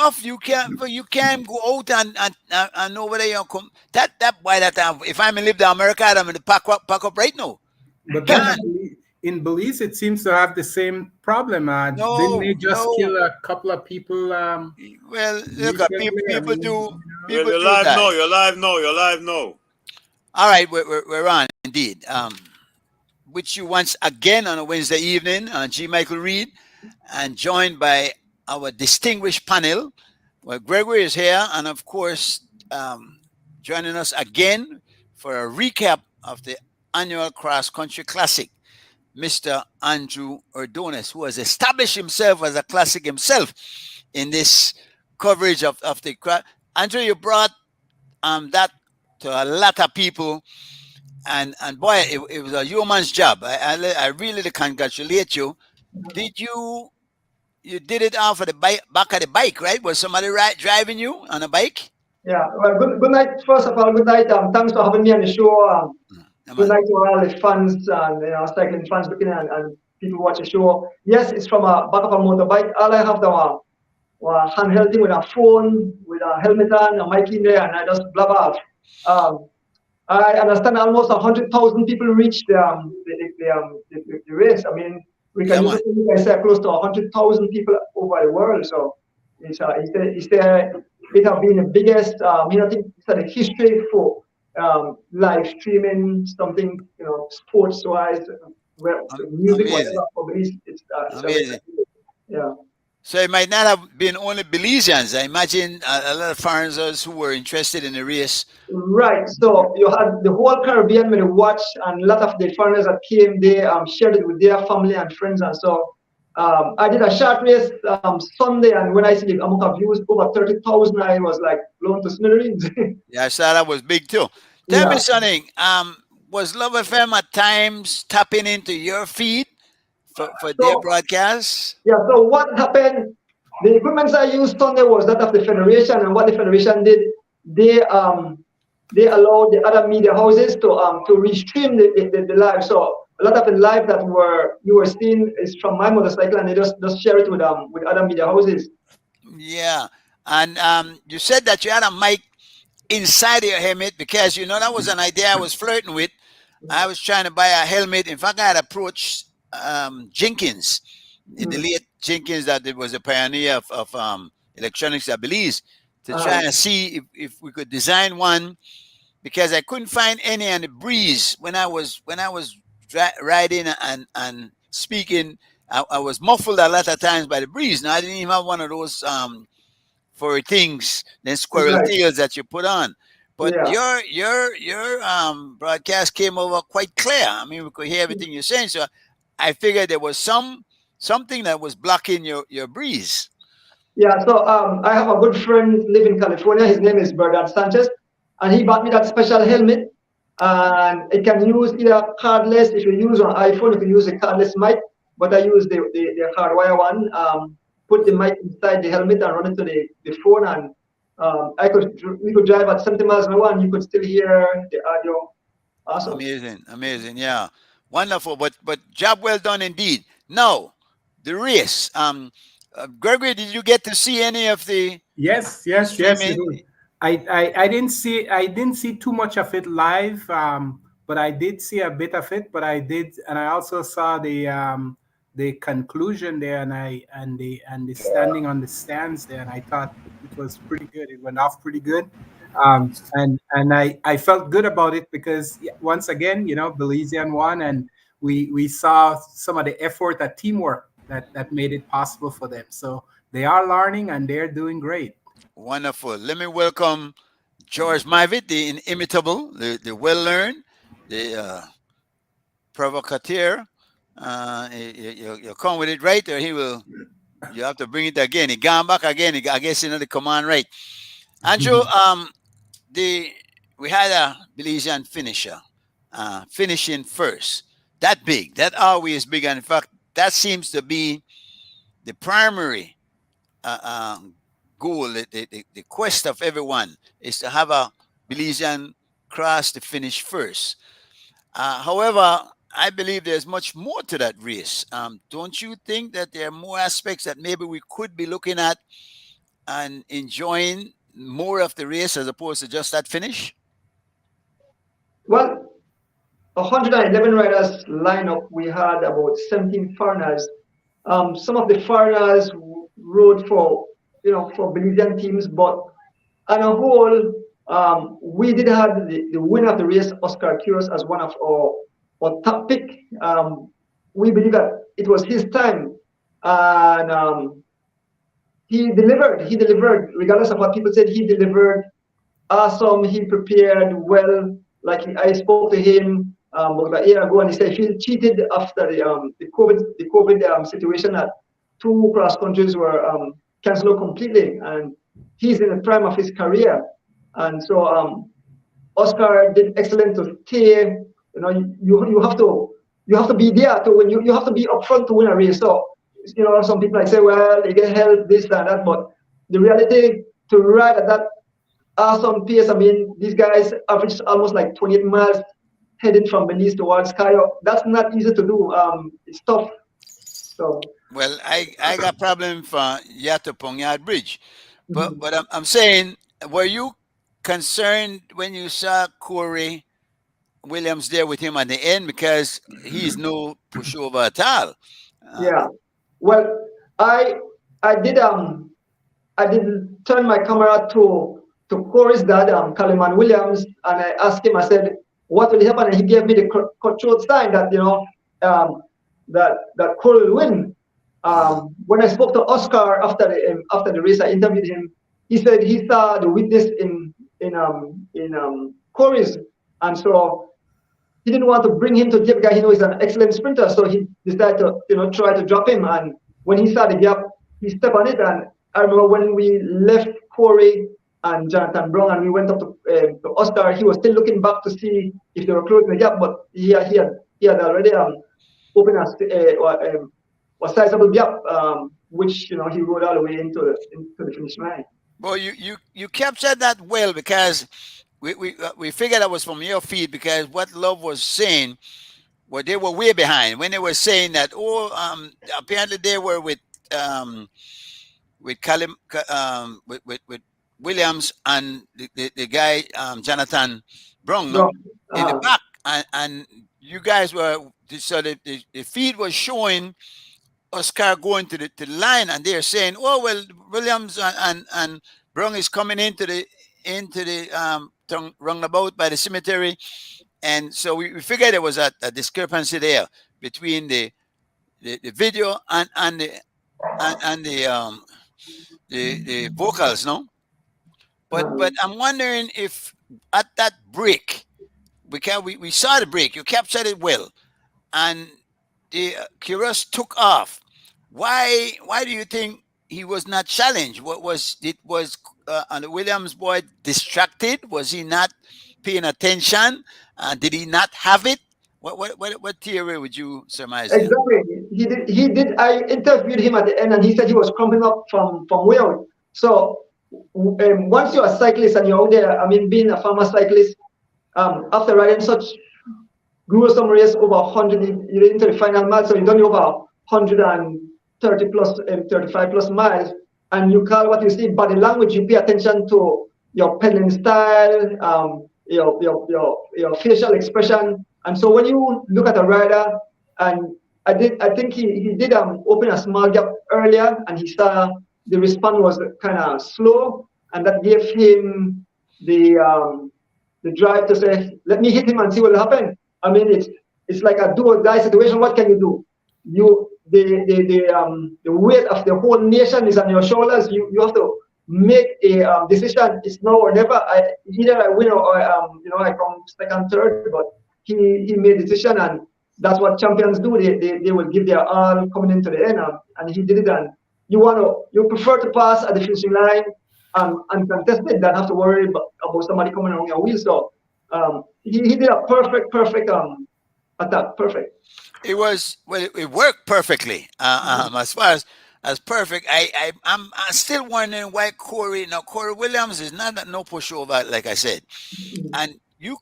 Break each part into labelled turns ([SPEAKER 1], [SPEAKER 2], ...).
[SPEAKER 1] rough. You can't go out and over there. That boy that if I'm in live in America, I'm going to pack up right now.
[SPEAKER 2] But then
[SPEAKER 1] Can't.
[SPEAKER 2] In Belize, it seems to have the same problem. Didn't
[SPEAKER 1] No,
[SPEAKER 2] they just
[SPEAKER 1] no.
[SPEAKER 2] kill a couple of people
[SPEAKER 1] Well, look,
[SPEAKER 2] recently? I
[SPEAKER 1] people
[SPEAKER 2] mean,
[SPEAKER 1] do
[SPEAKER 3] Well,
[SPEAKER 1] people
[SPEAKER 3] you're
[SPEAKER 1] do
[SPEAKER 3] live
[SPEAKER 1] that.
[SPEAKER 3] now. You're live now. You're live now.
[SPEAKER 1] All right, we're on indeed. With you once again on a Wednesday evening, G. Michael Reed, and joined by our distinguished panel. Well, Gregory is here, and of course, joining us again for a recap of the annual Cross Country Classic, Mr. Andrew Ordonez, who has established himself as a classic himself in this coverage of the crowd. Andrew, you brought that to a lot of people, and boy, it was a yeoman's job. I really congratulate you. Did you did it off of the back of the bike, right? Was somebody driving you on a bike?
[SPEAKER 4] Yeah. Well, good night. First of all, good night. Thanks for having me on the show.
[SPEAKER 1] Come
[SPEAKER 4] Good
[SPEAKER 1] on.
[SPEAKER 4] night to all the fans and cycling fans looking and people watch the show. Yes, it's from a back of a motorbike. All I have now handheld thing with a phone, with a helmet on, a mic in there, and I just blab off. Um, I understand almost 100,000 people reached the race. I mean, we
[SPEAKER 1] Yeah,
[SPEAKER 4] can
[SPEAKER 1] man.
[SPEAKER 4] usually say close to 100,000 people over the world. So it have been the biggest, I think it's the history for live streaming something, sports wise, music,
[SPEAKER 1] Amazing,
[SPEAKER 4] whatever. For Belize, it's a
[SPEAKER 1] amazing.
[SPEAKER 4] yeah.
[SPEAKER 1] So it might not have been only Belizeans. I imagine a lot of foreigners who were interested in the race.
[SPEAKER 4] Right. So you had the whole Caribbean with the watch, and a lot of the foreigners that came there shared it with their family and friends. And so I did a short race Sunday, and when I see the amount of views, over 30,000, I was like blown to smithereens.
[SPEAKER 1] Yeah, I saw that was big too. Tell me
[SPEAKER 4] Yeah.
[SPEAKER 1] something. Was Love FM at times tapping into your feed for their
[SPEAKER 4] So
[SPEAKER 1] broadcasts?
[SPEAKER 4] yeah. So what happened? The equipment I used Sunday was that of the federation, and what the federation did, they they allowed the other media houses to restream the live. So a lot of the live that you were seeing is from my motorcycle, and they just share it with other media houses.
[SPEAKER 1] Yeah. And you said that you had a mic inside your helmet because that was an idea I was flirting with. I was trying to buy a helmet. In fact, I had approached Jenkins, the late Jenkins, that it was a pioneer of electronics, I believe, to try and see if we could design one, because I couldn't find any on the breeze when I was riding and speaking. I was muffled a lot of times by the breeze. Now I didn't even have one of those for things, then squirrel
[SPEAKER 4] Right.
[SPEAKER 1] tails that you put on. But
[SPEAKER 4] Yeah.
[SPEAKER 1] your broadcast came over quite clear. I mean, we could hear everything you're saying. So I figured there was something that was blocking your breeze.
[SPEAKER 4] Yeah. So I have a good friend live in California. His name is Bernard Sanchez, and he bought me that special helmet. And it can use either cardless. If you use an iPhone, you can use a cardless mic. But I use the hardwire one. Put the mic inside the helmet and run it to the phone, and we could drive at 70 miles an hour, and you could still hear the audio. Awesome.
[SPEAKER 1] Amazing, amazing, yeah, wonderful. But job well done indeed. Now, the race. Gregory, did you get to see any of the
[SPEAKER 2] yes, yes, yes.
[SPEAKER 1] streaming?
[SPEAKER 2] I didn't see too much of it live, but I did see a bit of it. But I also saw the conclusion there, and the standing on the stands there, and I thought it was pretty good. It went off pretty good, and I felt good about it because once again, Belizean won, and we saw some of the effort, that teamwork that made it possible for them. So they are learning and they're doing great.
[SPEAKER 1] Wonderful. Let me welcome George Mavitt, the inimitable, the well-learned, the provocateur. You come with it right, or he will. You have to bring it again. He gone back again. I guess the command right. Andrew, we had a Belizean finisher, finishing first. That big. That always big. And in fact, that seems to be the primary goal, the quest of everyone is to have a Belizean cross to finish first. However, I believe there's much more to that race. Don't you think that there are more aspects that maybe we could be looking at and enjoying more of the race as opposed to just that finish?
[SPEAKER 4] Well, 111 riders lineup. We had about 17 foreigners. Some of the foreigners rode for for Belizean teams, but on a whole, we did have the winner of the race, Oscar Quiros, as one of our top pick. We believe that it was his time, and he delivered. He delivered, regardless of what people said. He delivered. Awesome. He prepared well. Like I spoke to him about a year ago, and he said he felt cheated after the COVID situation that two cross countries were canceled completely, and he's in the prime of his career. And so Oscar did excellent to stay. You have to be there to win. You have to be upfront to win a race. So some people like say, well, they get help, this and that, but the reality to ride at that awesome pace. I mean, these guys average almost like 28 miles heading from Belize towards Cayo. That's not easy to do. It's tough. So.
[SPEAKER 1] Well, I got problem for Yato Pongyard Bridge, but I'm saying, were you concerned when you saw Corey Williams there with him at the end, because he's no pushover at all?
[SPEAKER 4] Yeah. Well, I did turn my camera to Corey's dad, Kaliman Williams, and I asked him. I said, "What will happen?" And he gave me the controlled sign that that Corey will win. When I spoke to Oscar after the race, I interviewed him. He said he saw the witness in Corey's, and so he didn't want to bring him to the gap because he knows he's an excellent sprinter. So he decided to try to drop him. And when he saw the gap, he stepped on it. And I remember when we left Corey and Jonathan Brown and we went up to Oscar, he was still looking back to see if they were closing the gap, but he had already opened a sizable gap, which he rode all the way into the finish line.
[SPEAKER 1] Well, you captured that well, because we figured that was from your feed, because what Love was saying, well, they were way behind when they were saying that. Apparently they were with Callum, with Williams and the guy Jonathan Brown in the back, and you guys were, so the feed was showing Oscar going to the line, and they're saying, "Oh well, Williams and Brown is coming into the roundabout by the cemetery," and so we figured there was a discrepancy there between the video and the vocals, no. But I'm wondering if at that break, we saw the break, you captured it well, and the Quiros took off. Why do you think he was not challenged? Was the Williams boy distracted? Was he not paying attention? Did he not have it? What theory would you surmise?
[SPEAKER 4] Exactly. He did. I interviewed him at the end, and he said he was coming up from Wales. So once you're a cyclist and you're out there, I mean, being a farmer cyclist, after riding such gruesome race over 100, you're into the final mile, so you've done over 130 plus, 35 plus miles, and you call what you see body language. You pay attention to your pedaling style, your facial expression, and so when you look at a rider, and I think he did open a small gap earlier, and he saw the response was kind of slow, and that gave him the drive to say, let me hit him and see what will happen. I mean, it's like a do or die situation. What can you do? The weight of the whole nation is on your shoulders. You have to make a decision. It's now or never. Either I win or I come second, third. But he made a decision, and that's what champions do. They will give their all coming into the end, and he did it. And you prefer to pass at the finishing line uncontested than have to worry about somebody coming on your wheel. So he did a perfect attack. Perfect.
[SPEAKER 1] It worked perfectly. As far as perfect, I'm still wondering why Corey Williams is not no pushover, like I said. And you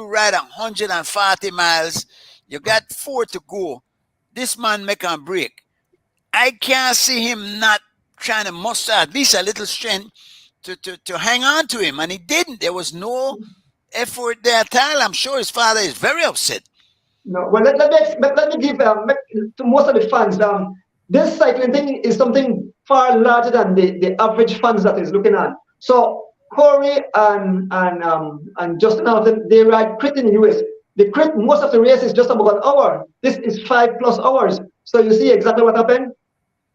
[SPEAKER 1] ride 140 miles, you got 4 to go. This man make a break. I can't see him not trying to muster at least a little strength to hang on to him, and he didn't. There was no effort there at all. I'm sure his father is very upset.
[SPEAKER 4] No, well, let me give to most of the fans. This cycling thing is something far larger than the average fans that is looking at. So Corey and Justin Hamilton, they ride crit in the US. The crit, most of the race is just about an hour. This is 5+ hours. So you see exactly what happened.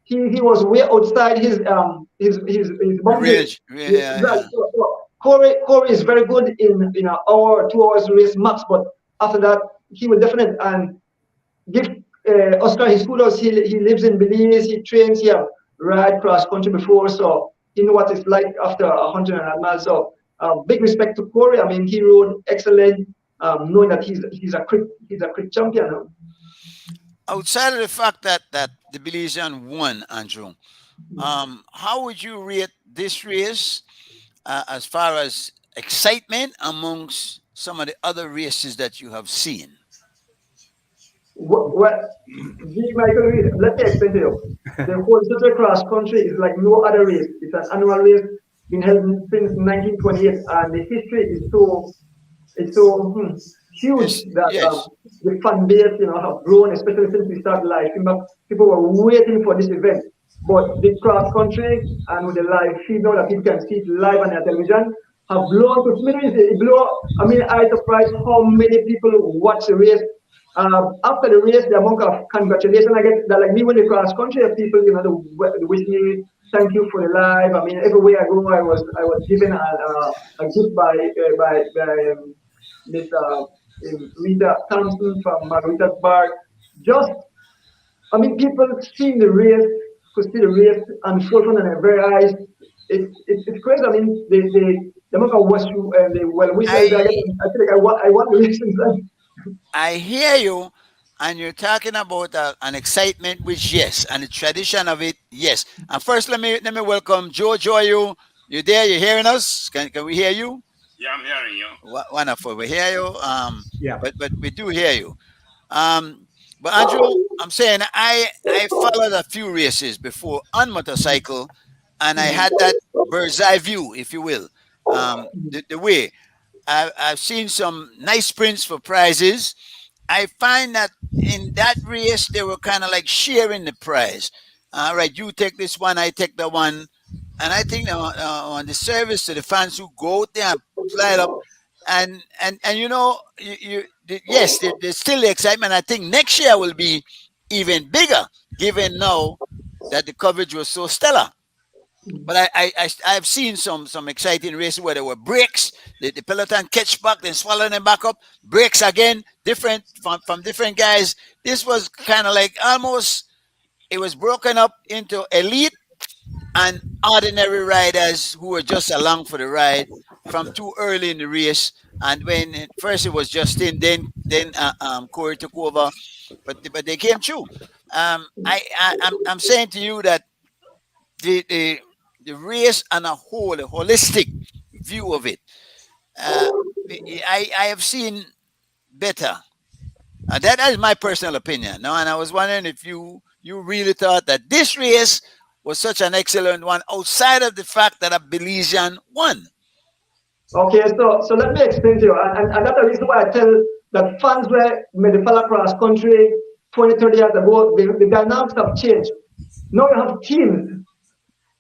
[SPEAKER 4] He was way outside his boundary.
[SPEAKER 1] Yeah.
[SPEAKER 4] So Corey is very good in an hour or 2 hours race max, but after that he will definitely and give Oscar his kudos. He lives in Belize. He trains here, ride cross country before, so he know what it's like after 100 miles. So big respect to Corey. I mean, he rode excellent, knowing that he's a quick champion.
[SPEAKER 1] Outside of the fact that the Belizean won, Andrew, how would you rate this race as far as excitement amongst some of the other races that you have seen?
[SPEAKER 4] Well, Michael Reed, let me explain to you. The whole Central Cross Country is like no other race. It's an annual race, been held since 1928, and the history is so huge that the fan base, have grown, especially since we started live. People were waiting for this event, but the cross country and with the live feed now that people can see it live on their television have blown to smithereens. I mean, I surprised how many people watch the race. After the race, the amount of congratulations I get, that like me when the cross country people, they wish me thank you for the live. I mean, everywhere I go, I was given a gift by Miss Rita Thompson from Margarita's Bar. People seeing the race, could see the race unfold from their very eyes. It's crazy. I mean, the amount of watch you and the well wishes I get. I feel like I want the race inside.
[SPEAKER 1] I hear you, and you're talking about an excitement, which yes, and the tradition of it, yes. And first, let me welcome Joe. Joe, you there? You hearing us? Can we hear you?
[SPEAKER 3] Yeah, I'm hearing you.
[SPEAKER 1] Wonderful. We hear you.
[SPEAKER 2] Yeah.
[SPEAKER 1] But we do hear you. But Andrew, I'm saying I followed a few races before on motorcycle, and I had that bird's eye view, if you will. The way I've seen some nice sprints for prizes. I find that in that race they were kind of like sharing the prize. All right, you take this one, I take the one, and I think on the service to the fans who go out there and fly it up, and yes, there's still the excitement. I think next year will be even bigger, given now that the coverage was so stellar. But I've seen some exciting races where there were breaks, the peloton catch back, then swallow them back up, breaks again, different from different guys. This was kind of like almost, it was broken up into elite and ordinary riders who were just along for the ride from too early in the race. And when first it was Justin, then Corey took over, but they came through. I'm saying to you that the race on a whole, a holistic view of it, I have seen better. That is my personal opinion. No, and I was wondering if you really thought that this race was such an excellent one, outside of the fact that a Belizean won.
[SPEAKER 4] Okay, so let me explain to you, and that's the reason why I tell that fans were made the follow cross country 20, 30 years ago. The dynamics have changed. Now you have teams.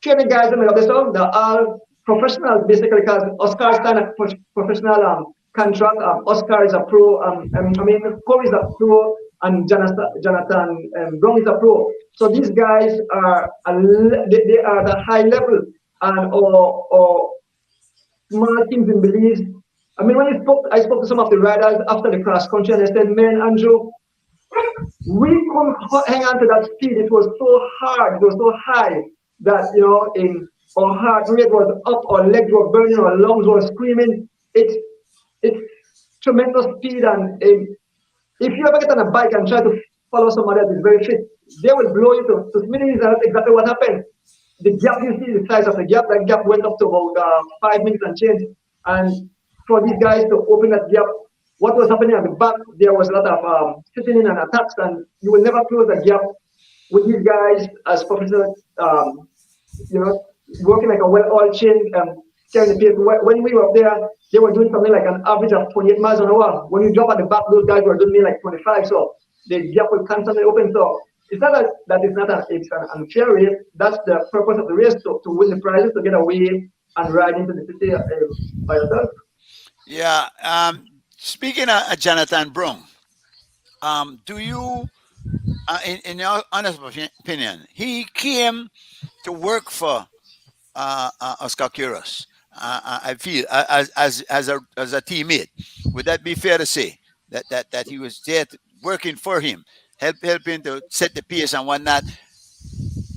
[SPEAKER 4] Training guys in the song, they're all professionals basically, because Oscar signed a professional contract. Oscar is a pro. Corey is a pro, and Jonathan Brown is a pro. So these guys are they are the high level and or small teams in Belize. I mean, when I spoke to some of the riders after the cross country, and they said, "Man, Andrew, we couldn't hang on to that speed. It was so hard. It was so high." That in our heart rate was up, our legs were burning, our lungs were screaming. It's tremendous speed, and if you ever get on a bike and try to follow somebody that is very fit, they will blow you to smithereens. That's exactly what happened. The gap, you see the size of the gap. That gap went up to about 5 minutes and change. And for these guys to open that gap, what was happening at the back? There was a lot of sitting in and attacks, and you will never close the gap with these guys as professional you know, working like a well-oiled chain, carrying the pace. When we were up there, they were doing something like an average of 28 miles an hour. When you drop at the back, those guys were doing me like 25. So the gap was constantly open. So it's not that it's not it's an unfair race. That's the purpose of the race, to win the prizes, to get away and ride into the city by yourself.
[SPEAKER 1] Yeah. Speaking of Jonathan Brown, do you, in your honest opinion, he came to work for Oscar Quiros? I feel as a teammate. Would that be fair to say that he was there working for him, helping to set the pace and whatnot?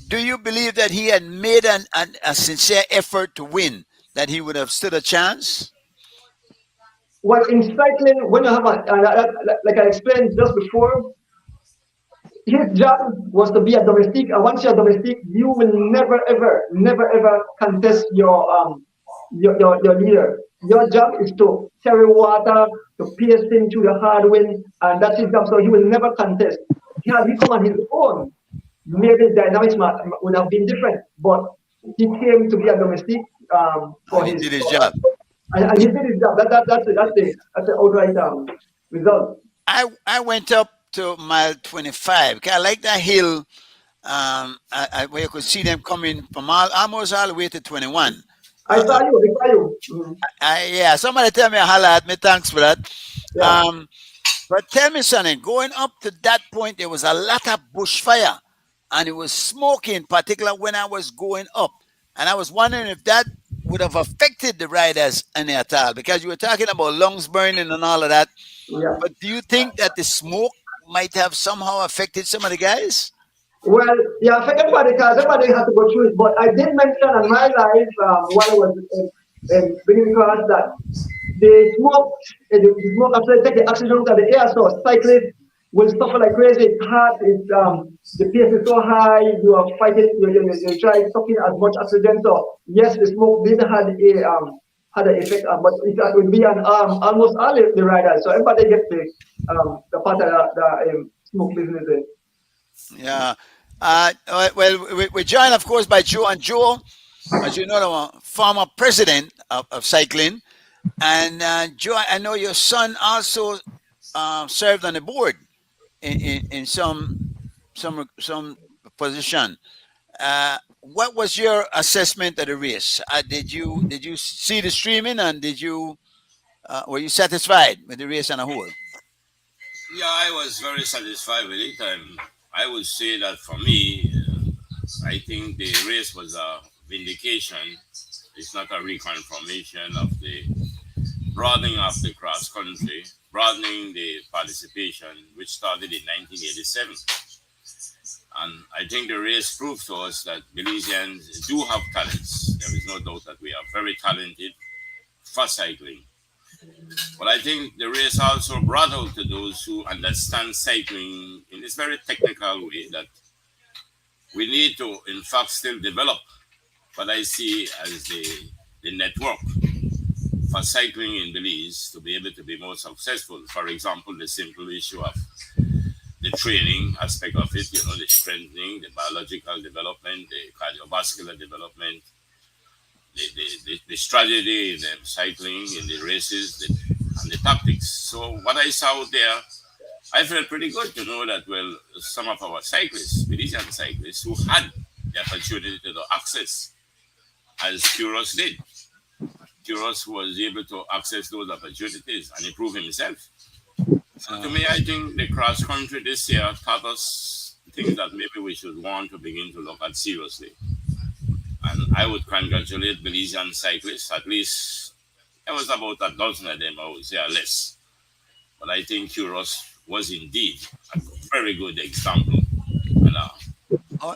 [SPEAKER 1] Do you believe that he had made a sincere effort to win, that he would have stood a chance?
[SPEAKER 4] Well, in cycling, when you have like I explained just before, his job was to be a domestic, and once you're a domestic, you will never ever contest your leader. Your job is to carry water, to pierce him through the hard wind, and that's his job. So he will never contest. Had he come on his own, maybe the dynamics would have been different. But he came to be a domestic for
[SPEAKER 1] And he
[SPEAKER 4] his
[SPEAKER 1] did his job.
[SPEAKER 4] and he did his job. That's the outright result.
[SPEAKER 1] I went up to mile 25. I like that hill, where you could see them coming from almost all the way to 21.
[SPEAKER 4] I saw you.
[SPEAKER 1] Yeah, somebody tell me holla at me. Thanks for that.
[SPEAKER 4] Yeah.
[SPEAKER 1] But tell me something. Going up to that point, there was a lot of bushfire, and it was smoking, particularly when I was going up. And I was wondering if that would have affected the riders any at all, because you were talking about lungs burning and all of that.
[SPEAKER 4] Yeah.
[SPEAKER 1] But do you think that the smoke might have somehow affected some of the guys?
[SPEAKER 4] Well, yeah, for everybody, because everybody has to go through it. But I did mention in my life while I was bringing across that the smoke actually take the oxygen out of the air, so cyclists will suffer like crazy. It's hard, the pace is so high, you are fighting, you try sucking as much oxygen. So yes, the smoke did had an effect, but it would be on almost all the riders. So everybody gets the part of the smoke business in.
[SPEAKER 1] Yeah. Well, we're joined, of course, by Joe. And Joe, as you know, the former president of cycling. And Joe, I know your son also served on the board in some position. What was your assessment of the race? Did you see the streaming, and were you satisfied with the race on a whole?
[SPEAKER 3] Yeah, I was very satisfied with it. I would say that for me, I think the race was a vindication. It's not a reconfirmation of the broadening of the cross country, broadening the participation, which started in 1987. And I think the race proved to us that Belizeans do have talents. There is no doubt that we are very talented for cycling. But I think the race also brought out to those who understand cycling in this very technical way that we need to, in fact, still develop what I see as the network for cycling in Belize to be able to be more successful. For example, the simple issue of the training aspect of it, the strengthening, the biological development, the cardiovascular development, the strategy in the cycling, in the races, and the tactics. So what I saw out there, I felt pretty good to know that, well, some of our cyclists, Belizean cyclists, who had the opportunity to access, as Quiros did. Quiros was able to access those opportunities and improve himself. So to me, I think the cross country this year taught us things that maybe we should want to begin to look at seriously. And I would congratulate Belizean cyclists. At least there was about a dozen of them, I would say, or less. But I think Quiros was indeed a very good example and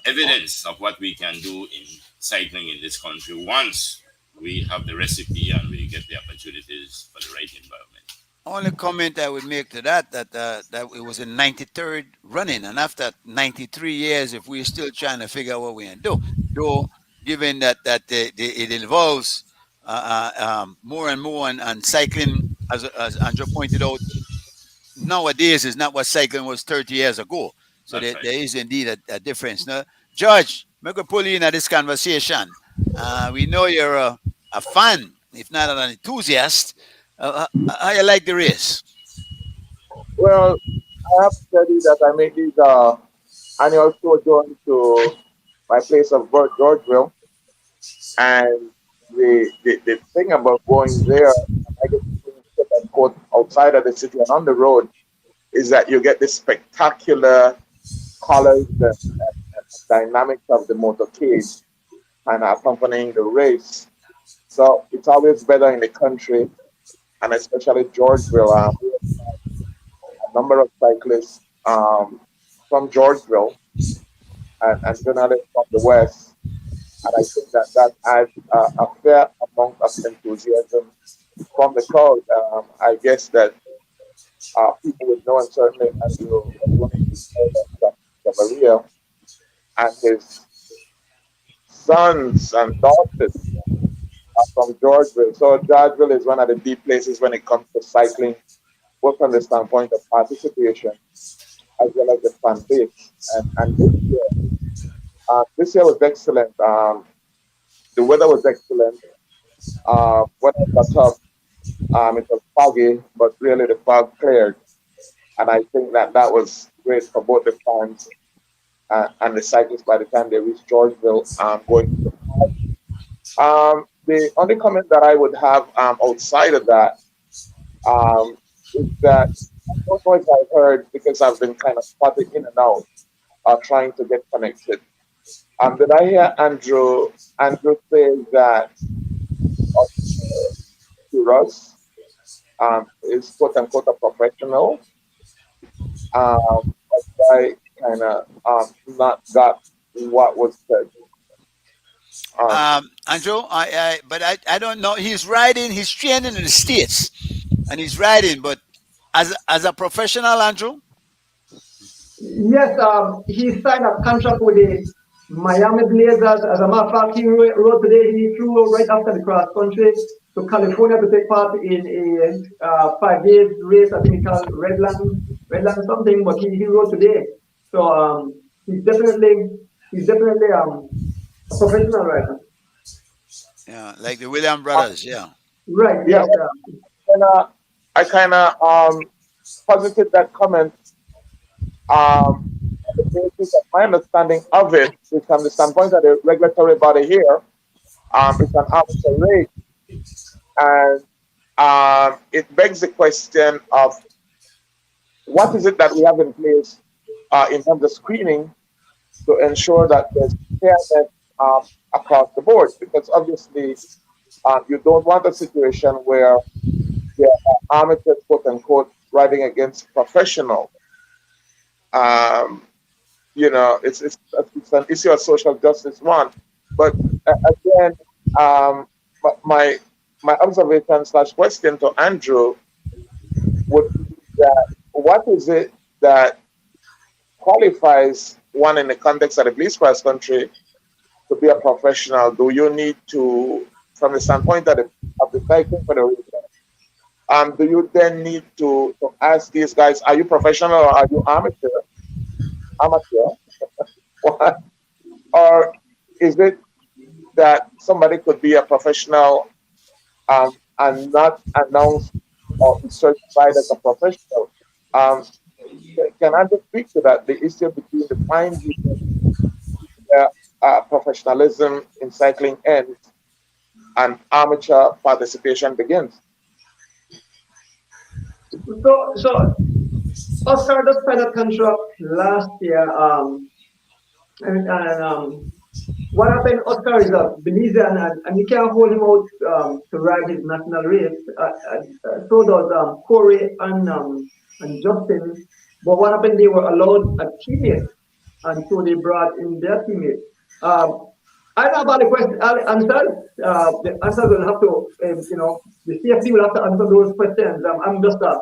[SPEAKER 3] evidence of what we can do in cycling in this country once we have the recipe and we get the opportunities for the right environment.
[SPEAKER 1] Only comment I would make to that it was in 93rd running, and after 93 years, if we're still trying to figure out what we're gonna do, though, given that it involves more and more, and cycling, as Andrew pointed out, nowadays is not what cycling was 30 years ago. So there is indeed a difference. Now, George, I'm going to pull you into this conversation. We know you're a fan, if not an enthusiast. How you like the race?
[SPEAKER 5] Well, I have to tell you that I make these annual sojourn to my place of birth, Georgeville, and the thing about going there, I get to quote unquote outside of the city and on the road, is that you get this spectacular colors and dynamics of the motorcade and accompanying the race. So it's always better in the country, and especially Georgeville. We have a number of cyclists from Georgeville and journalists from the West. And I think that that adds a fair amount of enthusiasm from the crowd. I guess that people would know, and certainly Andrew Maria and his sons and daughters are from Georgeville. So Georgeville is one of the deep places when it comes to cycling, both from the standpoint of participation as well as the fan base. And this year was excellent. The weather was excellent. When I got up, it was foggy, but really the fog cleared. And I think that that was great for both the fans and the cyclists by the time they reached Georgeville going to the park. The only comment that I would have outside of that is that I don't know if I've heard, because I've been kind of spotted in and out trying to get connected. Did I hear Andrew say that Russ is quote unquote a professional? But I kind of not got what was said.
[SPEAKER 1] Andrew, I don't know. He's riding. He's training in the States, and he's riding. But as a professional, Andrew.
[SPEAKER 4] Yes, he signed a contract with the Miami Blazers. As a matter of fact, he wrote today, he flew right after the cross country to California to take part in a 5 days race. I think it's called Redland something, but he wrote today. So he's definitely a professional rider.
[SPEAKER 1] Yeah, like the Williams brothers. Yeah.
[SPEAKER 4] Right.
[SPEAKER 5] Yeah.
[SPEAKER 4] Yes.
[SPEAKER 5] And, I kind of posited that comment. The basis of my understanding of it is from the standpoint of the regulatory body here. It's an amateur race, and it begs the question of what is it that we have in place in terms of screening to ensure that there's fairness across the board, because obviously you don't want a situation where there are amateurs, quote unquote, riding against professionals. It's an issue of social justice, one. But again, my observation / question to Andrew would be that what is it that qualifies one in the context of the police cross country to be a professional? Do you need to, from the standpoint of the cycling federation, do you then need to ask these guys, are you professional or are you amateur? Or is it that somebody could be a professional and not announced or certified as a professional? Can I just speak to that? The issue between the fine professionalism in cycling ends and amateur participation begins.
[SPEAKER 4] So Oscar just signed a contract last year, and what happened? Oscar is a Belizean, and you can't hold him out to ride his national race. So does Corey and Justin. But what happened? They were allowed a teammate, and so they brought in their teammate. I don't know about the question. Answer. The answer will have to, the CFC will have to answer those questions. I'm just a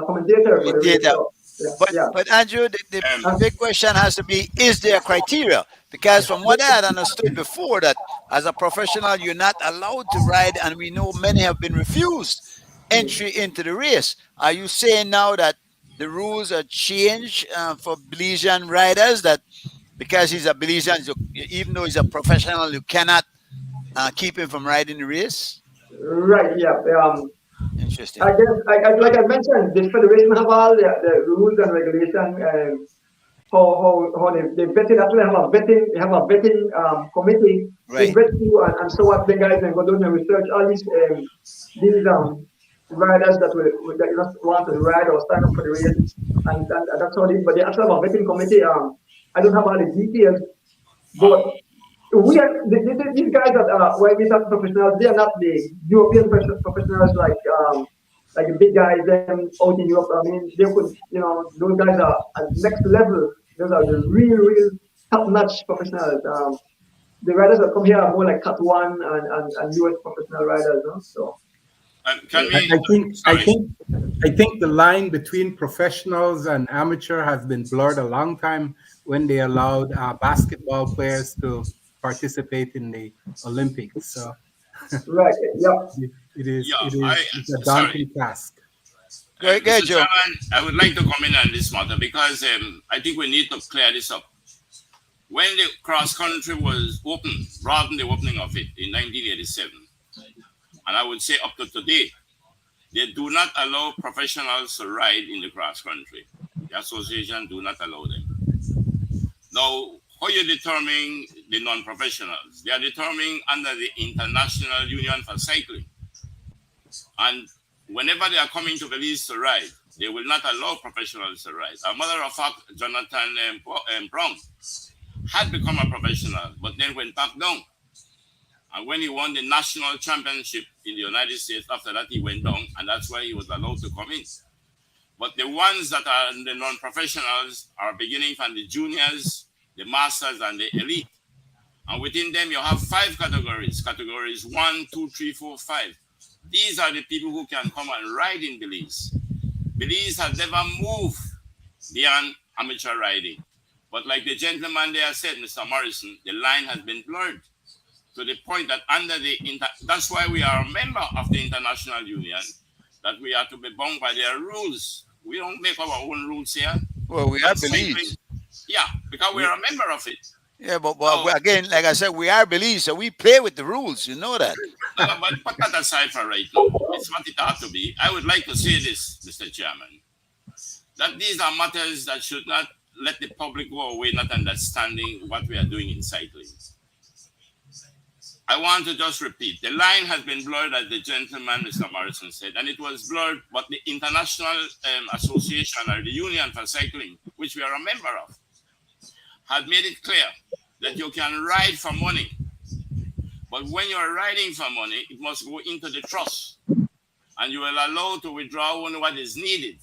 [SPEAKER 4] commentator for the race. So,
[SPEAKER 1] But Andrew, the big question has to be: is there criteria? Because from what I had understood before, that as a professional, you're not allowed to ride, and we know many have been refused entry into the race. Are you saying now that the rules are changed for Belizean riders, that because he's a Belizean, so even though he's a professional, you cannot keep him from riding the race?
[SPEAKER 4] Right, yeah.
[SPEAKER 1] Interesting.
[SPEAKER 4] I guess, like I mentioned, the federation have all the rules and regulation. How they vetted actually have a vetting committee
[SPEAKER 1] Right.
[SPEAKER 4] to vet you and so what the guys and go down and research all these riders that you just want to ride or sign up for the race and that's how they but they actually have a vetting committee. I don't have all the details, but these guys that why we talk professionals, they are not the European professionals like the big guys them out in Europe. I mean, they could, those guys are at next level. Those are the real top-notch professionals. The riders that come here are more like Cat 1 and US professional riders. No? So
[SPEAKER 3] Can we?
[SPEAKER 2] I think the line between professionals and amateur has been blurred a long time when they allowed basketball players to participate in the Olympics. So
[SPEAKER 4] right, yeah.
[SPEAKER 2] it's a daunting task.
[SPEAKER 1] Go ahead, Joe.
[SPEAKER 3] Chairman, I would like to comment on this matter because I think we need to clear this up. When the cross country was opened, rather than the opening of it in 1987, and I would say up to today, they do not allow professionals to ride in the cross country. The association do not allow them. Now, how you determine the non-professionals? They are determined under the International Union for Cycling. And whenever they are coming to Belize to ride, they will not allow professionals to ride. A matter of fact, Jonathan Brown had become a professional, but then went back down. And when he won the national championship in the United States, after that he went down, and that's why he was allowed to come in. But the ones that are the non-professionals are beginning from the juniors, the masters, and the elite. And within them, you have 5 categories. Categories 1, 2, 3, 4, 5. These are the people who can come and ride in Belize. Belize has never moved beyond amateur riding. But like the gentleman there said, Mr. Morrison, the line has been blurred to the point that that's why we are a member of the International Union, that we are to be bound by their rules. We don't make our own rules here.
[SPEAKER 1] Well, we are Belize.
[SPEAKER 3] Yeah, because we are a member of it.
[SPEAKER 1] Yeah, but again, like I said, we are Belize, so we play with the rules. You know that.
[SPEAKER 3] But put that aside for right now. It's what it ought to be. I would like to say this, Mr. Chairman, that these are matters that should not let the public go away not understanding what we are doing in cycling. I want to just repeat, the line has been blurred, as the gentleman, Mr. Morrison, said, and it was blurred, but the International Association, or the Union for Cycling, which we are a member of, had made it clear that you can ride for money. But when you are riding for money, it must go into the trust. And you are allowed to withdraw only what is needed.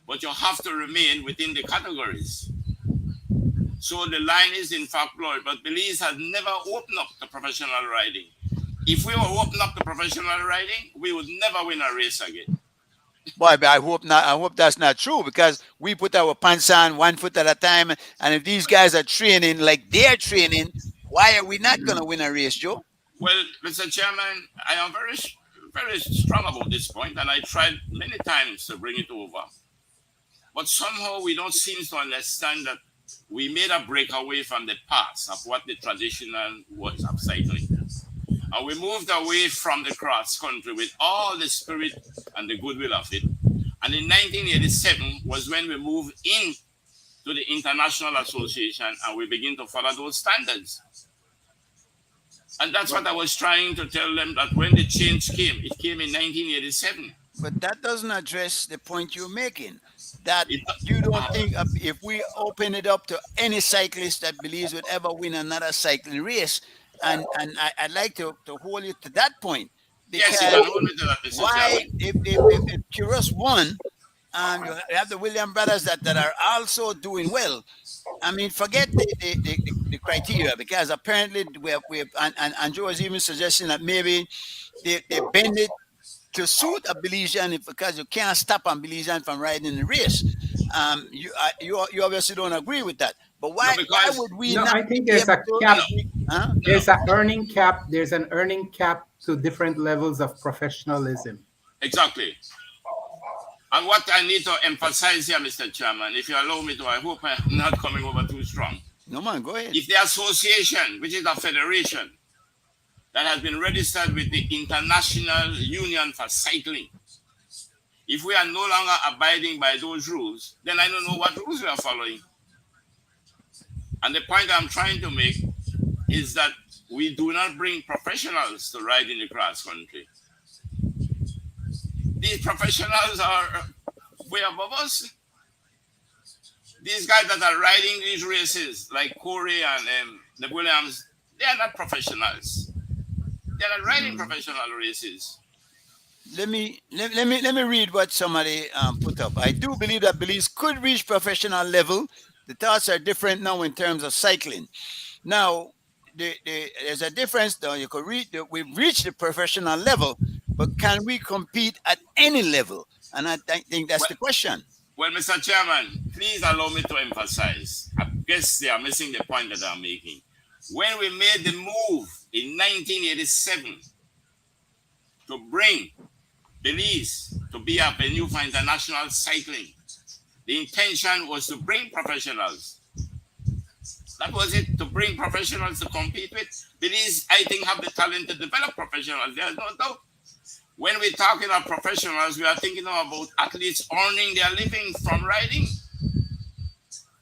[SPEAKER 3] But you have to remain within the categories. So the line is in fact blurred. But Belize has never opened up to professional riding. If we were open up to professional riding, we would never win a race again.
[SPEAKER 1] Boy, but I hope not. I hope that's not true, because we put our pants on 1 foot at a time. And if these guys are training like they're training, why are we not going to win a race, Joe?
[SPEAKER 3] Well, Mr. Chairman, I am very, very strong about this point, and I tried many times to bring it over. But somehow we don't seem to understand that we made a breakaway from the past of what the traditional was of cycling. And we moved away from the cross country with all the spirit and the goodwill of it. And in 1987 was when we moved in to the International Association and we begin to follow those standards. And that's what I was trying to tell them, that when the change came, it came in 1987.
[SPEAKER 1] But that doesn't address the point you're making. That you don't think if we open it up to any cyclist that believes would ever win another cycling race, and I'd like to hold you to that point.
[SPEAKER 3] Yes, you can hold me to that, Mr.
[SPEAKER 1] Why, if Curious won, you have the Williams brothers that are also doing well. I mean, forget the criteria, because apparently and Joe was even suggesting that maybe they bend it to suit a Belizean, because you can't stop a Belizean from riding in the race. You obviously don't agree with that. But why would we not?
[SPEAKER 2] I think there's a cap. There's an earning cap. There's an earning cap to different levels of professionalism.
[SPEAKER 3] Exactly. And what I need to emphasize here, Mr. Chairman, if you allow me to, I hope I'm not coming over too strong.
[SPEAKER 1] No man, go ahead.
[SPEAKER 3] If the association, which is a federation, that has been registered with the International Union for Cycling, if we are no longer abiding by those rules, then I don't know what rules we are following. And the point I'm trying to make is that we do not bring professionals to ride in the cross country. These professionals are way above us. These guys that are riding these races, like Corey and the Williams, they are not professionals. They are not riding professional races.
[SPEAKER 1] Let me read what somebody put up. I do believe that Belize could reach professional level. The thoughts are different now in terms of cycling. Now, there's a difference though. You could we've reached the professional level, but can we compete at any level? And I think that's the question.
[SPEAKER 3] Well, Mr. Chairman, please allow me to emphasize. I guess they are missing the point that I'm making. When we made the move in 1987 to bring Belize to be a venue for international cycling, the intention was to bring professionals. That was it, to bring professionals to compete with. Belize, I think, have the talent to develop professionals. There's no doubt. When we're talking about professionals, we are thinking about athletes earning their living from riding.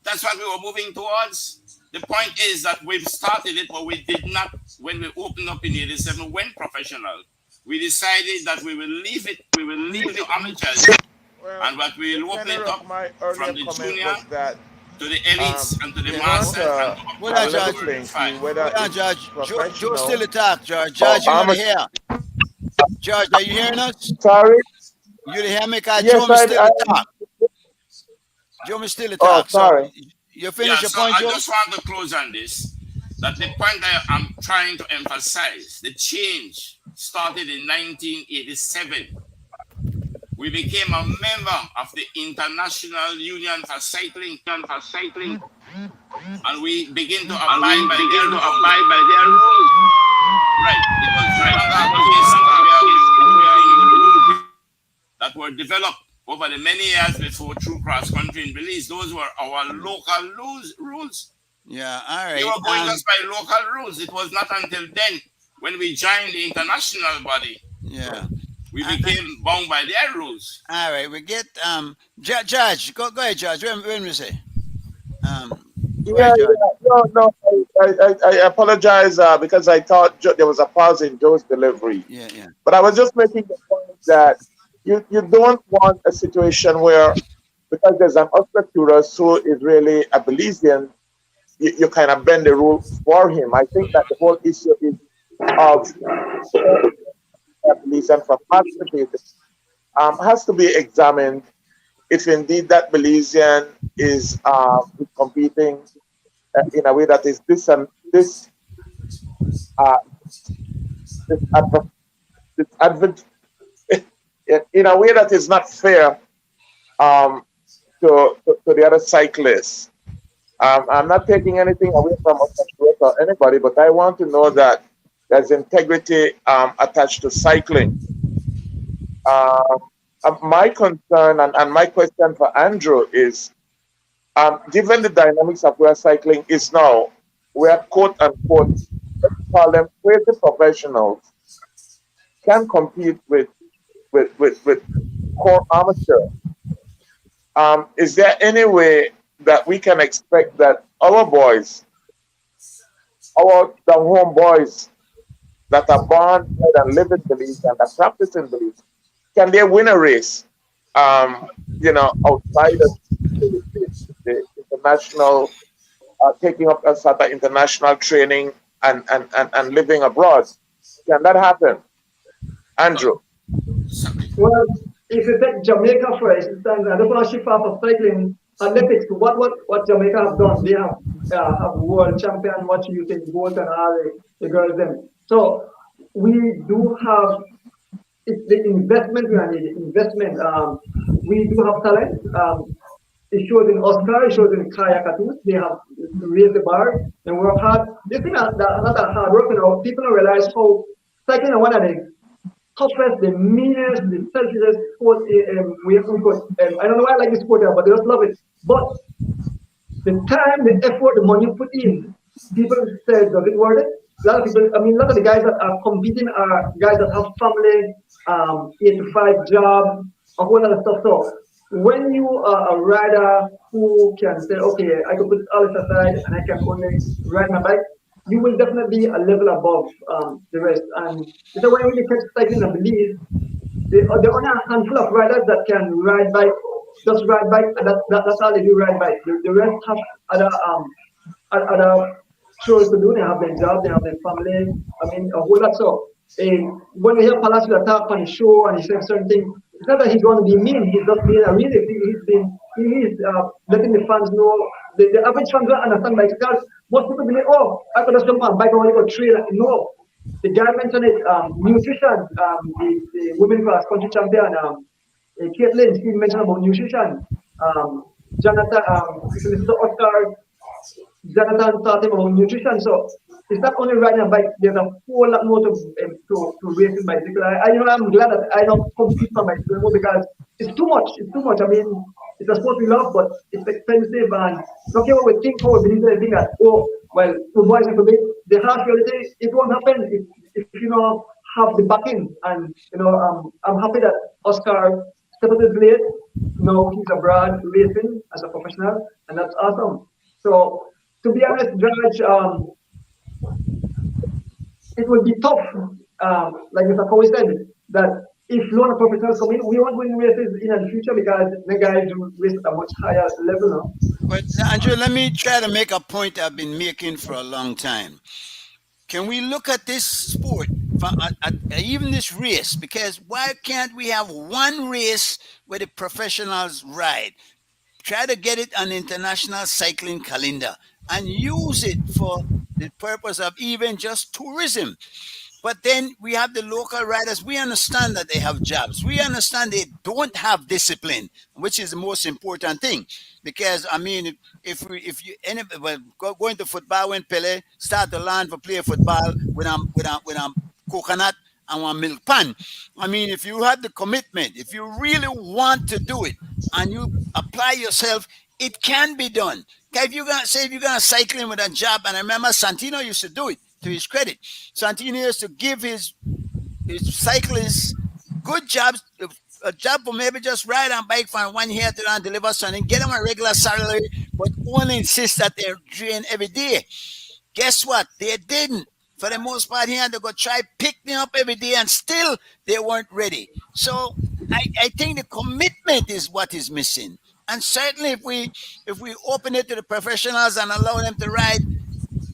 [SPEAKER 3] That's what we were moving towards. The point is that we've started it, but we did not, when we opened up in 87, went professional. We decided that we will leave it, we will leave the amateurs, and what we will open it up from the junior to the elites and to the masters and to
[SPEAKER 1] What are George? George still attack, George. George, you want to hear? George, are you hearing us?
[SPEAKER 5] Sorry?
[SPEAKER 1] You hear me? Because
[SPEAKER 5] Yes,
[SPEAKER 1] Joe still attack. Joe still attack.
[SPEAKER 5] Oh, sorry.
[SPEAKER 1] So you finish your point, Joe?
[SPEAKER 3] I just want to close on this. That the point that I'm trying to emphasize, the change started in 1987. We became a member of the International Union for Cycling, and we begin to abide by their rules. Right. It was that were developed over the many years before through cross country in Belize. Those were our local rules.
[SPEAKER 1] Yeah, all right.
[SPEAKER 3] We were going just by local rules. It was not until then, when we joined the international body, we became bound by their rules.
[SPEAKER 1] All right, we get Judge. Go ahead, Judge. When we say,
[SPEAKER 5] No. I apologize because I thought there was a pause in Joe's delivery.
[SPEAKER 1] Yeah.
[SPEAKER 5] But I was just making the point that you don't want a situation where, because there's an Oscar-Tourist who is really a Belizean, you kind of bend the rules for him. I think that the whole issue is of Belizean from participating has to be examined if indeed that Belizean is competing in a way that is in a way that is not fair to the other cyclists. I'm not taking anything away from or anybody, but I want to know that there's integrity attached to cycling. My concern and my question for Andrew is, given the dynamics of where cycling is now, where quote unquote, let's call them crazy professionals, can compete with core amateur. Is there any way that we can expect that our boys, our home boys that are born and live in Belize and are practicing Belize, can they win a race? Outside of the international, taking up a sort of international training and living abroad. Can that happen? Andrew?
[SPEAKER 4] Well, if you take Jamaica for instance, I don't want to shift off of cycling Olympics. What Jamaica have done, they have world champion, what you can vote and all the girls them. So we do have, it's the investment we need. Investment. We do have talent. It shows in Oscar, it shows in Kaya Katus. They have raised the bar and work hard. This thing that not that hard work. People don't realize how cycling is one of the toughest, the meanest, the selfishest sport we have. I don't know why I like this sport, but they just love it. But the time, the effort, the money you put in, people say, does it worth it? A lot of people, I mean, a lot of the guys that are competing are guys that have family, 8 to 5 job, a whole lot of stuff. So when you are a rider who can say, okay, I can put all this aside and I can only ride my bike, you will definitely be a level above the rest. And so when we catch cycling, I believe there are only a handful of riders that can ride bike, just ride bike, and that's how they do ride bike. The rest have other other chores to do. They have their job, they have their family. I mean, a whole lot. So when we hear Palacio attack on his show and he says certain things, it's not that he's going to be mean. He's just being a realist. He's letting the fans know. The average fans don't understand bicycles. Most people believe, oh, I could just jump on a bike and only go trail. No, the guy mentioned it. Nutrition. The women cross country champion. Caitlin, she mentioned about nutrition. Jonathan, if you listen to Oscar, Jonathan taught him about nutrition. So it's not only riding a bike, there's a whole lot more to racing bicycle. I'm glad that I don't compete for bicycle anymore because it's too much. It's too much. I mean, it's a sport we love, but it's expensive and not care what we think, how we believe everything that, oh, well, the boys have to be the harsh reality, it won't happen if you know have the backing. And I'm happy that Oscar stepped up his blade. Now he's abroad racing as a professional, and that's awesome. So to be honest, Judge, it will be tough. Like Mr. Cowie said, that if loan professionals come in, we won't win races in the future because the guys do race at a much higher level now.
[SPEAKER 1] But Andrew, let me try to make a point I've been making for a long time. Can we look at this sport, even this race? Because why can't we have one race where the professionals ride? Try to get it on the international cycling calendar and use it for the purpose of even just tourism. But then we have the local riders. We understand that they have jobs. We understand they don't have discipline, which is the most important thing. Because I mean, if going to football when Pele start to learn for play football with a coconut and one milk pan. I mean, if you have the commitment, if you really want to do it, and you apply yourself, it can be done. Okay, if you're gonna cycling with a job, and I remember Santino used to do it. To his credit, Santino used to give his cyclists good jobs, a job for maybe just ride on bike from one here to and deliver something, get them a regular salary, but only insist that they train every day. Guess what? They didn't. For the most part, he had to go try pick them up every day, and still they weren't ready. So I think the commitment is what is missing. And certainly, if we open it to the professionals and allow them to ride,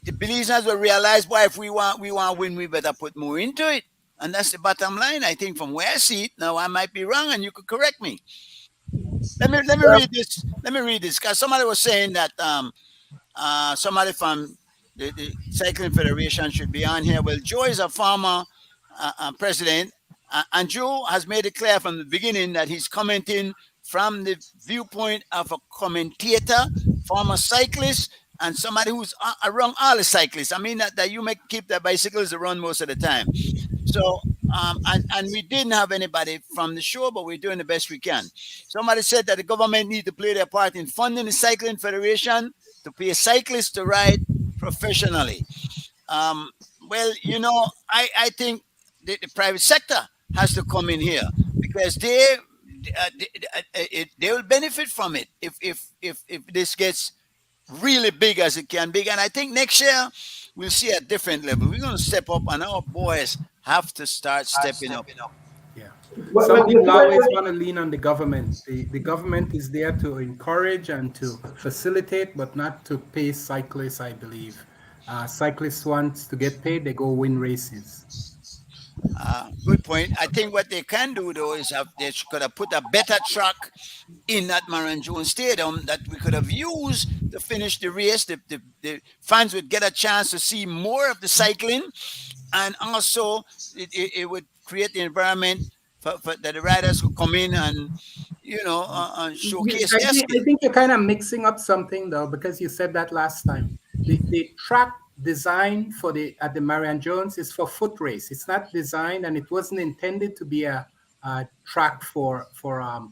[SPEAKER 1] the business will realize, why if we want win, we better put more into it. And that's the bottom line, I think, from where I see it. Now I might be wrong and you could correct me. Let me read this. Let me read this, because somebody was saying that somebody from the Cycling Federation should be on here. Well, Joe is a former president, and Joe has made it clear from the beginning that he's commenting from the viewpoint of a commentator, former cyclist, and somebody who's around all the cyclists. I mean that you may keep the bicycles around most of the time. So, and we didn't have anybody from the show, but we're doing the best we can. Somebody said that the government need to play their part in funding the Cycling Federation to pay cyclists to ride professionally. Well, I think the private sector has to come in here, because they will benefit from it if this gets really big as it can be. And I think next year we'll see a different level. We're going to step up, and our boys have to start stepping up.
[SPEAKER 2] Yeah. Some people always want to lean on the government. The government is there to encourage and to facilitate, but not to pay cyclists, I believe. Cyclists want to get paid, they go win races.
[SPEAKER 1] Good point. I think what they can do, though, is they could have put a better track in that Marion Jones Stadium that we could have used to finish the race. The fans would get a chance to see more of the cycling, and also it would create the environment for that the riders could come in and showcase their skill.
[SPEAKER 2] I think you're kind of mixing up something, though, because you said that last time. The track design at the Marion Jones is for foot race. It's not designed, and it wasn't intended to be a track for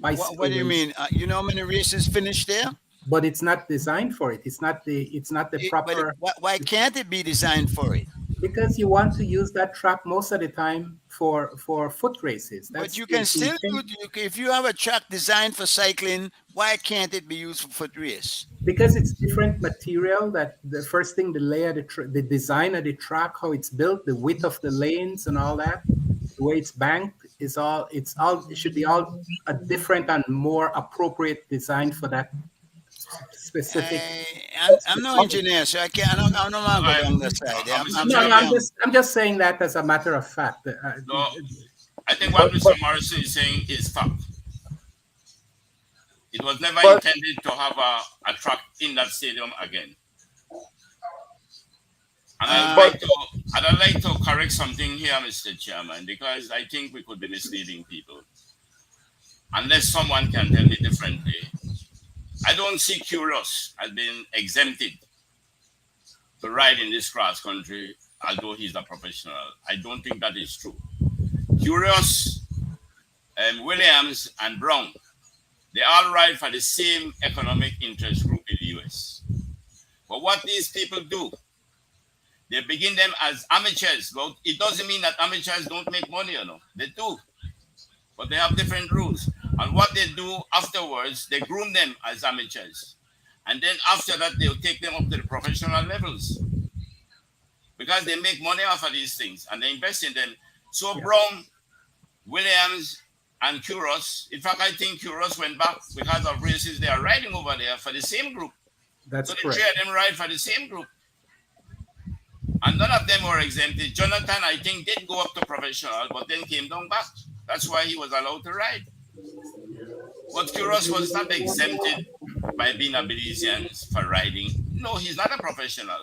[SPEAKER 2] bicycle.
[SPEAKER 1] What do you mean? You know how many races finished there?
[SPEAKER 2] but it's not designed for it. It's not the proper,
[SPEAKER 1] Why can't it be designed for it?
[SPEAKER 2] because you want to use that track most of the time for foot races.
[SPEAKER 1] But
[SPEAKER 2] That's
[SPEAKER 1] you
[SPEAKER 2] the
[SPEAKER 1] can still
[SPEAKER 2] intent.
[SPEAKER 1] if you have a track designed for cycling, why can't it be used for foot race?
[SPEAKER 2] Because it's different material. That the first thing, the layer, the design of the track, how it's built, the width of the lanes and all that, the way it's banked is all, it should be all a different and more appropriate design for that specific.
[SPEAKER 1] I'm no engineer, so I can't. I don't want to go down that side.
[SPEAKER 2] I'm just saying that as a matter of fact.
[SPEAKER 3] No, I think what Mr. Morrison is saying is fact. It was never intended to have a track in that stadium again. And I'd like to correct something here, Mr. Chairman, because I think we could be misleading people. Unless someone can tell me differently. I don't see Kyrgios as being exempted to ride in this cross country, although he's a professional. I don't think that is true. Kyrgios, Williams, and Brown, they all ride for the same economic interest group in the US. But what these people do, they begin them as amateurs. Well, it doesn't mean that amateurs don't make money, They do. But they have different rules. And what they do afterwards, they groom them as amateurs. And then after that, they'll take them up to the professional levels. Because they make money off of these things and they invest in them. So Brown, Williams, and Kyrgios, in fact, I think Kyrgios went back because of races they are riding over there for the same group.
[SPEAKER 2] That's
[SPEAKER 3] so the
[SPEAKER 2] correct.
[SPEAKER 3] three of them ride for the same group. And none of them were exempted. Jonathan, I think, did go up to professional, but then came down back. That's why he was allowed to ride. But Kyrgios was not exempted by being a Belizean for riding. No, he's not a professional.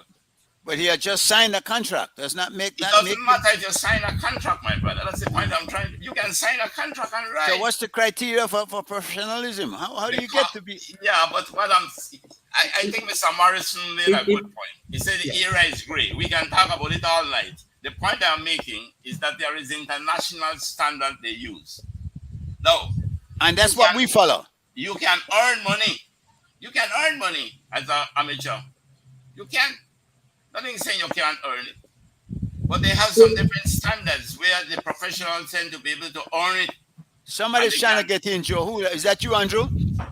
[SPEAKER 1] But he had just signed a contract. Does not make that.
[SPEAKER 3] It doesn't matter if you sign a contract, my brother. That's the point I'm trying to. You can sign a contract and ride.
[SPEAKER 1] So what's the criteria for professionalism? How do you get to be?
[SPEAKER 3] Yeah, but I think Mr. Morrison made a good point. He said the era is great. We can talk about it all night. The point I'm making is that there is international standard they use. No.
[SPEAKER 1] And that's what we follow.
[SPEAKER 3] You can earn money. You can earn money as an amateur. You can. Nothing saying you can't earn it. But they have some different standards where the professionals tend to be able to earn it.
[SPEAKER 1] Somebody's trying to get in, Joe. Who is that? You, Andrew?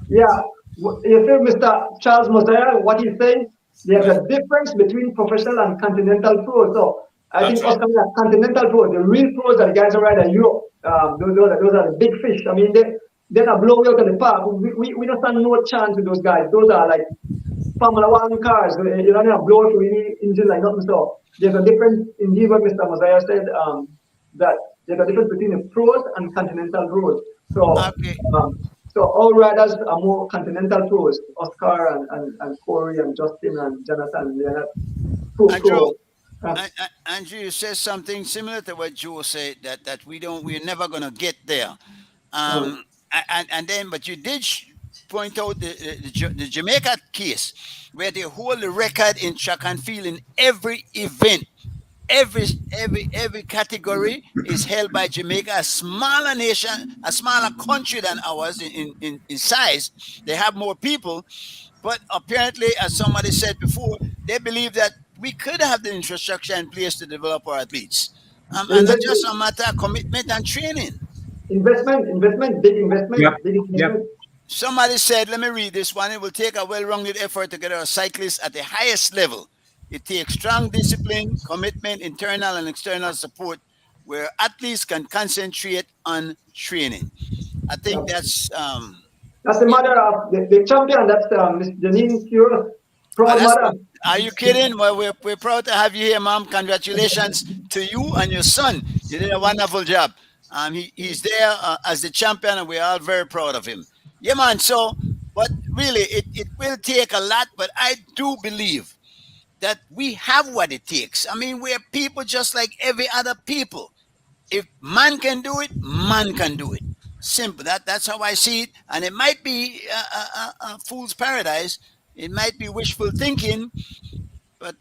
[SPEAKER 4] Yeah. You see, Mr. Charles Mosiah, what he's saying, there's a difference between professional and continental pros. So I think us coming at continental pros, the real pros are the guys who ride in Europe. Those are the big fish. I mean, they're not blowing out in the park. We don't stand no chance with those guys. Those are like Formula One cars. You don't blow out any engine like nothing. So there's a difference, indeed, what Mr. Mosiah said, that there's a difference between the pros and continental pros. So, so all riders are more continental pros. Oscar and Corey and Justin and Jonathan. They're not pro.
[SPEAKER 1] Andrew, you said something similar to what Joe said, that we're never gonna get there. And then, but you did point out the Jamaica case where they hold the record in track and field in every event. Every category is held by Jamaica, a smaller nation, a smaller country than ours in size. They have more people, but apparently, as somebody said before, they believe that we could have the infrastructure in place to develop our athletes. And not just a matter of commitment and training.
[SPEAKER 4] Investment, big investment.
[SPEAKER 2] Yep.
[SPEAKER 4] Big investment.
[SPEAKER 2] Yep.
[SPEAKER 1] Somebody said, let me read this one. It will take a well-rounded effort to get our cyclists at the highest level. It takes strong discipline, commitment, internal and external support, where athletes can concentrate on training. I think that's
[SPEAKER 4] the mother of the champion. That's Miss Janine Kyrgios. Proud mother.
[SPEAKER 1] Are you kidding? Well, we're proud to have you here, Mom. Congratulations to you and your son. You did a wonderful job. He's there as the champion, and we're all very proud of him. Yeah, man. So, but really, it will take a lot, but I do believe that we have what it takes. I mean, we're people just like every other people. If man can do it, man can do it. Simple. That's how I see it. And it might be a fool's paradise. It might be wishful thinking, but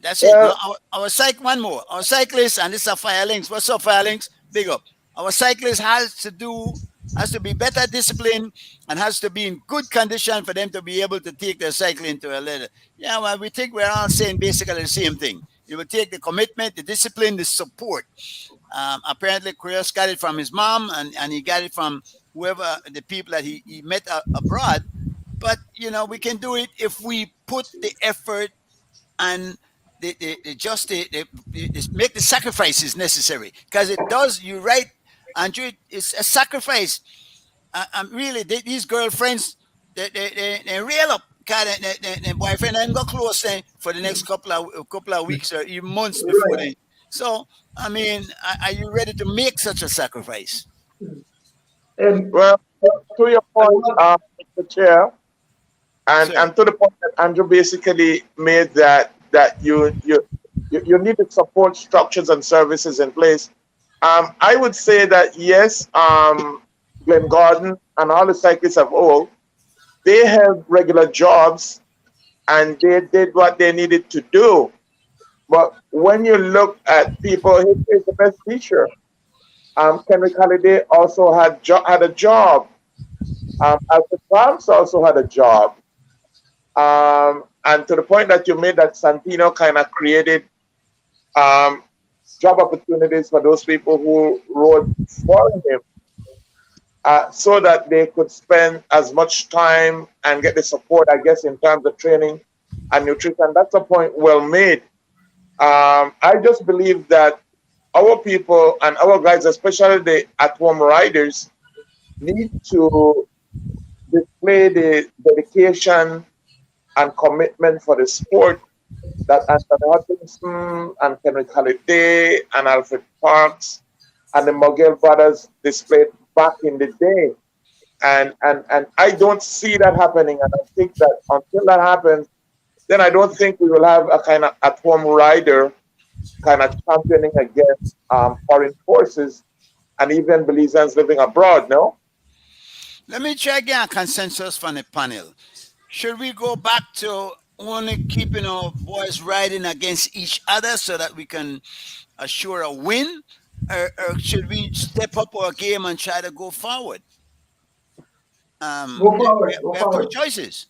[SPEAKER 1] that's it. Our one more. Our cyclists, and this is Firelinks. What's up, Firelinks? Big up. Our cyclist has to do has to be better disciplined and has to be in good condition for them to be able to take their cycling to a level. Yeah, well, we think we're all saying basically the same thing. You will take the commitment, the discipline, the support. Apparently, Chris got it from his mom, and he got it from whoever the people that he met abroad. But we can do it if we put the effort and make the sacrifices necessary, because it does. You're right, Andrew. It's a sacrifice. Really, these girlfriends, they rail up. Their boyfriend and go close for the next couple of weeks or even months before they. So, I mean, are you ready to make such a sacrifice?
[SPEAKER 5] Well, to your point, Mr. Chair, and to the point that Andrew basically made, that you need the support structures and services in place. I would say that yes, Glen Gordon and all the cyclists of old, they have regular jobs and they did what they needed to do. But when you look at people, here's the best teacher. Kenrick Halliday also had a job. Alfred Palms also had a job. And to the point that you made, that Santino kind of created job opportunities for those people who rode for him, so that they could spend as much time and get the support, I guess, in terms of training and nutrition. That's a point well made. I just believe that our people and our guys, especially the at-home riders, need to display the dedication and commitment for the sport that Anthony Hutchinson and Kenrick Halliday and Alfred Parks and the Mogel brothers displayed back in the day. And I don't see that happening. And I think that until that happens, then I don't think we will have a kind of at-home rider kind of championing against foreign forces and even Belizeans living abroad, no?
[SPEAKER 1] Let me try again a consensus from the panel. Should we go back to only keeping our boys riding against each other so that we can assure a win? Or should we step up our game and try to go forward?
[SPEAKER 4] Go forward.
[SPEAKER 1] We have two choices.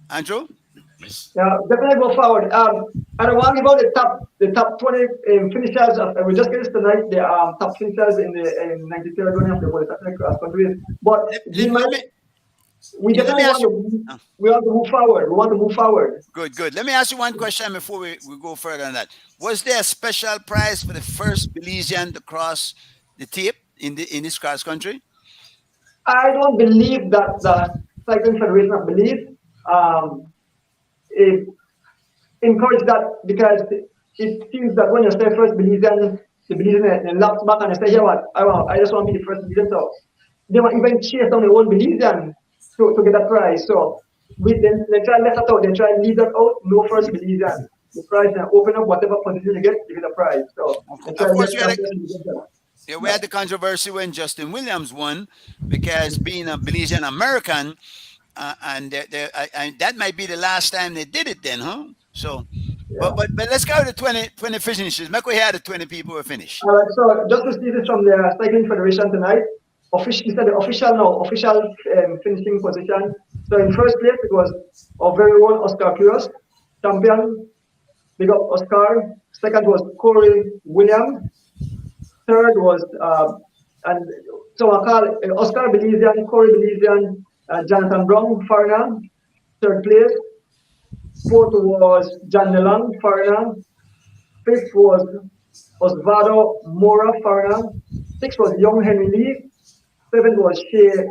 [SPEAKER 1] Andrew?
[SPEAKER 4] Yeah, definitely go forward. I don't want to go the top 20 finishers. We just get this tonight. The top finishers in the 93rd running of the World Cross Country. But we want to move forward. We want to move forward.
[SPEAKER 1] Good. Let me ask you one question before we go further on that. Was there a special prize for the first Belizean to cross the tape in this cross country?
[SPEAKER 4] I don't believe that the Cycling Federation of Belize encourage that, because it seems that when you say first Belizean, the Belizean laps back and they say, yeah, I just want to be the first Belizean. So they might even chase down their own Belizean to get that prize. So they try and let that out. They try and leave that out. No first Belizean. The prize and open up whatever position you get, you get a prize. So
[SPEAKER 1] of course, we had the controversy when Justin Williams won, because being a Belizean American, and that might be the last time they did it then, huh? So, yeah. but let's go to 20 finishes. Make we had the 20 people who finished.
[SPEAKER 4] All right, so just to see this from the Cycling Federation tonight, official finishing position. So in first place, it was our very own Oscar Quiros, champion. Big up Oscar. Second was Corey Williams. Third was, and so I call Oscar Belizean, Corey Belizean, Jonathan Brown, foreigner, third place. Fourth was John Nelang, foreigner. Fifth was Osvaldo Mora, foreigner. Sixth was Young Henry Lee. Seventh was Shea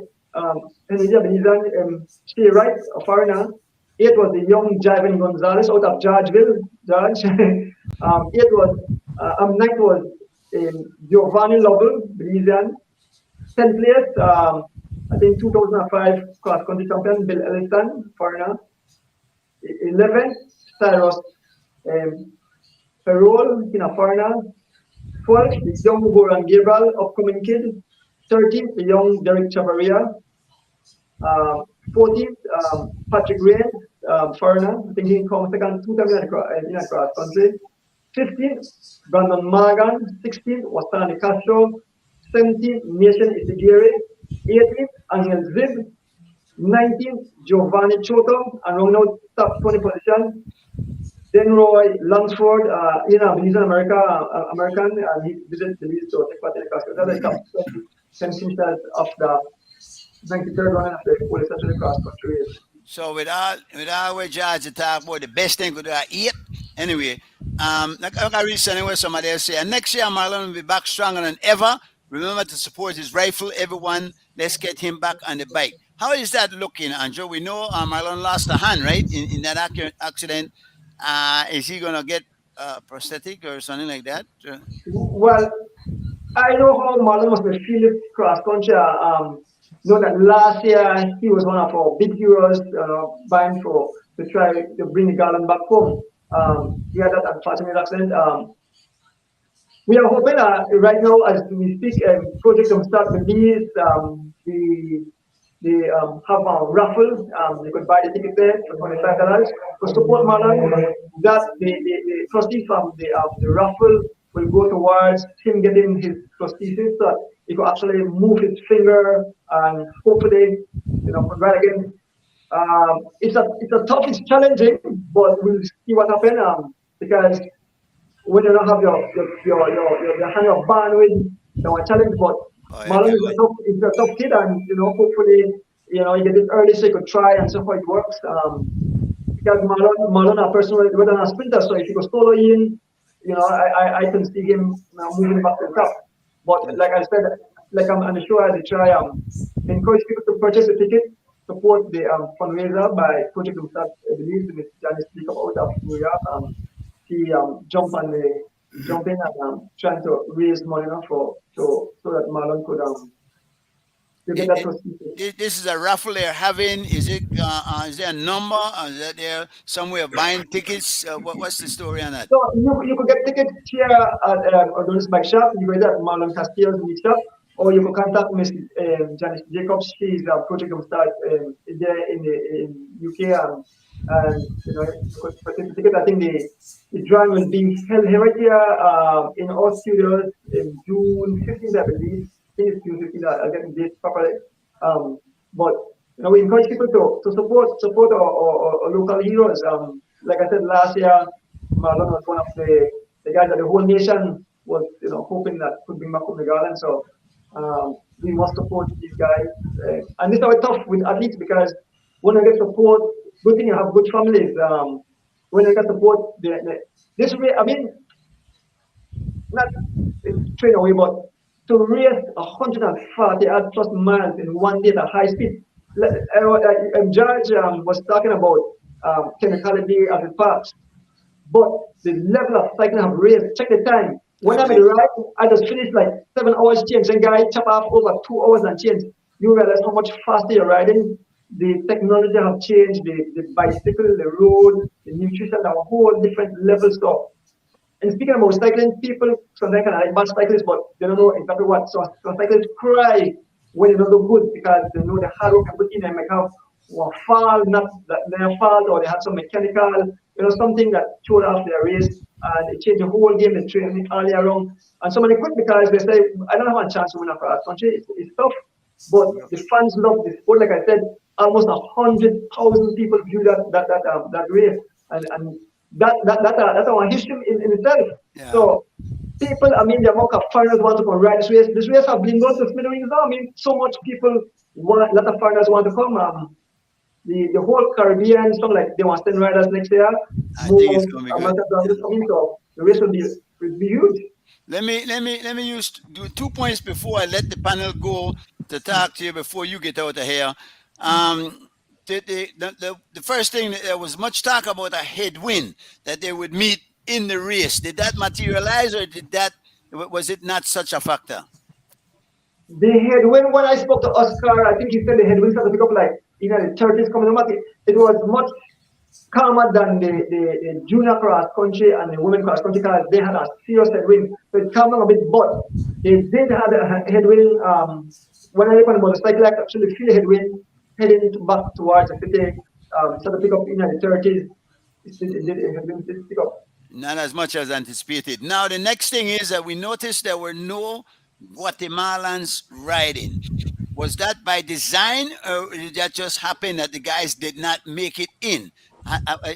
[SPEAKER 4] Henry Lee, Belizean, Shea Wright, a foreigner. Eighth was the young Javan Gonzalez out of Georgeville, George. Ninth was Giovanni Lovell, Belizean. 10th place, I think 2005 cross country champion Bill Ellison, foreigner. 11th, Cyrus Ferrol, foreigner. 12th, the young Goran Gabriel, upcoming kid. 13th, the young Derek Chavaria. 14th, Patrick Rain, foreigner. I think he comes second 2 times in a cross country. 15th, Brandon Morgan. 16th was Stanley Castro. 17th, Nation Isigere. 18th, Angel Zib. 19th, Giovanni Choto, and rounding out top 20 position. Then Roy Lunsford, he's an American, and he visited Belize to take part in the class. Those are the top 20 finishers of the 93rd round of the Police Central Cross Country race.
[SPEAKER 1] So without we judge to talk about the best thing to do at 8. Anyway, like I read anyway, somebody else say, and next year Marlon will be back stronger than ever. Remember to support his rifle, everyone. Let's get him back on the bike. How is that looking, Andrew? We know Marlon lost a hand, right, in that accident. Is he gonna get prosthetic or something like that?
[SPEAKER 4] Well, I know how Marlon must be feeling cross country. Know that last year he was one of our big heroes, vying to try to bring the Garland back home. He had that unfortunate accident. We are hoping right now, as we speak, Project Jumpstart Belize, they have a raffle. You could buy the ticket there for $25 to support Marlon. That the proceeds from the raffle will go towards him getting his prosthesis, so he could actually move his finger and hopefully, could ride again. It's it's challenging, but we'll see what happens. Because when you don't have your hand of band with, a challenge, but Marlon is a tough kid, and hopefully, you get it early so you could try and see how it works. Because Marlon a person with a sprinter, so if you go solo in, I can see him moving back to the top. But like I said, I'm sure as I try, encourage people to purchase a ticket, support the fundraiser by Project Jumpstart Belize with Janice Jacob out of New York. He jump in and trying to raise money so that Marlon could get that prosthesis.
[SPEAKER 1] This is a raffle they're having. Is there a number? Is there some way of buying tickets? What's the story on that?
[SPEAKER 4] So you could get tickets here at Adonis Bike Shop. You go there at Marlon Castillo's meet shop, or you can contact Miss Janice Jacobs. She's a Project Jumpstart there in UK. And for the ticket, I think the drawing will be held right here in our studios in June 15th, I believe. I think it's June 15th. I'll get the date properly. But we encourage people to support our local heroes. Like I said last year, Marlon was one of the guys that the whole nation was hoping that could bring back home the Garland. So we must support these guys. And this is tough with athletes, because when I get support, good thing you have good families. When you get support, this way, I mean, not train away, but to race 140 plus miles in one day at high speed. George was talking about chemicality as it passed, but the level of cycling I've raced, check the time. When I'm in the ride, I just finished like 7 hours change, and guy chop off over 2 hours and change. You realize how much faster you're riding. The technology have changed, the bicycle, the road, the nutrition, a whole different levels of. And speaking about cycling, people sometimes can like bad cyclists, but they don't know exactly what. So cyclists cry when they don't look good, because they know the hard work and put in, and might have one fall, not that their fault, or they had some mechanical, something that threw off their race, and they change the whole game, they train all year round. And somebody quit because they say, I don't have a chance to win a cross country. It's tough, but the fans love the sport. Like I said, almost 100,000 people view that race, and that's our history in itself. Yeah. So people, I mean, the amount of foreigners want to come ride this race. This race have been going to smithereens now. I mean, so much people want, a lot of foreigners want to come. The whole Caribbean, something like they want 10 riders next year.
[SPEAKER 1] I think it's going to be good.
[SPEAKER 4] So the race will be huge.
[SPEAKER 1] Let me do 2 points before I let the panel go to talk to you before you get out of here. The first thing, there was much talk about a headwind that they would meet in the race. Did that materialize, or was it not such a factor?
[SPEAKER 4] The headwind, when I spoke to Oscar, I think he said the headwind started to pick up like the 30s coming up. It was much calmer than the junior cross country and the women cross country, because they had a serious headwind. So it calmed down a bit, but they did have a headwind. When I look on the motorcycle, I actually feel a headwind heading back towards the city, started to pick up in the 30s. It did pick up.
[SPEAKER 1] Not as much as anticipated. Now, the next thing is that we noticed there were no Guatemalans riding. Was that by design, or did that just happen that the guys did not make it in?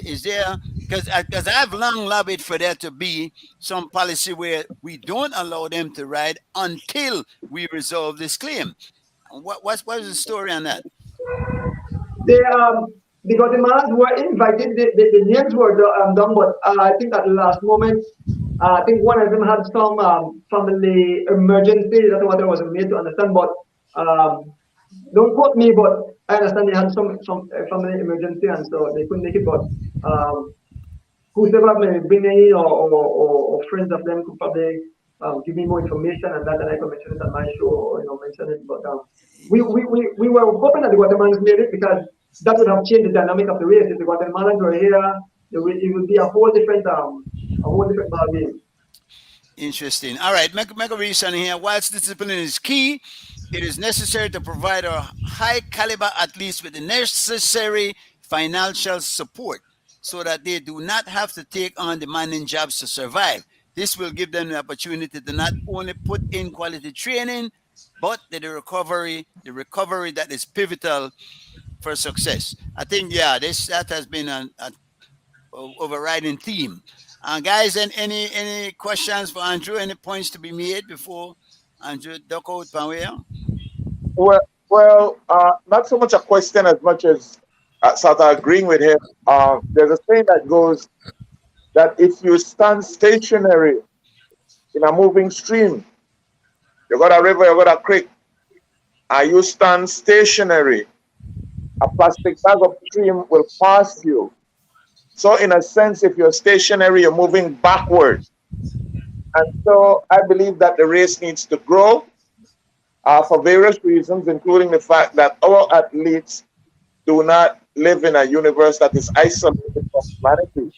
[SPEAKER 1] Is there, because I've long lobbied for there to be some policy where we don't allow them to ride until we resolve this claim. What's the story on that?
[SPEAKER 4] The Guatemalans were invited. The names were done, but I think at the last moment, I think one of them had some family emergency. That's what I was made to understand. But don't quote me, but I understand they had some family emergency, and so they couldn't make it. But whoever may bring in or friends of them could probably give me more information and that, and I can mention it on my show or mention it. But we were hoping that the Guatemalans made it because that would have changed the dynamic of the race. If the Guatemalans were here, it would be a whole different ballgame.
[SPEAKER 1] Interesting. All right, make a reason here. Whilst discipline is key, it is necessary to provide our high caliber athletes with the necessary financial support so that they do not have to take on demanding jobs to survive. This will give them the opportunity to not only put in quality training, but the recovery that is pivotal for success. I think, that has been an overriding theme. Guys, any questions for Andrew? Any points to be made before Andrew duck out Panwea?
[SPEAKER 5] Well, not so much a question as much as sort of agreeing with him. There's a saying that goes that if you stand stationary in a moving stream, you got a river, you got a creek, and you stand stationary, a plastic bag upstream will pass you. So in a sense, if you're stationary, you're moving backwards. And so I believe that the race needs to grow for various reasons, including the fact that our athletes do not live in a universe that is isolated from humanity.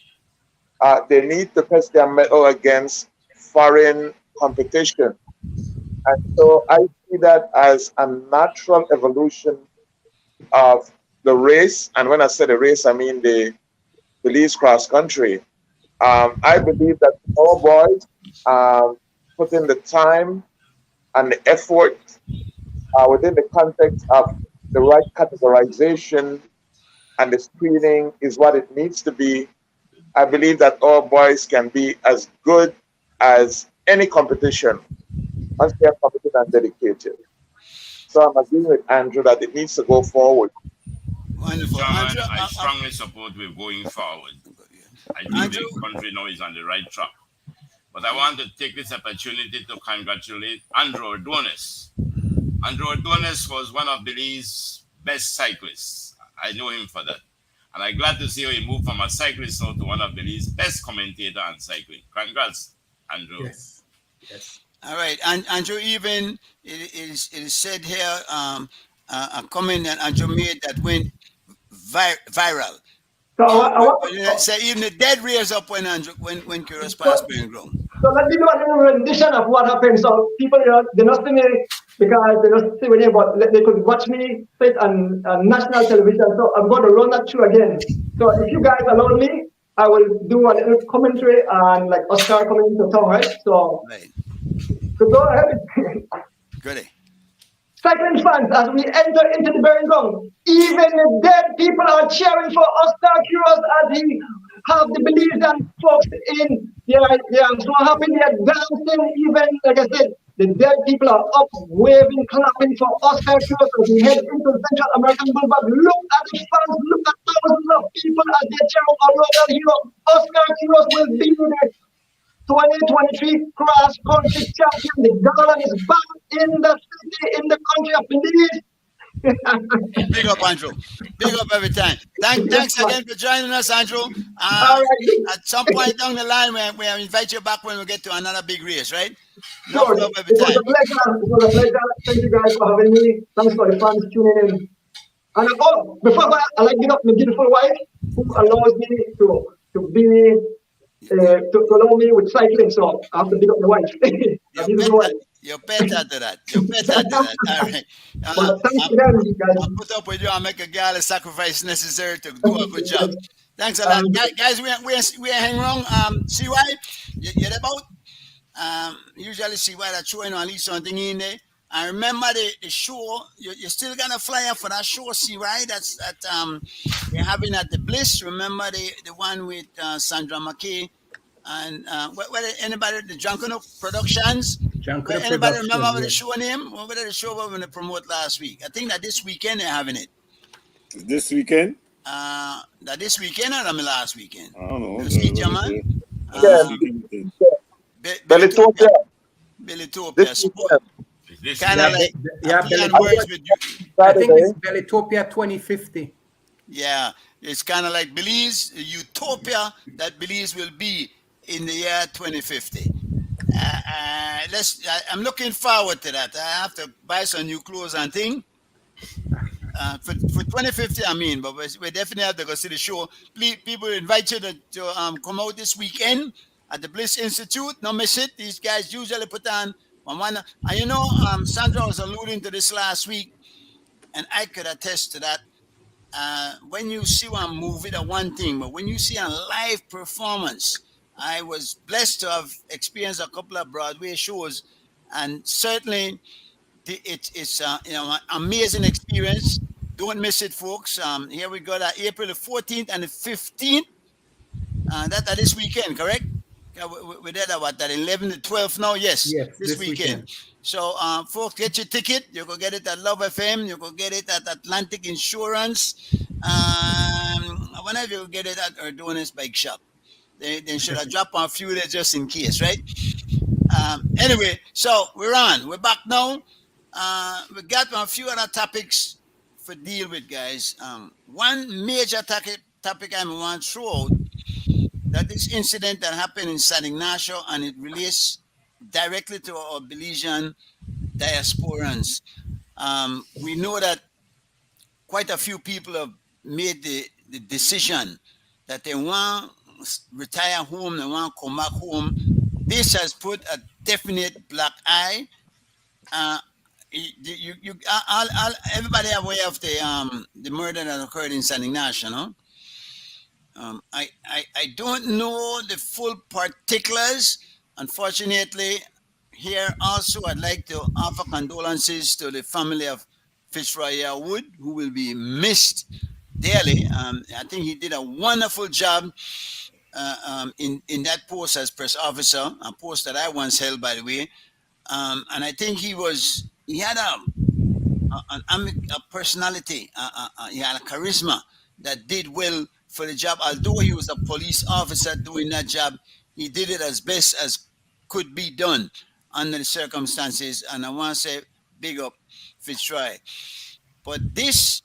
[SPEAKER 5] They need to test their mettle against foreign competition. And so I see that as a natural evolution of the race. And when I say the race, I mean the Belize cross country. I believe that all boys put in the time and the effort within the context of the right categorization and the screening is what it needs to be. I believe that all boys can be as good as any competition once they are committed and dedicated. So I'm agreeing with Andrew that it needs to go forward.
[SPEAKER 1] Wonderful. Andrew,
[SPEAKER 3] I strongly support with going forward. I think the country now is on the right track. But I want to take this opportunity to congratulate Andrew Ordonez. Andrew Ordonez was one of Belize's best cyclists. I know him for that. And I'm glad to see how he moved from a cyclist now to one of Belize's best commentator on cycling. Congrats, Andrew.
[SPEAKER 2] Yes.
[SPEAKER 1] all right. And Andrew, even it is said here, a comment that Andrew made that went viral. So even the dead rears up when Curious Pass being grown.
[SPEAKER 4] So let me do a little rendition of what happened. So people, they not see me because they not see me, but they could watch me fit on national television. So I'm going to run that through again. So if you guys allow me, I will do a little commentary and like Oscar coming into town, right? So,
[SPEAKER 1] right.
[SPEAKER 4] So go ahead.
[SPEAKER 1] Good.
[SPEAKER 4] Cycling fans, as we enter into the burial ground, even the dead people are cheering for Oscar Quiros as he have the Belizean folks in. They are so happy, they are dancing. Even, like I said, the dead people are up, waving, clapping for Oscar Quiros as he heads into Central American Boulevard. Look at the fans, look at thousands of people as they cheer our local hero. Oscar Quiros will be the 2023 cross country champion. The Garland is back in the city, in the country of Belize.
[SPEAKER 1] Big up, Andrew. Big up every time. Thanks again for joining us, Andrew.
[SPEAKER 4] All right.
[SPEAKER 1] At some point down the line, we invite you back when we get to another big race, right?
[SPEAKER 4] Sure.
[SPEAKER 1] Love every time.
[SPEAKER 4] It was a pleasure. Thank you guys for having me. Thanks for the fans tuning in. And before that, I like to give up my beautiful wife who allows me to be. To allow me with cycling, so I have to pick up my wife.
[SPEAKER 1] You're better to that. You're better to that. All right.
[SPEAKER 4] But thanks again, guys.
[SPEAKER 1] I'll put up with you and make a girl a sacrifice necessary to do a good job. Thanks a lot. Guys, we hang around. CY, you're about? Usually see why that show, at least something in there. I remember the show. You still got a flyer for that show, see, right? That's that they're having at the Bliss. Remember the one with Sandra McKay and anybody the Drunken Oak Productions.
[SPEAKER 2] Junker
[SPEAKER 1] Anybody
[SPEAKER 2] Production,
[SPEAKER 1] remember what the
[SPEAKER 2] yes.
[SPEAKER 1] show name? What was the show we were going to promote last week? I think that this weekend they're having it.
[SPEAKER 6] This weekend?
[SPEAKER 1] That this weekend or last weekend?
[SPEAKER 6] I don't know.
[SPEAKER 1] You see, Jaman?
[SPEAKER 6] This weekend.
[SPEAKER 5] Belitopia.
[SPEAKER 1] Belitopia.
[SPEAKER 5] This weekend.
[SPEAKER 3] This
[SPEAKER 1] Kind of like
[SPEAKER 2] Yeah,
[SPEAKER 1] play on
[SPEAKER 2] Belitopia.
[SPEAKER 1] words with you.
[SPEAKER 2] I think
[SPEAKER 5] Saturday.
[SPEAKER 2] it's Belitopia 2050.
[SPEAKER 1] Yeah, it's kind of like Belize, a utopia that Belize will be in the year 2050. I'm looking forward to that. I have to buy some new clothes and thing. For 2050, I mean, but we definitely have to go see the show. Please, people invite you to come out this weekend at the Bliss Institute. Don't miss it. These guys usually put on one. And you know, Sandra was alluding to this last week, and I could attest to that. When you see one movie, that one thing, but when you see a live performance, I was blessed to have experienced a couple of Broadway shows, and certainly it's an amazing experience. Don't miss it, folks. Here we got April the 14th and the 15th. That this weekend, correct? We did about that 11 to 12 now. Yes,
[SPEAKER 2] Yes,
[SPEAKER 1] this weekend. So, folks, get your ticket. You can get it at Love FM. You can get it at Atlantic Insurance. Whenever you get it at Ordonez Bike Shop, they should have dropped a few there just in case, right? Anyway, so we're on. We're back now. We got a few other topics for deal with, guys. One major topic I want to throw out, that this incident that happened in San Ignacio, and it relates directly to our Belizean diasporans. We know that quite a few people have made the decision that they want to retire home, they want to come back home. This has put a definite black eye. Everybody aware of the murder that occurred in San Ignacio, no? I don't know the full particulars. Unfortunately, here also I'd like to offer condolences to the family of Fitzroy Wood, who will be missed dearly. I think he did a wonderful job in that post as press officer, a post that I once held, by the way. And I think he had a personality, he had a charisma that did well for the job. Although he was a police officer doing that job, he did it as best as could be done under the circumstances. And I want to say big up Fitzroy. But this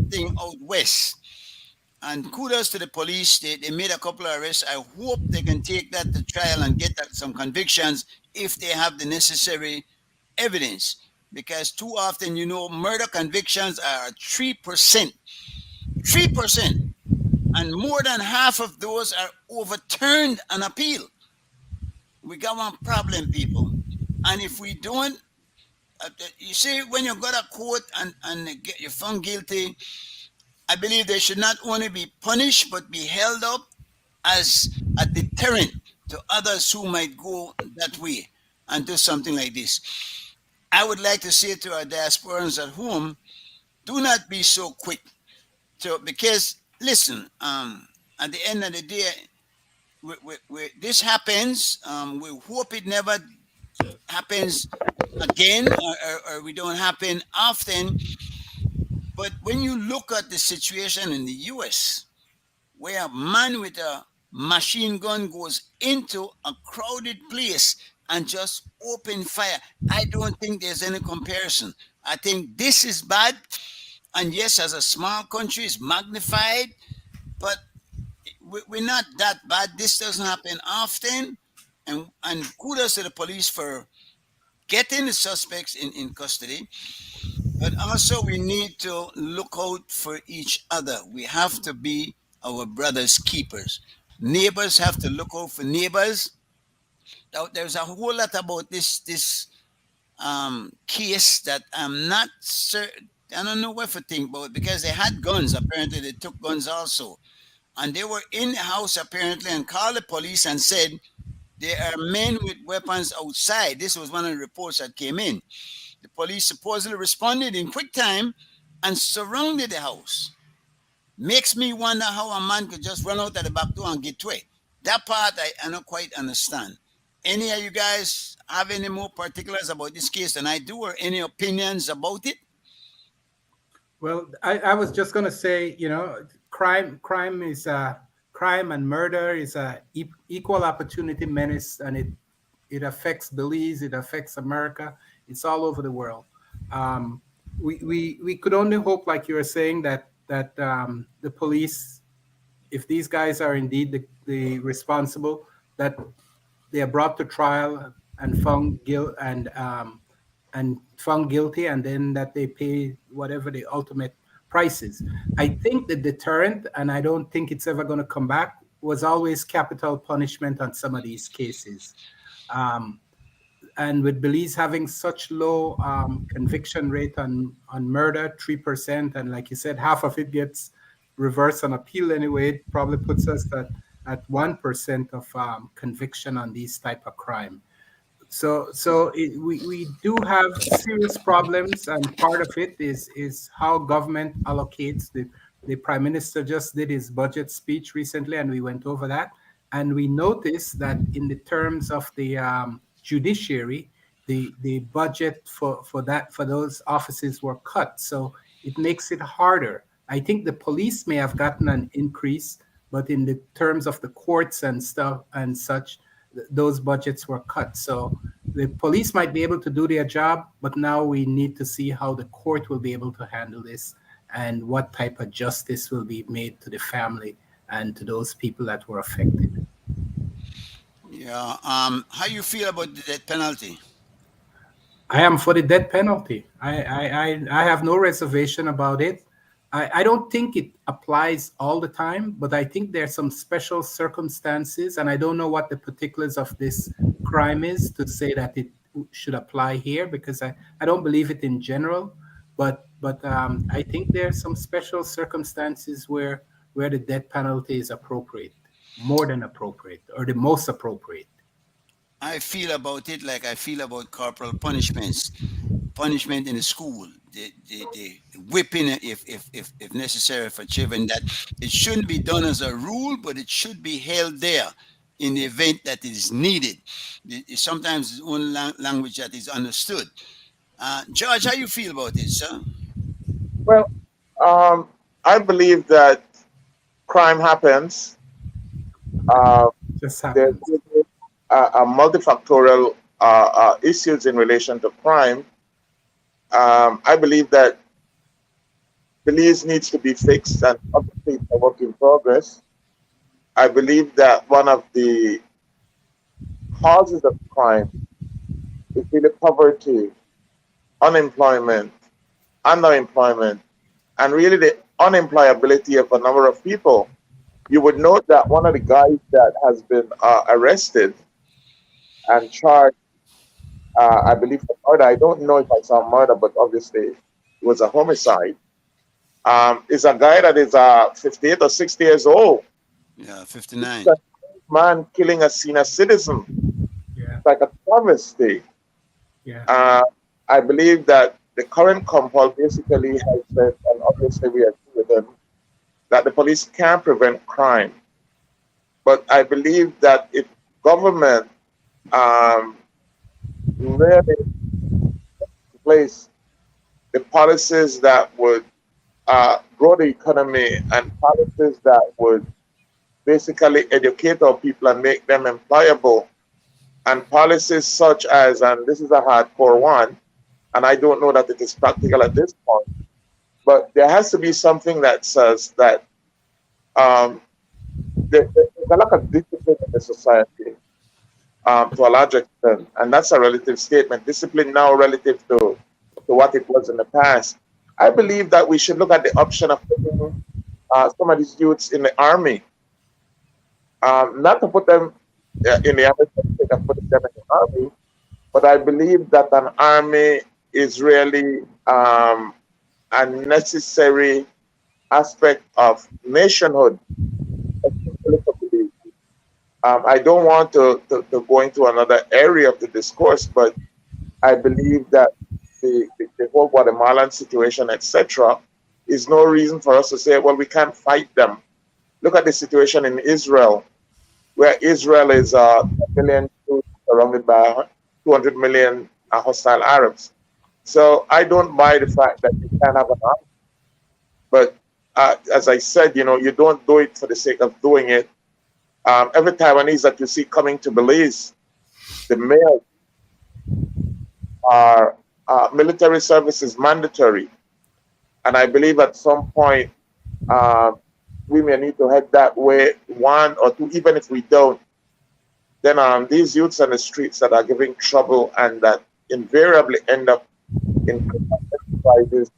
[SPEAKER 1] thing out west, and kudos to the police, they made a couple of arrests. I hope they can take that to trial and get some convictions if they have the necessary evidence. Because too often, murder convictions are 3%. 3%. And more than half of those are overturned on appeal. We got one problem, people. And if we don't, you see, when you go to court and you're found guilty, I believe they should not only be punished, but be held up as a deterrent to others who might go that way and do something like this. I would like to say to our diasporans at home, do not be so quick. Because, listen, at the end of the day, this happens. We hope it never happens again, or we don't happen often. But when you look at the situation in the US, where a man with a machine gun goes into a crowded place and just open fire, I don't think there's any comparison. I think this is bad. And yes, as a small country, it's magnified, but we're not that bad. This doesn't happen often. And kudos to the police for getting the suspects in custody. But also we need to look out for each other. We have to be our brother's keepers. Neighbors have to look out for neighbors. Now, there's a whole lot about this case that I'm not certain. I don't know what to think about, because they had guns. Apparently, they took guns also. And they were in the house, apparently, and called the police and said, There are men with weapons outside. This was one of the reports that came in. The police supposedly responded in quick time and surrounded the house. Makes me wonder how a man could just run out of the back door and get away. That part I don't quite understand. Any of you guys have any more particulars about this case than I do, or any opinions about it?
[SPEAKER 2] Well, I was just going to say, crime and murder is a equal opportunity menace, and it affects Belize, it affects America, it's all over the world. We could only hope, like you were saying, that the police, if these guys are indeed the responsible, that they are brought to trial and found guilty, and then that they pay whatever the ultimate price is. I think the deterrent, and I don't think it's ever going to come back, was always capital punishment on some of these cases. And with Belize having such low conviction rate on murder, 3%, and like you said, half of it gets reversed on appeal anyway, it probably puts us at 1% of conviction on these type of crime. So we do have serious problems, and part of it is how government allocates. The Prime Minister just did his budget speech recently, and we went over that, and we noticed that in the terms of the judiciary, the budget for those offices were cut. So it makes it harder. I think the police may have gotten an increase, but in the terms of the courts and stuff and such, those budgets were cut. So the police might be able to do their job, but now we need to see how the court will be able to handle this and what type of justice will be made to the family and to those people that were affected.
[SPEAKER 1] Yeah. How you feel about the death penalty?
[SPEAKER 2] I am for the death penalty. I have no reservation about it. I don't think it applies all the time, but I think there are some special circumstances, and I don't know what the particulars of this crime is to say that it should apply here, because I don't believe it in general. But I think there are some special circumstances where the death penalty is appropriate, more than appropriate, or the most appropriate.
[SPEAKER 1] I feel about it like I feel about corporal punishments. Punishment in the school, the whipping if necessary for children, that it shouldn't be done as a rule, but it should be held there in the event that it is needed. Sometimes it's only language that is understood. George, how you feel about it, sir?
[SPEAKER 5] Well, I believe that crime happens.
[SPEAKER 2] Just
[SPEAKER 5] There's
[SPEAKER 2] happens.
[SPEAKER 5] a multifactorial issues in relation to crime. I believe that Belize needs to be fixed, and obviously it's a work in progress. I believe that one of the causes of crime is really poverty, unemployment, underemployment, and really the unemployability of a number of people. You would note that one of the guys that has been arrested and charged, I believe, for murder. I don't know if I saw murder, but obviously it was a homicide. Is a guy that is 58 or 60 years old.
[SPEAKER 1] Yeah, 59.
[SPEAKER 5] It's a man killing a senior citizen.
[SPEAKER 2] Yeah,
[SPEAKER 5] It's like a travesty.
[SPEAKER 2] yeah.
[SPEAKER 5] I believe that the current compol basically has said, and obviously we agree with them, that the police can prevent crime. But I believe that if government really place the policies that would grow the economy and policies that would basically educate our people and make them employable, and policies such as, and this is a hardcore one, and I don't know that it is practical at this point, but there has to be something that says that there's a lack of discipline in the society to a large extent, and that's a relative statement. Discipline now relative to what it was in the past. I believe that we should look at the option of putting some of these youths in the army, not to put them in the army, and putting them in the army, but I believe that an army is really a necessary aspect of nationhood, especially for Belize. I don't want to go into another area of the discourse, but I believe that the whole Guatemalan situation, etc., is no reason for us to say, well, we can't fight them. Look at the situation in Israel, where Israel is a million surrounded by 200 million hostile Arabs. So I don't buy the fact that you can't have an army. But as I said, you don't do it for the sake of doing it. Every Taiwanese that you see coming to Belize, the male are military service is mandatory, and I believe at some point we may need to head that way, one or two. Even if we don't, then these youths on the streets that are giving trouble and that invariably end up in enterprises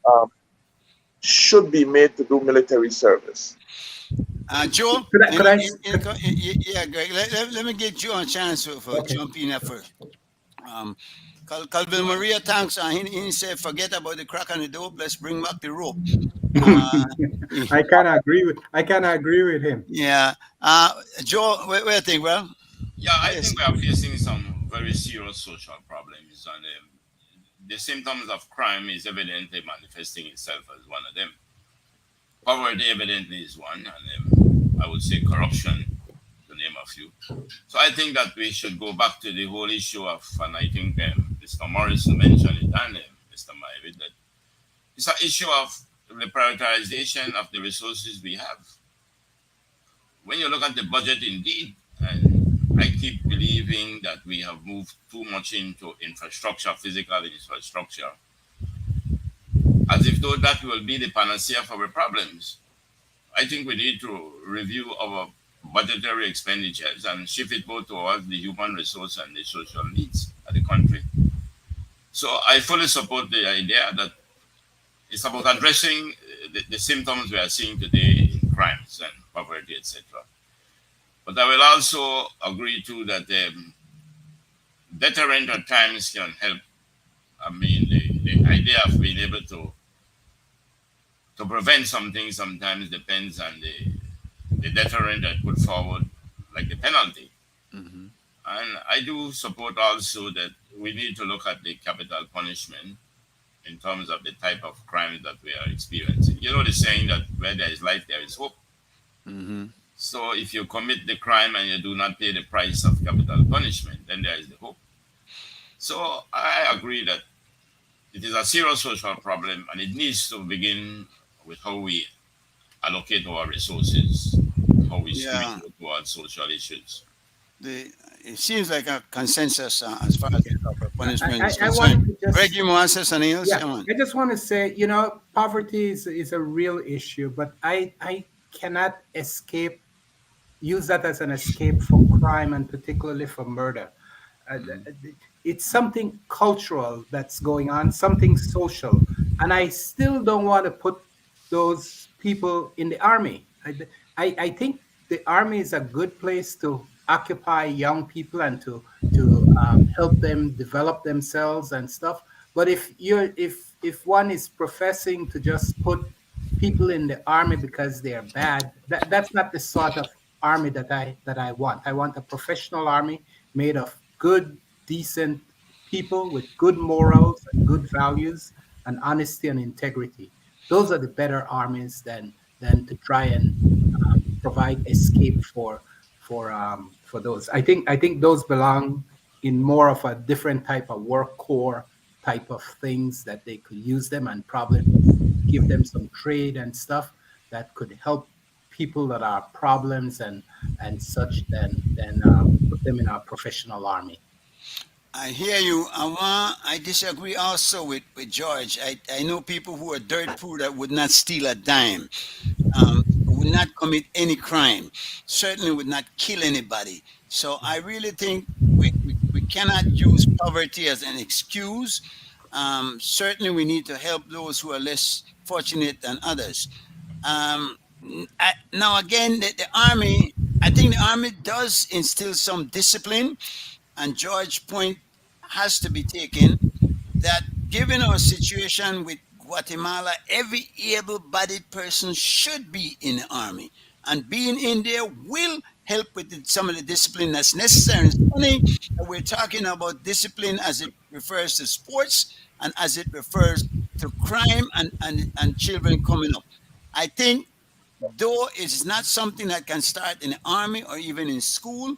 [SPEAKER 5] should be made to do military service.
[SPEAKER 1] Joe,
[SPEAKER 2] Could I-
[SPEAKER 1] yeah, Greg, let me get Joe a chance for
[SPEAKER 2] Okay.
[SPEAKER 1] jumping at first. Calvin Maria thanks. He said, forget about the crack on the dope. Let's bring back the rope.
[SPEAKER 2] I kind of agree with him.
[SPEAKER 1] Yeah. Joe, what do you think, bro?
[SPEAKER 3] Yeah, I
[SPEAKER 1] Yes.
[SPEAKER 3] think we are facing some very serious social problems, and the symptoms of crime is evidently manifesting itself as one of them. Poverty evidently is one, and I would say corruption, to name a few. So I think that we should go back to the whole issue of, and I think Mr. Morrison mentioned it, and Mr. Myvid, that it's an issue of the prioritization of the resources we have. When you look at the budget, indeed, and I keep believing that we have moved too much into infrastructure, physical infrastructure, as if though that will be the panacea for our problems. I think we need to review our budgetary expenditures and shift it both towards the human resource and the social needs of the country. So I fully support the idea that it's about addressing the symptoms we are seeing today in crimes and poverty, etc. But I will also agree too that deterrent at times can help. I mean, the idea of being able to prevent something sometimes depends on the deterrent that put forward, like the penalty.
[SPEAKER 1] Mm-hmm.
[SPEAKER 3] And I do support also that we need to look at the capital punishment in terms of the type of crime that we are experiencing. You know the saying that where there is life, there is hope.
[SPEAKER 1] Mm-hmm.
[SPEAKER 3] So if you commit the crime and you do not pay the price of capital punishment, then there is the hope. So I agree that it is a serious social problem and it needs to begin with how we allocate our resources, how we
[SPEAKER 1] Yeah.
[SPEAKER 3] speak towards social issues.
[SPEAKER 1] It seems like a consensus as far as the punishment is
[SPEAKER 2] I wanted
[SPEAKER 1] concerned.
[SPEAKER 2] to just
[SPEAKER 1] Greg, you want to say something else?
[SPEAKER 2] Yeah,
[SPEAKER 1] Come on.
[SPEAKER 2] I just want to say, poverty is a real issue, but I cannot use that as an escape for crime and particularly for murder. It's something cultural that's going on, something social, and I still don't want to put those people in the army. I think the army is a good place to occupy young people and to help them develop themselves and stuff. But if one is professing to just put people in the army because they're bad, that's not the sort of army that I want. I want a professional army made of good, decent people with good morals and good values and honesty and integrity. Those are the better armies than to try and provide escape for those. I think those belong in more of a different type of work core type of things that they could use them and probably give them some trade and stuff that could help people that are problems and such. Then put them in our professional army.
[SPEAKER 1] I hear you. I disagree also with George. I know people who are dirt poor that would not steal a dime, would not commit any crime, certainly would not kill anybody. So I really think we cannot use poverty as an excuse. Certainly we need to help those who are less fortunate than others. Now again, the army, I think the army does instill some discipline, and George's point has to be taken that given our situation with Guatemala, every able-bodied person should be in the army, and being in there will help with some of the discipline that's necessary. And it's funny that we're talking about discipline as it refers to sports and as it refers to crime and children coming up. I think though it's not something that can start in the army or even in school,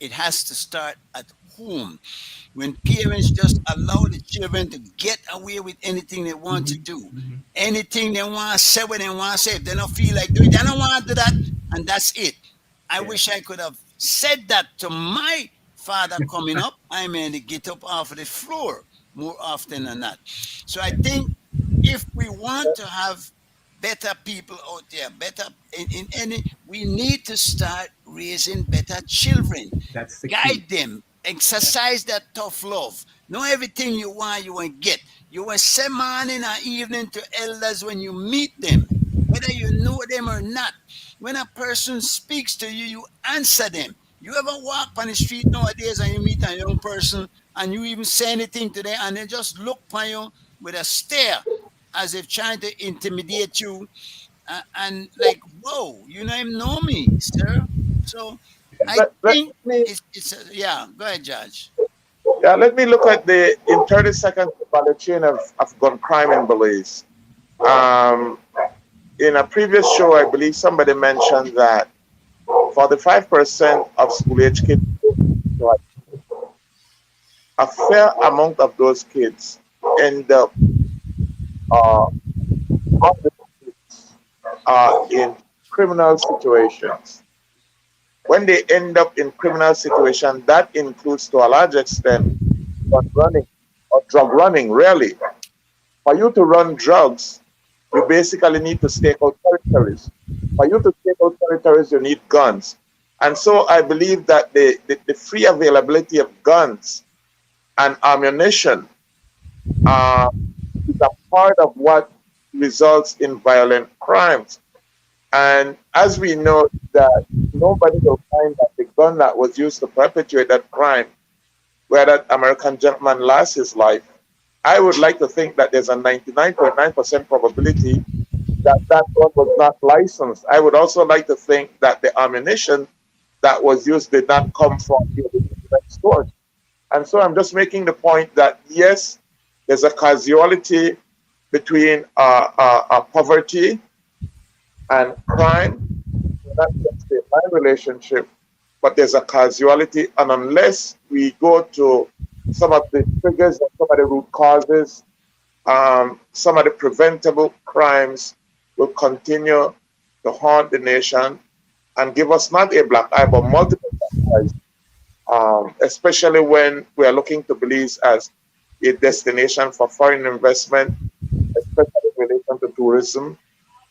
[SPEAKER 1] it has to start at home. When parents just allow the children to get away with anything they want to do, anything they want to say, what they want to say, if they don't feel like doing it, they don't want to do that, and that's it. I wish I could have said that to my father coming up. I mean, to get up off of the floor more often than not. So I think if we want to have better people out there, better in any, we need to start raising better children.
[SPEAKER 2] That's the key.
[SPEAKER 1] Guide them, exercise that tough love. Not everything you want to get. You will say morning or evening to elders when you meet them, whether you know them or not. When a person speaks to you, you answer them. You ever walk on the street nowadays and you meet a young person and you even say anything to them and they just look on you with a stare as if trying to intimidate you and like, whoa, you don't even know me, sir. So I think it's yeah, go ahead, Judge.
[SPEAKER 5] Yeah, let me look at in 30 seconds about the chain of gun crime in Belize. In a previous show, I believe somebody mentioned that 45% of school-age kids, a fair amount of those kids end up in criminal situations. When they end up in criminal situations, that includes to a large extent gun running or drug running, really. For you to run drugs, you basically need to stake out territories. For you to stake out territories, you need guns. And so I believe that the free availability of guns and ammunition is a part of what results in violent crimes. And as we know that nobody will find that the gun that was used to perpetrate that crime, where that American gentleman lost his life, I would like to think that there's a 99.9% probability that that gun was not licensed. I would also like to think that the ammunition that was used did not come from the next door. And so I'm just making the point that, yes, there's a causality between poverty and crime, not just a line relationship, but there's a causality. And unless we go to some of the triggers and some of the root causes, some of the preventable crimes will continue to haunt the nation and give us not a black eye, but multiple black eyes, especially when we are looking to Belize as a destination for foreign investment, especially in relation to tourism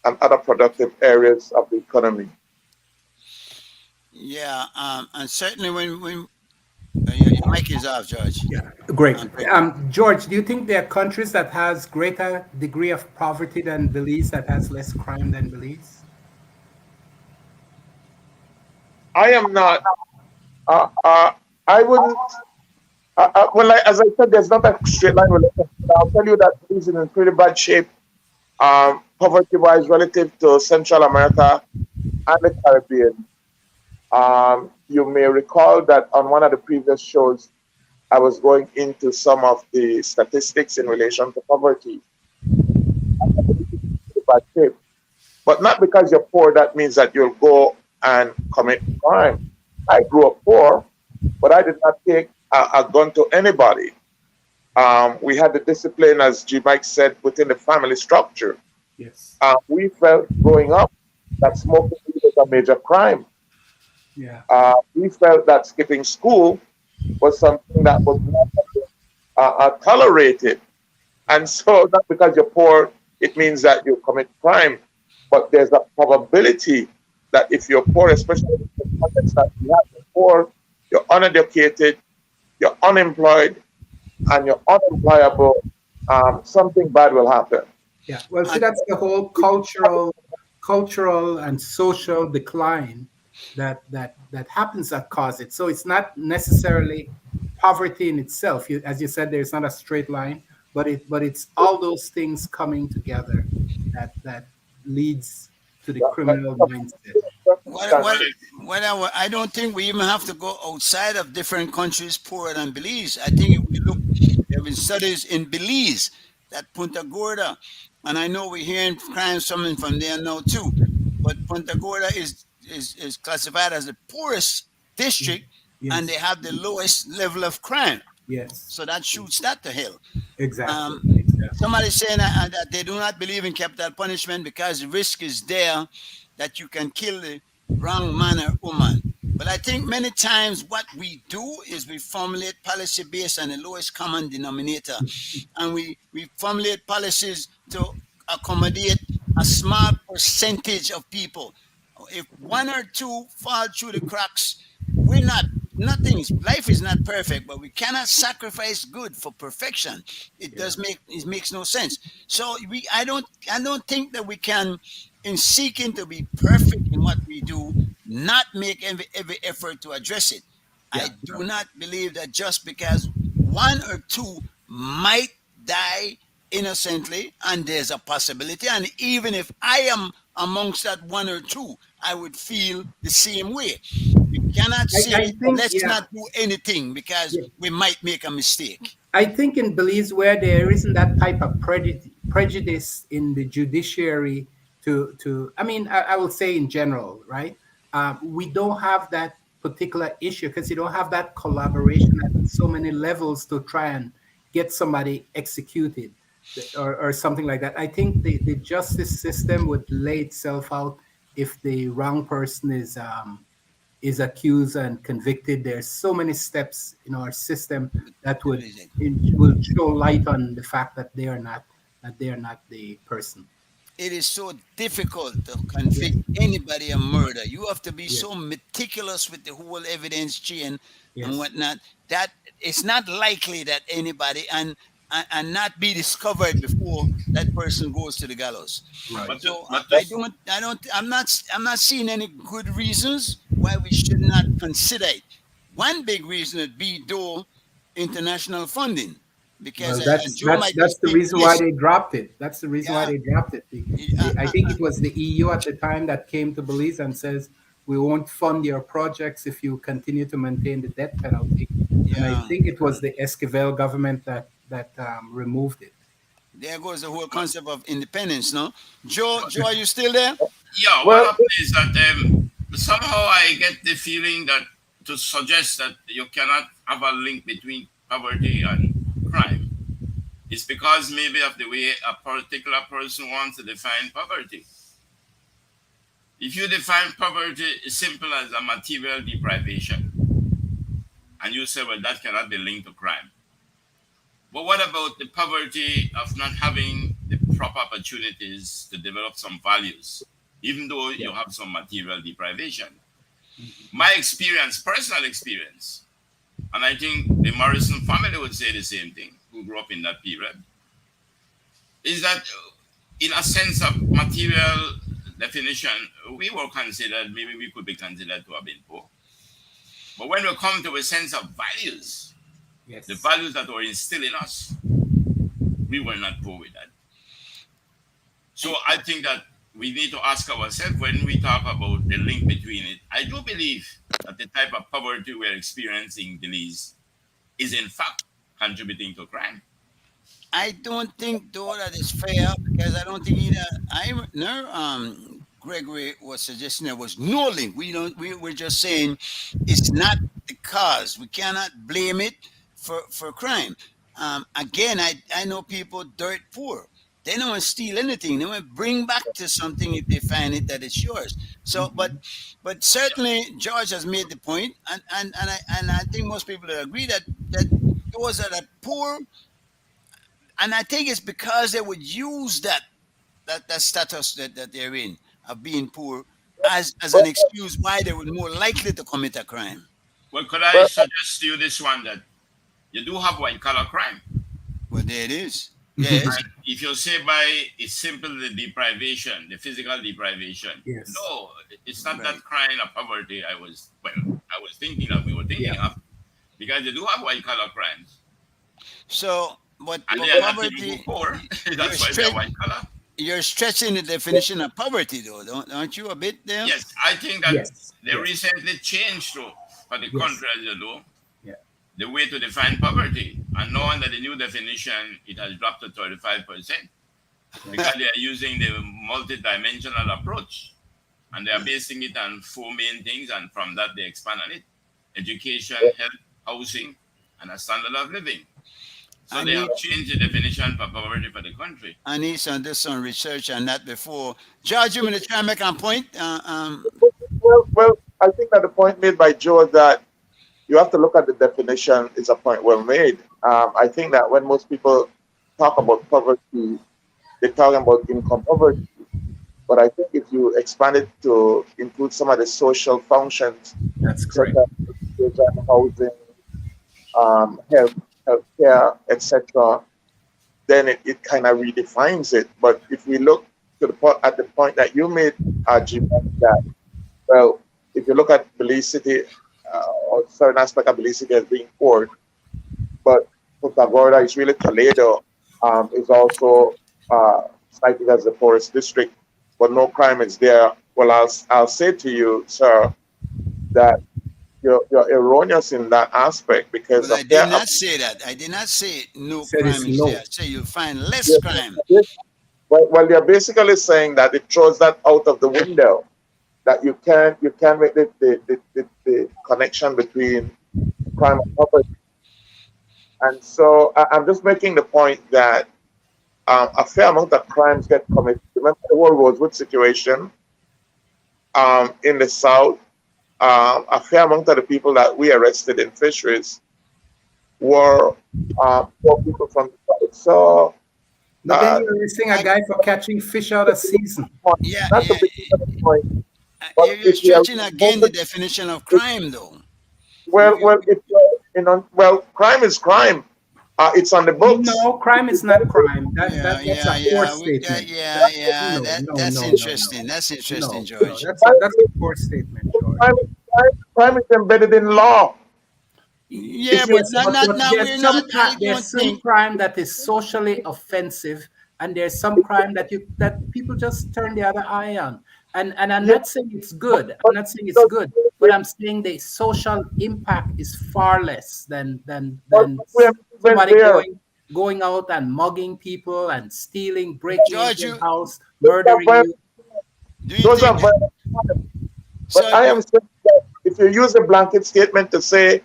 [SPEAKER 5] and other productive areas of the economy.
[SPEAKER 1] Yeah, and certainly when your mic is off, George.
[SPEAKER 2] Yeah, great. George, do you think there are countries that has greater degree of poverty than Belize, that has less crime than Belize?
[SPEAKER 5] I am not. I wouldn't. Well, as I said, there's not a straight line relationship. I'll tell you that Belize is in pretty bad shape, poverty-wise, relative to Central America and the Caribbean. You may recall that on one of the previous shows, I was going into some of the statistics in relation to poverty. Bad shape. But not because you're poor, that means that you'll go and commit crime. I grew up poor, but I did not take a gun to anybody. We had the discipline, as G. Mike said, within the family structure.
[SPEAKER 2] Yes.
[SPEAKER 5] We felt growing up that smoking was a major crime.
[SPEAKER 2] Yeah.
[SPEAKER 5] We felt that skipping school was something that was not tolerated. And so, not because you're poor, it means that you commit crime. But there's a probability that if you're poor, especially in the context that you have, you're poor, you're uneducated, you're unemployed, and you're unemployable, something bad will happen.
[SPEAKER 2] Yeah. Well, see, that's the whole cultural and social decline that happens that cause it. So it's not necessarily poverty in itself. As you said, there's not a straight line, but it's all those things coming together that leads to the criminal mindset.
[SPEAKER 1] I don't think we even have to go outside of different countries poorer than Belize. I think if we look, there have been studies in Belize, that Punta Gorda, and I know we're hearing crimes coming from there now too, but Punta Gorda is classified as the poorest district, and they
[SPEAKER 2] Yes.
[SPEAKER 1] have the lowest level of crime.
[SPEAKER 2] Yes.
[SPEAKER 1] So that shoots that to hell.
[SPEAKER 2] Exactly.
[SPEAKER 1] Somebody saying that they do not believe in capital punishment because the risk is there that you can kill the wrong man or woman. But I think many times what we do is we formulate policy based on the lowest common denominator, and we formulate policies to accommodate a small percentage of people. If one or two fall through the cracks, we're not nothing's life is not perfect, but we cannot sacrifice good for perfection. It makes no sense. So I don't think that we can, in seeking to be perfect in what we do, not make every effort to address it. I do not believe that just because one or two might die innocently, and there's a possibility, and even if I am amongst that one or two, I would feel the same way. We cannot say,
[SPEAKER 2] I think,
[SPEAKER 1] let's not do anything because we might make a mistake.
[SPEAKER 2] I think in Belize, where there isn't that type of prejudice in the judiciary I mean, I will say in general, right? We don't have that particular issue because you don't have that collaboration at so many levels to try and get somebody executed or something like that. I think the justice system would lay itself out if the wrong person is accused and convicted. There's so many steps in our system that will show light on the fact that they are not the person.
[SPEAKER 1] It is so difficult to convict anybody of murder. You have to be so meticulous with the whole evidence chain and whatnot that it's not likely that anybody and not be discovered before that person goes to the gallows.
[SPEAKER 2] Right.
[SPEAKER 1] So I'm not seeing any good reasons why we should not consider it. One big reason would be though international funding. Because
[SPEAKER 2] that's the reason why they dropped it. That's the reason why they dropped it. I think it was the EU at the time that came to Belize and says, we won't fund your projects if you continue to maintain the death penalty. And I think it was the Esquivel government that removed it.
[SPEAKER 1] There goes the whole concept of independence, no? Joe, are you still there?
[SPEAKER 3] Yeah, what happened is that somehow I get the feeling that to suggest that you cannot have a link between poverty and crime is because maybe of the way a particular person wants to define poverty. If you define poverty as simple as a material deprivation, and you say, well, that cannot be linked to crime. But what about the poverty of not having the proper opportunities to develop some values, even though you have some material deprivation? My experience, personal experience, and I think the Morrison family would say the same thing, who grew up in that period, is that in a sense of material definition, we were considered, maybe we could be considered to have been poor. But when we come to a sense of values, the values that were instilled in us, we were not poor with that. So I think that we need to ask ourselves when we talk about the link between it. I do believe that the type of poverty we're experiencing in Belize is in fact contributing to crime.
[SPEAKER 1] I don't think though that is fair because I don't think either Gregory was suggesting there was no link. We were just saying it's not the cause. We cannot blame it for crime. Again, I know people dirt poor. They don't steal anything. They won't bring back to something if they find it that it's yours. So, but certainly George has made the point, and I think most people agree that those that are poor, and I think it's because they would use that status that they're in of being poor as an excuse why they were more likely to commit a crime.
[SPEAKER 3] Well, could I suggest to you this one, that you do have white collar crime?
[SPEAKER 1] Well, there it is. Yes.
[SPEAKER 3] And if you say by it's simply the deprivation, the physical deprivation, no, it's not that crying of poverty I was thinking of, we were thinking of, because you do have white collar crimes.
[SPEAKER 1] So, but
[SPEAKER 3] and they are not even poor. That's why they're white collar.
[SPEAKER 1] you're stretching the definition of poverty, though, aren't you, a bit there?
[SPEAKER 3] Yes, I think that
[SPEAKER 2] Yes.
[SPEAKER 3] they
[SPEAKER 2] Yes.
[SPEAKER 3] recently changed for the
[SPEAKER 2] Yes.
[SPEAKER 3] country, as you know,
[SPEAKER 2] Yeah.
[SPEAKER 3] the way to define poverty. And now under the new definition, it has dropped to 35% because they are using the multi-dimensional approach. And they are basing it on four main things, and from that they expand on it: education, health, housing, and a standard of living. So they have changed the definition for poverty for the country.
[SPEAKER 1] I need to do some research on that before. George, you want to try and make a point?
[SPEAKER 5] Well, I think that the point made by Joe that you have to look at the definition is a point well made. I think that when most people talk about poverty, they're talking about income poverty. But I think if you expand it to include some of the social functions,
[SPEAKER 2] That's
[SPEAKER 5] such
[SPEAKER 2] correct.
[SPEAKER 5] as education, housing, healthcare, etc., then it kind of redefines it. But if we look to at the point that you made, Jim, that, well, if you look at Belize City, or certain aspect of Belize City as being poor, but Punta Gorda is really Toledo, is also cited as the poorest district, but no crime is there. Well, I'll say to you, sir, that you're erroneous in that aspect because
[SPEAKER 1] Well, I did not say that. I did not say no
[SPEAKER 2] Said
[SPEAKER 1] crime
[SPEAKER 2] it's
[SPEAKER 1] is
[SPEAKER 2] no.
[SPEAKER 1] there. I say you'll find less
[SPEAKER 5] Yes,
[SPEAKER 1] crime.
[SPEAKER 5] yes. Well, they're basically saying that it throws that out of the window, that you can't make the connection between crime and poverty. And so I'm just making the point that a fair amount of crimes get committed. Remember the whole Rosewood situation in the South? A fair amount of the people that we arrested in fisheries were poor people from the South. So
[SPEAKER 2] But then you're arresting a guy for catching fish out of season.
[SPEAKER 1] Yeah,
[SPEAKER 5] that's
[SPEAKER 1] yeah.
[SPEAKER 5] a big point. But
[SPEAKER 1] You're
[SPEAKER 5] if we are
[SPEAKER 1] stretching again the definition of crime, though.
[SPEAKER 5] Well, crime is crime. It's on the books.
[SPEAKER 2] No, crime is not crime. That's a poor
[SPEAKER 1] Yeah.
[SPEAKER 2] statement.
[SPEAKER 1] Yeah.
[SPEAKER 2] No,
[SPEAKER 1] That's
[SPEAKER 2] no, no,
[SPEAKER 1] interesting.
[SPEAKER 2] no.
[SPEAKER 1] That's interesting,
[SPEAKER 2] No,
[SPEAKER 1] George.
[SPEAKER 2] that's a poor statement, George.
[SPEAKER 5] Crime is embedded in law.
[SPEAKER 1] Yeah,
[SPEAKER 5] If
[SPEAKER 1] but
[SPEAKER 5] you-
[SPEAKER 1] not now. We're not. I don't
[SPEAKER 2] There's some
[SPEAKER 1] think.
[SPEAKER 2] crime that is socially offensive, and there's some crime that people just turn the other eye on. And I'm not saying it's good. I'm not saying it's good, but I'm saying the social impact is far less than
[SPEAKER 5] We're
[SPEAKER 2] somebody
[SPEAKER 5] there.
[SPEAKER 2] going out and mugging people and stealing, breaking
[SPEAKER 1] George,
[SPEAKER 2] into
[SPEAKER 1] you-
[SPEAKER 2] your house, murdering you.
[SPEAKER 1] Do you
[SPEAKER 5] Those are
[SPEAKER 1] think?
[SPEAKER 5] violent crimes.
[SPEAKER 1] So
[SPEAKER 5] But I am saying that if you use a blanket statement to say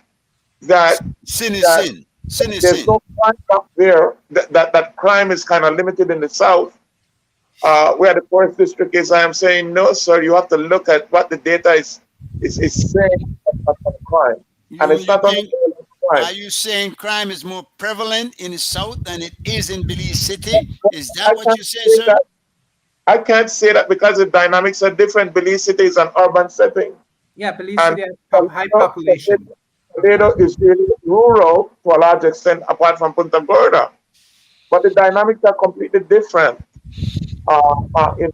[SPEAKER 5] that
[SPEAKER 1] sin is
[SPEAKER 5] that
[SPEAKER 1] sin. Sin is
[SPEAKER 5] there's
[SPEAKER 1] sin.
[SPEAKER 5] no crime up there, that crime is kind of limited in the South, where the poorest district is, I am saying, no, sir, you have to look at what the data is saying about crime. And it's
[SPEAKER 1] You
[SPEAKER 5] not only
[SPEAKER 1] think-
[SPEAKER 5] crime.
[SPEAKER 1] Are you saying crime is more prevalent in the South than it is in Belize City? Is that what you're saying, sir?
[SPEAKER 5] I can't say that because the dynamics are different. Belize City is an urban setting.
[SPEAKER 2] Yeah, Belize
[SPEAKER 5] And-
[SPEAKER 2] City has high population.
[SPEAKER 5] Toledo is really rural to a large extent, apart from Punta Gorda. But the dynamics are completely different in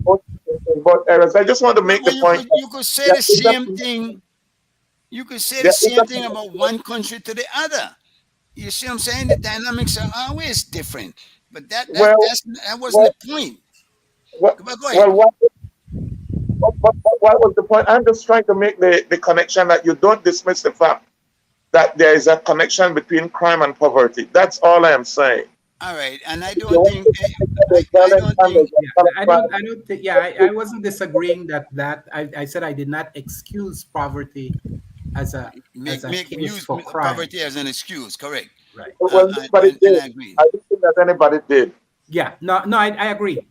[SPEAKER 5] both areas. I just want to make
[SPEAKER 1] Well,
[SPEAKER 5] the point.
[SPEAKER 1] you could say
[SPEAKER 5] that
[SPEAKER 1] the same thing. You could say the
[SPEAKER 5] Yeah,
[SPEAKER 1] same
[SPEAKER 5] exactly.
[SPEAKER 1] thing about one country to the other. You see what I'm saying? The dynamics are always different. But that wasn't the point.
[SPEAKER 5] Well,
[SPEAKER 1] But go ahead.
[SPEAKER 5] what was the point? I'm just trying to make the connection that you don't dismiss the fact that there is a connection between crime and poverty. That's all I am saying.
[SPEAKER 1] All right, and I
[SPEAKER 5] You
[SPEAKER 1] don't
[SPEAKER 5] want
[SPEAKER 1] think
[SPEAKER 5] to say that there's
[SPEAKER 1] I
[SPEAKER 5] violent
[SPEAKER 1] don't
[SPEAKER 5] crime,
[SPEAKER 1] think-
[SPEAKER 5] there's
[SPEAKER 2] I don't think. Yeah, I wasn't disagreeing that I said I did not excuse poverty as a case
[SPEAKER 1] use
[SPEAKER 2] for crime.
[SPEAKER 1] poverty as an excuse. Correct.
[SPEAKER 2] Right.
[SPEAKER 5] Well, nobody
[SPEAKER 1] And
[SPEAKER 5] did.
[SPEAKER 1] I agree.
[SPEAKER 5] I don't think that anybody did.
[SPEAKER 2] Yeah. No. I agree.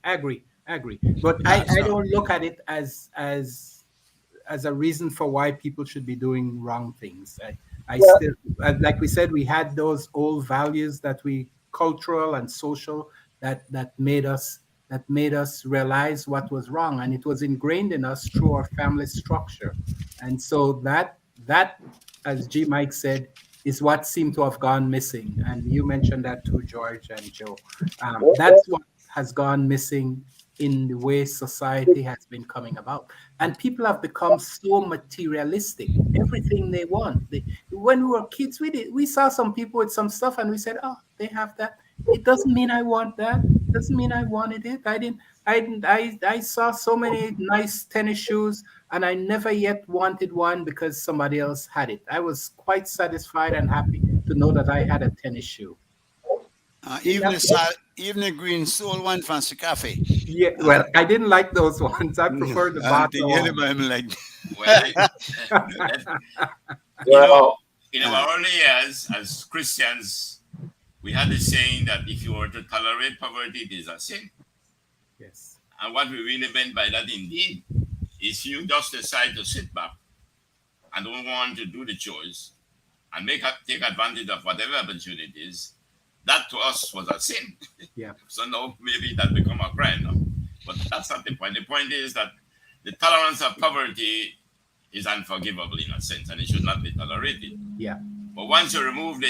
[SPEAKER 2] But I
[SPEAKER 1] so-
[SPEAKER 2] don't look at it as a reason for why people should be doing wrong things. I
[SPEAKER 5] Yeah.
[SPEAKER 2] still, like we said, we had those old values that we cultural and social that made us realize what was wrong, and it was ingrained in us through our family structure. And so that as G Mike said, is what seemed to have gone missing. And you mentioned that too, George and Joe. That's what has gone missing in the way society has been coming about. And people have become so materialistic. Everything they want. When we were kids, we saw some people with some stuff and we said, oh, they have that. It doesn't mean I want that. It doesn't mean I wanted it. I I saw so many nice tennis shoes, and I never yet wanted one because somebody else had it. I was quite satisfied and happy to know that I had a tennis shoe.
[SPEAKER 1] Evening Green sold one from Cafe.
[SPEAKER 2] Yeah, well, I didn't like those ones. I prefer the bottom one.
[SPEAKER 1] Like
[SPEAKER 3] Well,
[SPEAKER 5] Well,
[SPEAKER 3] in our early years as Christians, we had the saying that if you were to tolerate poverty, it is a sin.
[SPEAKER 2] Yes.
[SPEAKER 3] And what we really meant by that, indeed, is you just decide to sit back and don't want to do the chores and take advantage of whatever opportunities. That to us was a sin.
[SPEAKER 2] Yeah.
[SPEAKER 3] So now maybe that become a crime now. But that's not the point. The point is that the tolerance of poverty is unforgivable in a sense, and it should not be tolerated.
[SPEAKER 2] Yeah.
[SPEAKER 3] But once you remove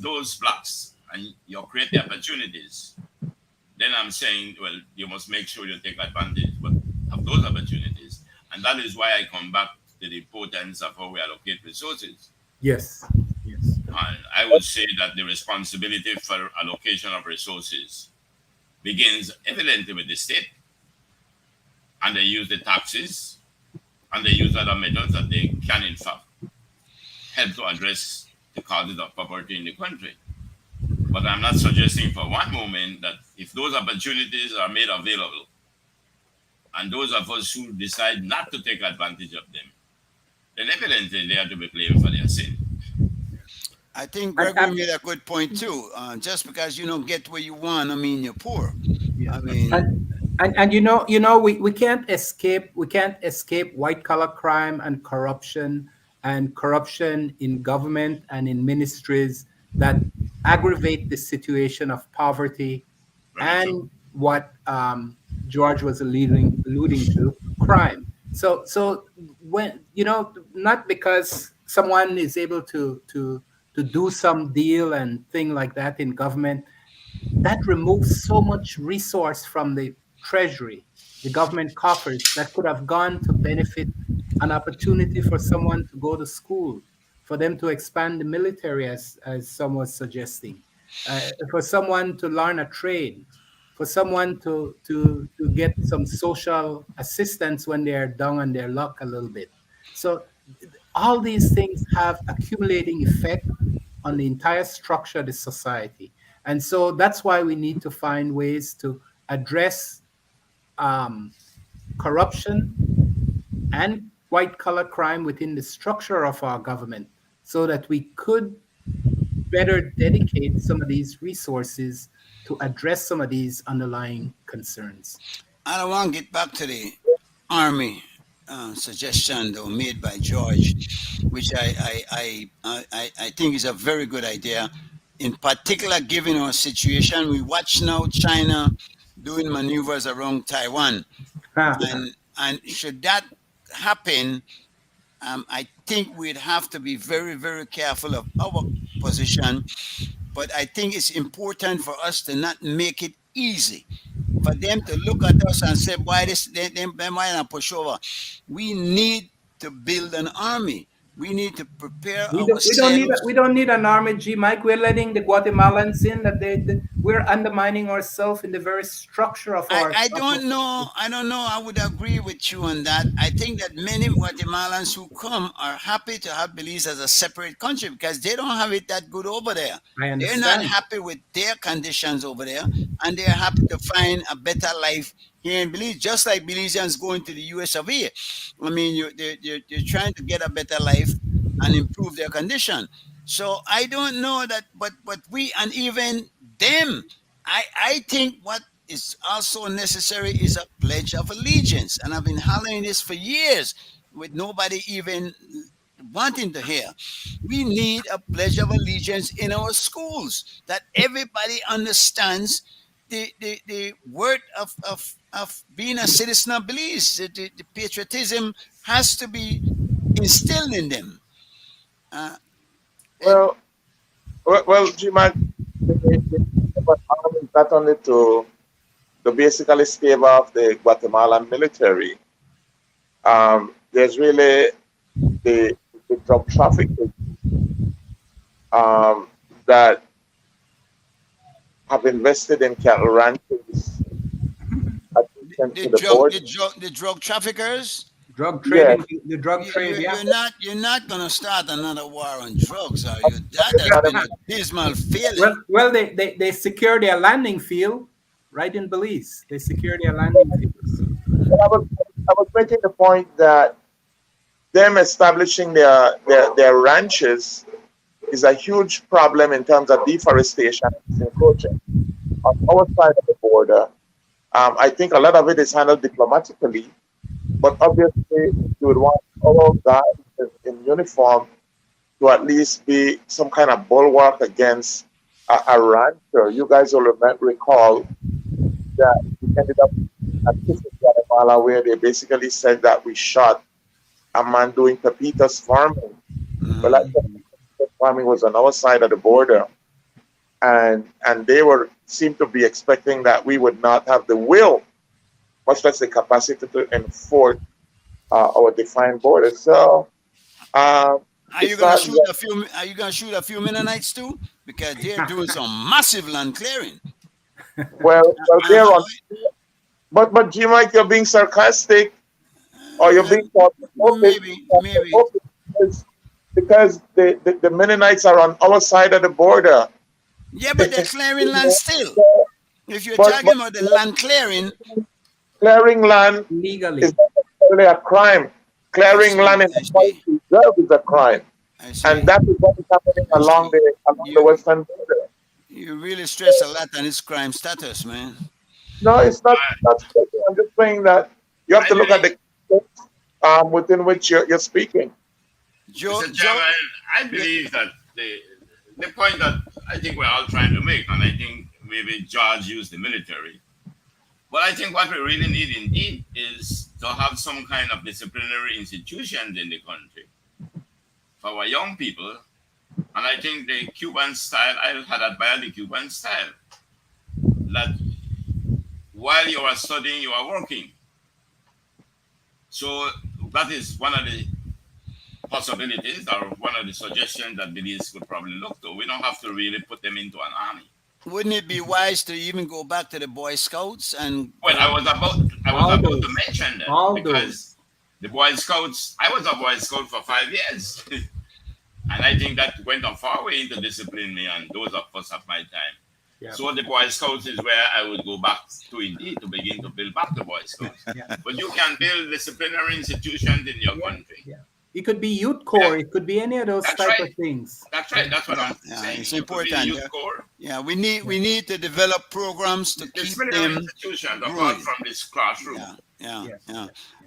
[SPEAKER 3] those blocks and you create the opportunities, then I'm saying, well, you must make sure you take advantage of those opportunities. And that is why I come back to the importance of how we allocate resources.
[SPEAKER 2] Yes. Yes.
[SPEAKER 3] And I would say that the responsibility for allocation of resources begins evidently with the state. And they use the taxes and they use other methods that they can, in fact, help to address the causes of poverty in the country. But I'm not suggesting for one moment that if those opportunities are made available, and those of us who decide not to take advantage of them, then evidently they are to be blamed for their sin.
[SPEAKER 1] I think Gregory made a good point too. Just because you don't get what you want, I mean you're poor.
[SPEAKER 2] Yeah.
[SPEAKER 1] I mean,
[SPEAKER 2] and we can't escape white collar crime and corruption in government and in ministries that aggravate the situation of poverty and what George was alluding to, crime. So when not because someone is able to do some deal and thing like that in government, that removes so much resource from the treasury, the government coffers, that could have gone to benefit an opportunity for someone to go to school, for them to expand the military, as some was suggesting, for someone to learn a trade, for someone to get some social assistance when they are down on their luck a little bit. So all these things have accumulating effect on the entire structure of the society. And so that's why we need to find ways to address corruption and white-collar crime within the structure of our government so that we could better dedicate some of these resources to address some of these underlying concerns.
[SPEAKER 1] I don't want to get back to the army suggestion though made by George, which I think is a very good idea. In particular, given our situation, we watch now China doing maneuvers around Taiwan, and should that happen, I think we'd have to be very, very careful of our position. But I think it's important for us to not make it easy for them to look at us and say, why not push over? We need to build an army. We need to prepare ourselves.
[SPEAKER 2] We don't need an army, G. Mike. We're letting the Guatemalans in. We're undermining ourselves in the very structure of our.
[SPEAKER 1] I don't know. I would agree with you on that. I think that many Guatemalans who come are happy to have Belize as a separate country because they don't have it that good over there.
[SPEAKER 2] I understand.
[SPEAKER 1] They're not happy with their conditions over there, and they're happy to find a better life here in Belize, just like Belizeans going to the US of A. I mean, they're trying to get a better life and improve their condition. So I don't know that, but we, and even them, I think what is also necessary is a pledge of allegiance. And I've been hollering this for years with nobody even wanting to hear. We need a pledge of allegiance in our schools that everybody understands the word of being a citizen of Belize. The patriotism has to be instilled in them.
[SPEAKER 5] Well, G-Man, not only to basically stave off the Guatemalan military, there's really the drug trafficking that have invested in cattle ranches sent to the board.
[SPEAKER 1] The drug traffickers.
[SPEAKER 2] Drug
[SPEAKER 5] Yeah.
[SPEAKER 2] trading, the drug trade. Yeah.
[SPEAKER 1] You're not gonna start another war on drugs, are you? That has been a dismal feeling.
[SPEAKER 2] Well, they secure their landing field right in Belize. They secure their landing fields.
[SPEAKER 5] I was making the point that them establishing their ranches is a huge problem in terms of deforestation and encroaching on our side of the border. I think a lot of it is handled diplomatically, but obviously you would want all guys in uniform to at least be some kind of bulwark against a rancher. You guys will recall that we ended up at Guatemala, where they basically said that we shot a man doing pepitas farming. Well, that farming was on our side of the border, and they seemed to be expecting that we would not have the will, much less the capacity to enforce our defined border. So,
[SPEAKER 1] are you gonna shoot a few Mennonites too? Because they're doing some massive land clearing.
[SPEAKER 5] Well, they're on. But G Mike, you're being sarcastic, or you're being
[SPEAKER 1] maybe.
[SPEAKER 5] Because the Mennonites are on our side of the border.
[SPEAKER 1] Yeah, but they're clearing land still. If you're talking about the land clearing
[SPEAKER 5] land
[SPEAKER 2] legally
[SPEAKER 5] is not necessarily a crime. Clearing land in the forest reserve is a crime, and that is what is happening along the western border.
[SPEAKER 1] You really stress a lot on its crime status, man.
[SPEAKER 5] No, it's not. I'm just saying that you have to look at the context within which you're speaking.
[SPEAKER 3] Mr. Chairman, I believe that the point that I think we're all trying to make, and I think maybe George used the military, but I think what we really need indeed is to have some kind of disciplinary institutions in the country for our young people. And I think the Cuban style, I had admired the Cuban style, that while you are studying, you are working. So that is one of the possibilities or one of the suggestions that Belize could probably look to. We don't have to really put them into an army.
[SPEAKER 1] Wouldn't it be wise to even go back to the Boy Scouts and?
[SPEAKER 3] Well, I was about to mention that because the Boy Scouts. I was a Boy Scout for 5 years, and I think that went a far way into discipline me and those of us of my time. Yeah. So the Boy Scouts is where I would go back to indeed to begin to build back the Boy Scouts. Yeah. But you can build disciplinary institutions in your country.
[SPEAKER 2] Yeah. It could be youth corps. Yeah. It could be any of those type of things.
[SPEAKER 3] That's right. That's what I'm saying.
[SPEAKER 1] It's important. Youth corps. Yeah, we need to develop programs to keep them
[SPEAKER 3] institutions apart from this classroom.
[SPEAKER 1] Yeah.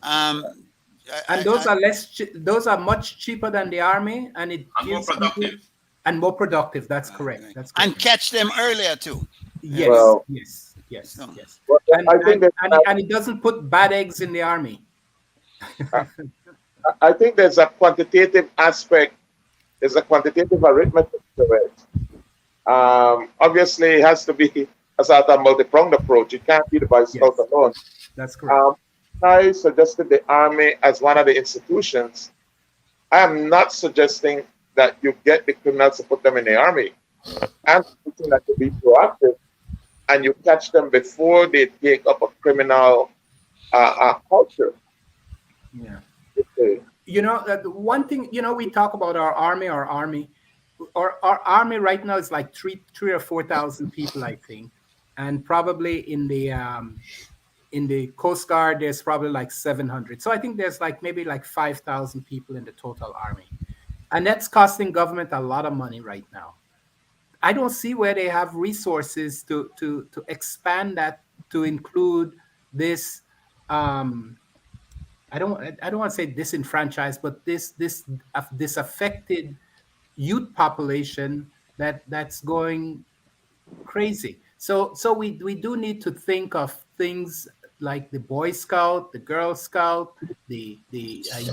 [SPEAKER 2] And those are those are much cheaper than the army, and
[SPEAKER 3] more productive.
[SPEAKER 2] And more productive. That's correct. That's correct.
[SPEAKER 1] And catch them earlier too.
[SPEAKER 2] Yes.
[SPEAKER 5] Well,
[SPEAKER 2] yes.
[SPEAKER 5] Well,
[SPEAKER 2] and it doesn't put bad eggs in the army.
[SPEAKER 5] I think there's a quantitative aspect. There's a quantitative arithmetic to it. Obviously, it has to be a sort of multi-pronged approach. It can't be the Boy Scouts alone.
[SPEAKER 2] That's correct.
[SPEAKER 5] I suggested the army as one of the institutions. I am not suggesting that you get the criminals to put them in the army. I'm suggesting that you be proactive and you catch them before they take up a criminal culture.
[SPEAKER 2] Yeah. You know, one thing, we talk about our army. Our army right now is like 3,000 or 4,000 people, I think. And probably in the Coast Guard, there's probably like 700. So I think there's maybe 5,000 people in the total army. And that's costing government a lot of money right now. I don't see where they have resources to expand that to include this. I don't want to say disenfranchised, but this affected youth population that's going crazy. So we do need to think of things like the Boy Scout, the Girl Scout, the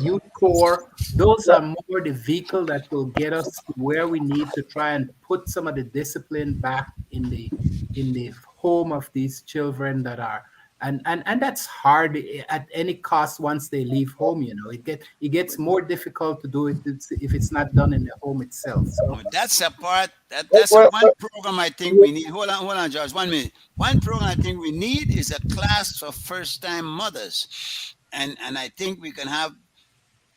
[SPEAKER 2] youth corps. Those are more the vehicle that will get us to where we need to try and put some of the discipline back in the home of these children that are and that's hard at any cost once they leave home. It gets more difficult to do it if it's not done in the home itself. So
[SPEAKER 1] Well, that's a part
[SPEAKER 5] Well,
[SPEAKER 1] that's a
[SPEAKER 5] well,
[SPEAKER 1] one
[SPEAKER 5] well,
[SPEAKER 1] program I think we need. Hold on, George. 1 minute. One program I think we need is a class for first time mothers. And I think we can have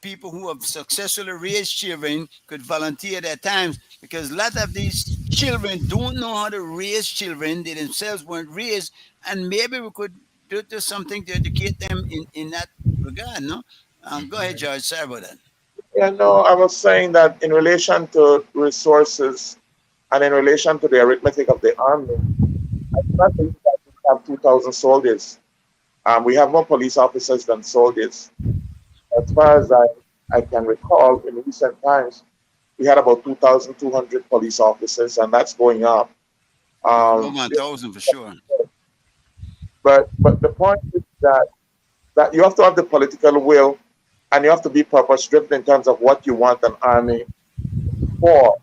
[SPEAKER 1] people who have successfully raised children could volunteer their times, because a lot of these children don't know how to raise children. They themselves weren't raised, and maybe we could do something to educate them in that regard. No, go ahead, George. Sorry about that.
[SPEAKER 5] yeah, no, I was saying that in relation to resources and in relation to the arithmetic of the army, I do not believe that we have 2,000 soldiers. We have more police officers than soldiers. As far as I can recall, in recent times, we had about 2,200 police officers, and that's going up.
[SPEAKER 1] Over
[SPEAKER 5] Um,
[SPEAKER 1] 1,000 for sure.
[SPEAKER 5] but the point is that you have to have the political will, and you have to be purpose driven in terms of what you want an army for.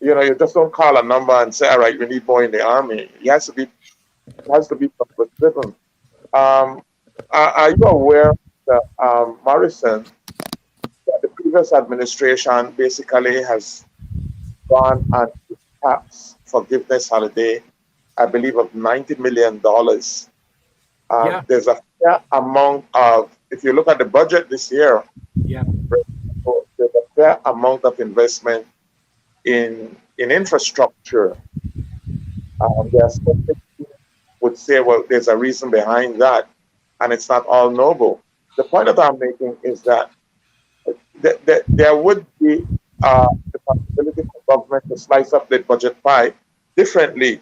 [SPEAKER 5] You just don't call a number and say, "All right, we need more in the army." It has to be purpose driven. Um, are you aware that Morrison, that the previous administration basically has gone on tax forgiveness holiday, I believe, of $90 million.
[SPEAKER 2] yeah,
[SPEAKER 5] There's a fair amount of, if you look at the budget this year,
[SPEAKER 2] yeah,
[SPEAKER 5] there's a fair amount of investment in infrastructure. There are some people would say, well, there's a reason behind that, and it's not all noble. The point that I'm making is that there would be the possibility for government to slice up the budget pie differently,